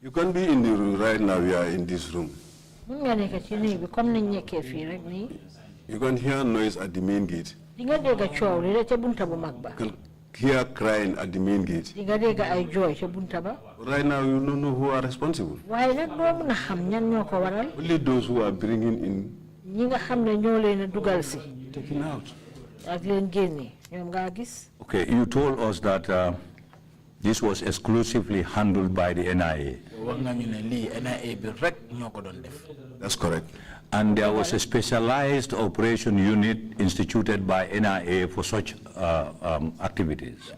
You can be in the room right now. We are in this room. You can hear noise at the main gate. You can hear crying at the main gate. Right now, you don't know who are responsible. Only those who are bringing in, taking out. Okay, you told us that this was exclusively handled by the NIA. That's correct. And there was a specialized operation unit instituted by NIA for such activities.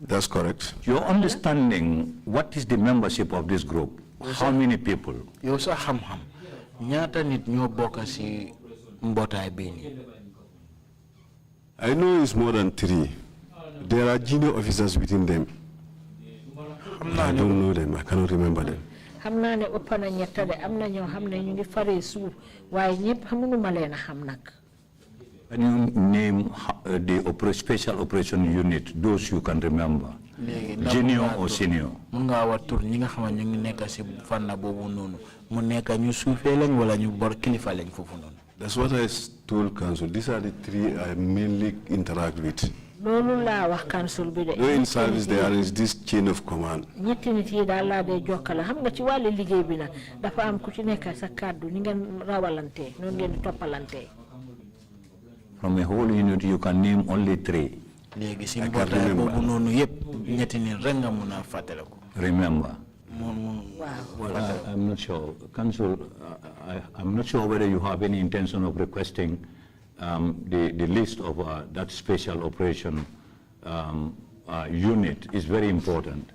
That's correct. Your understanding, what is the membership of this group? How many people? Yow sa xam-xam ñaata nit ñoo bokk ci mbootaay bi ni? I know it's more than 3. There are junior officers within them. I don't know them. I cannot remember them. xam naa ne ëpp na ñett de am na ñoo xam ne ñu ngi faree suuf waaye ñëpp xamuñu ma leen a xam nag. Can you name the special operation unit, those you can remember? Junior or senior? Mun nga wax tur ñi nga xam ne ñu ngi nekk ci fànn boobu noonu mu nekk ñu suufee lañ wala ñu bor kilifa lañ foofu noonu. That's what I told council. These are the 3 I mainly interact with. loolu laa wax council bi de. No, in service there is this chain of command. ñetti nit yi daal laa dee jokkale xam nga ci wàllu liggéey bi nag dafa am ku ci nekk sa kàddu ni ngeen rawalantee noonu ngeen di toppalantee. From a whole unit, you can name only 3. léegi ci mbootaay boobu noonu yëpp ñetti nit rek nga mun a fàttaliku. Remember. Wow. Well, I'm not sure. Council, I'm not sure whether you have any intention of requesting the list of that special operation unit is very important.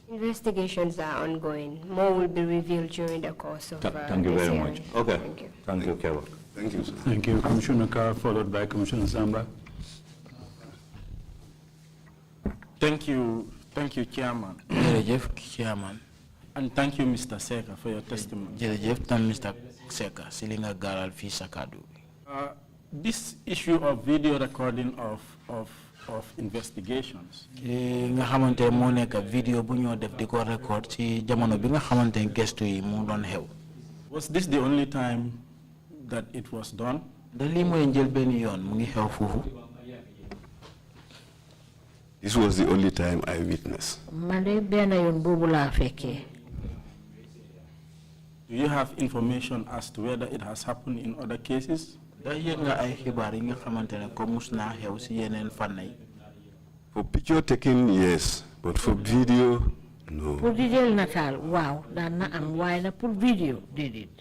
Investigations are ongoing. More will be revealed during the course of Thank you very much. Okay. Thank you. Thank you, Kebba. Thank you, sir. Thank you, Commissioner Carr, followed by Commissioner Zamba. Thank you, Chairman. Jërëjëf Chairman. And thank you, Mr. Seka, for your testimony. Jërëjëf tam Mr. Seka si li nga gaaral fii sa kàddu bi. This issue of video recording of investigations. nga xamante moo nekk vidéo bu ñoo def di ko record ci jamono bi nga xamante gestu yi mu doon xew. Was this the only time that it was done? da lii mooy njël benn yoon mu ngi xew foofu. This was the only time I witnessed. man de benn yoon boobu laa fekkee. Do you have information as to whether it has happened in other cases? da yëg nga ay xibaar yi nga xamante ne ko mus naa xew si yeneen fànn yi. For picture taking, yes, but for video, no. pour di jël nataal waaw daan na am waaye na pour video déedéet.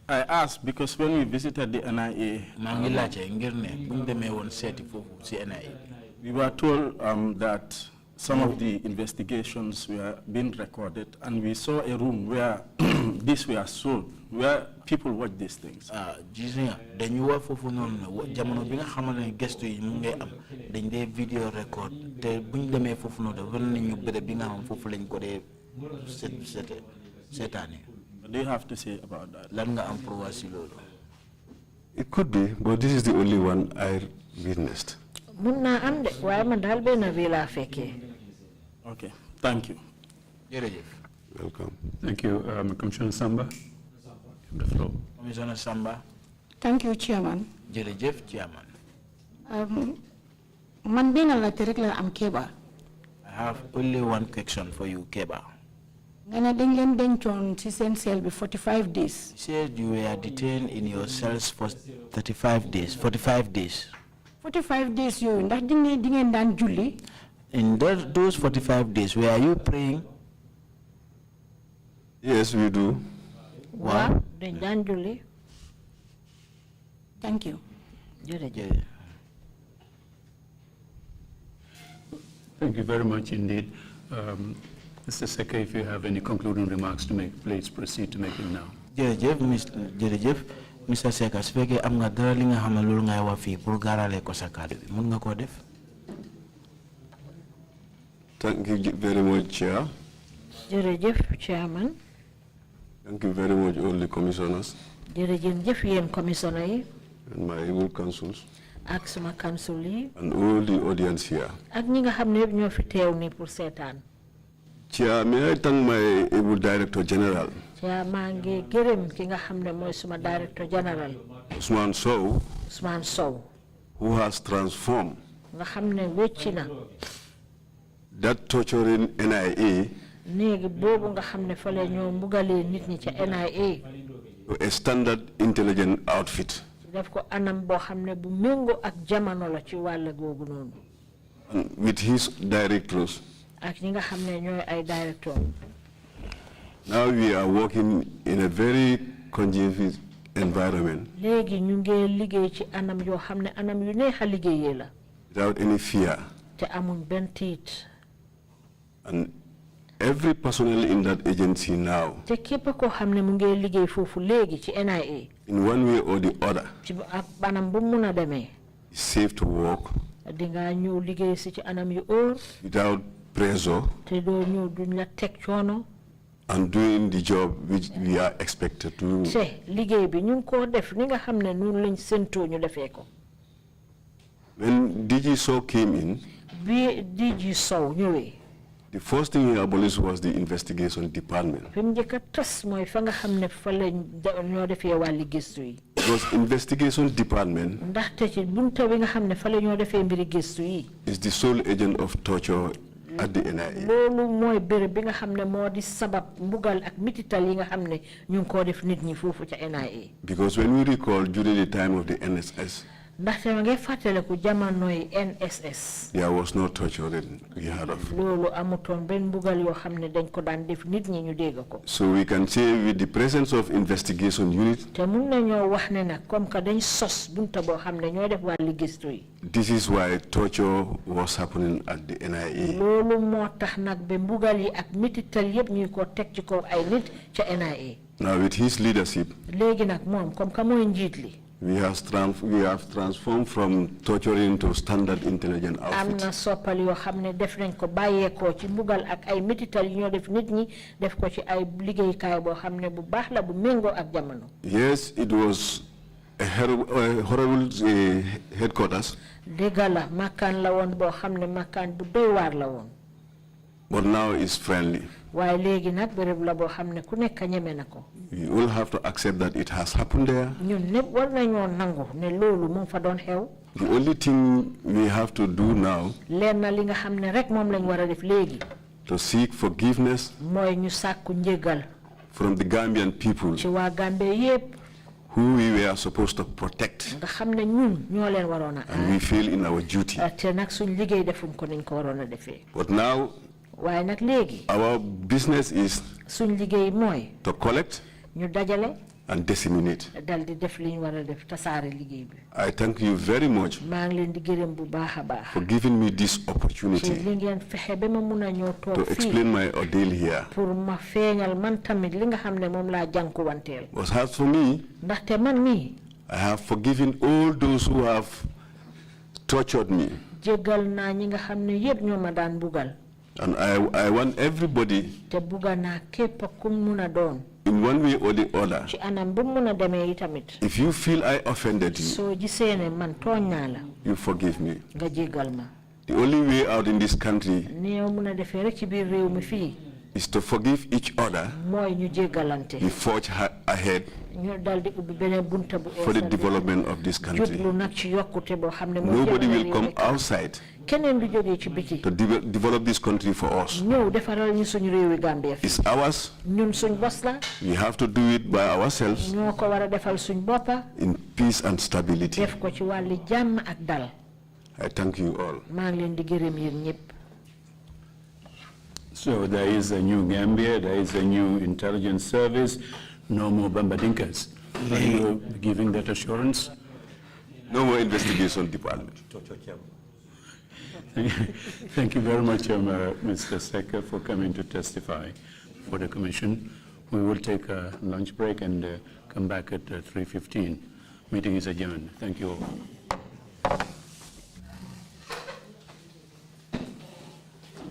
I asked because when we visited the NIA, maa ngi laajte ngir ne bu ñu demee woon seeti foofu si NIA. we were told that some of the investigations were being recorded, and we saw a room where these were sold, where people watch these things. gis nga dañu wax foofu noonu jamono bi nga xamante ne gestu yi mu ngay am dañ dee video record te bu ñu demee foofu noonu war nañu bërëb bi nga xam foofu lañ ko dee seetaane. What do you have to say about that? lan nga am pour wax si loolu. It could be, but this is the only one I witnessed. mun naa am de waaye man daal benn bi laa fekkee. Okay, thank you. Welcome. Thank you, Commissioner Samba. The floor. Commissioner Samba. Thank you, Chairman. Jërëjëf, Chairman. Man benn la rek la am KEBBA. I have only one question for you, KEBBA. Nga ne dañ leen dencoon ci seen cell bi 45 days. You said you were detained in your cells for 45 days. 45 days. 45 days yooyu ndax di ngeen daan julli. In those 45 days, were you praying? Yes, we do. Wow, dañ daan julli. Thank you. Jërëjëf. Thank you very much indeed. Mr. Seka, if you have any concluding remarks to make, please proceed to make it now. Jërëjëf, Mr. Seka, su fekkee am nga dara li nga xam ne loolu ngay wax fii pour gaarale ko sa kàddu bi, mun nga koo def? Thank you very much, Chair. Jërëjëf, Chairman. Thank you very much, all the commissioners. Jërëjëf yéen commissioner yi. And my able councils. Ak suma council yi. And all the audience here. Ak ñi nga xam ne yëpp ñoo fi teew ni pour seetaan. Chair, may I thank my able Director General. Chair, maa ngi gërëm ki nga xam ne mooy suma Director General. Ousmane Sow. Who has transformed. Nga xam ne wecci na. That torturing NIA. Néegi boobu nga xam ne fale ñoo mbugalee nit ñi ca NIA. A standard intelligent outfit. Def ko anam boo xam ne bu méngoo ak jamono la ci wàll googu noonu. And with his directors. Ak ñi nga xam ne ñooy ay director. Now we are working in a very conducive environment. Léegi ñu ngi liggéey ci anam yoo xam ne anam yu neex a liggéeyee la. Without any fear. Te amuñ benn tiit. And every personnel in that agency now, in one way or the other, is safe to work without pressure and doing the job which we are expected to do. When DG Sow came in, the first thing he abolished was the investigation department. Because investigation department is the sole agent of torture at the NIA. Because when we recall during the time of the NSS, there was no torture that we heard of. So we can say with the presence of investigation unit, this is why torture was happening at the NIA. Now with his leadership, we have transformed from torturing to standard intelligence outfit. Yes, it was a horrible headquarters. But now it's friendly. We all have to accept that it has happened there. The only thing we have to do now to seek forgiveness from the Gambian people who we were supposed to protect, and we feel in our duty. But now our business is to collect and disseminate. I thank you very much for giving me this opportunity to explain my ordeal here. But as for me, I have forgiven all those who have tortured me. And I want everybody, in one way or the other, if you feel I offended you, you forgive me. The only way out in this country is to forgive each other. We forge ahead for the development of this country. Nobody will come outside to develop this country for us. It's ours. We have to do it by ourselves in peace and stability. I thank you all. So there is a new Gambia, there is a new intelligence service, no more Bambadinkas. Are you giving that assurance? No more investigation department. Thank you very much, Mr. Secka, for coming to testify for the Commission. We will take a lunch break and come back at 3:15. Meeting is adjourned. Thank you all.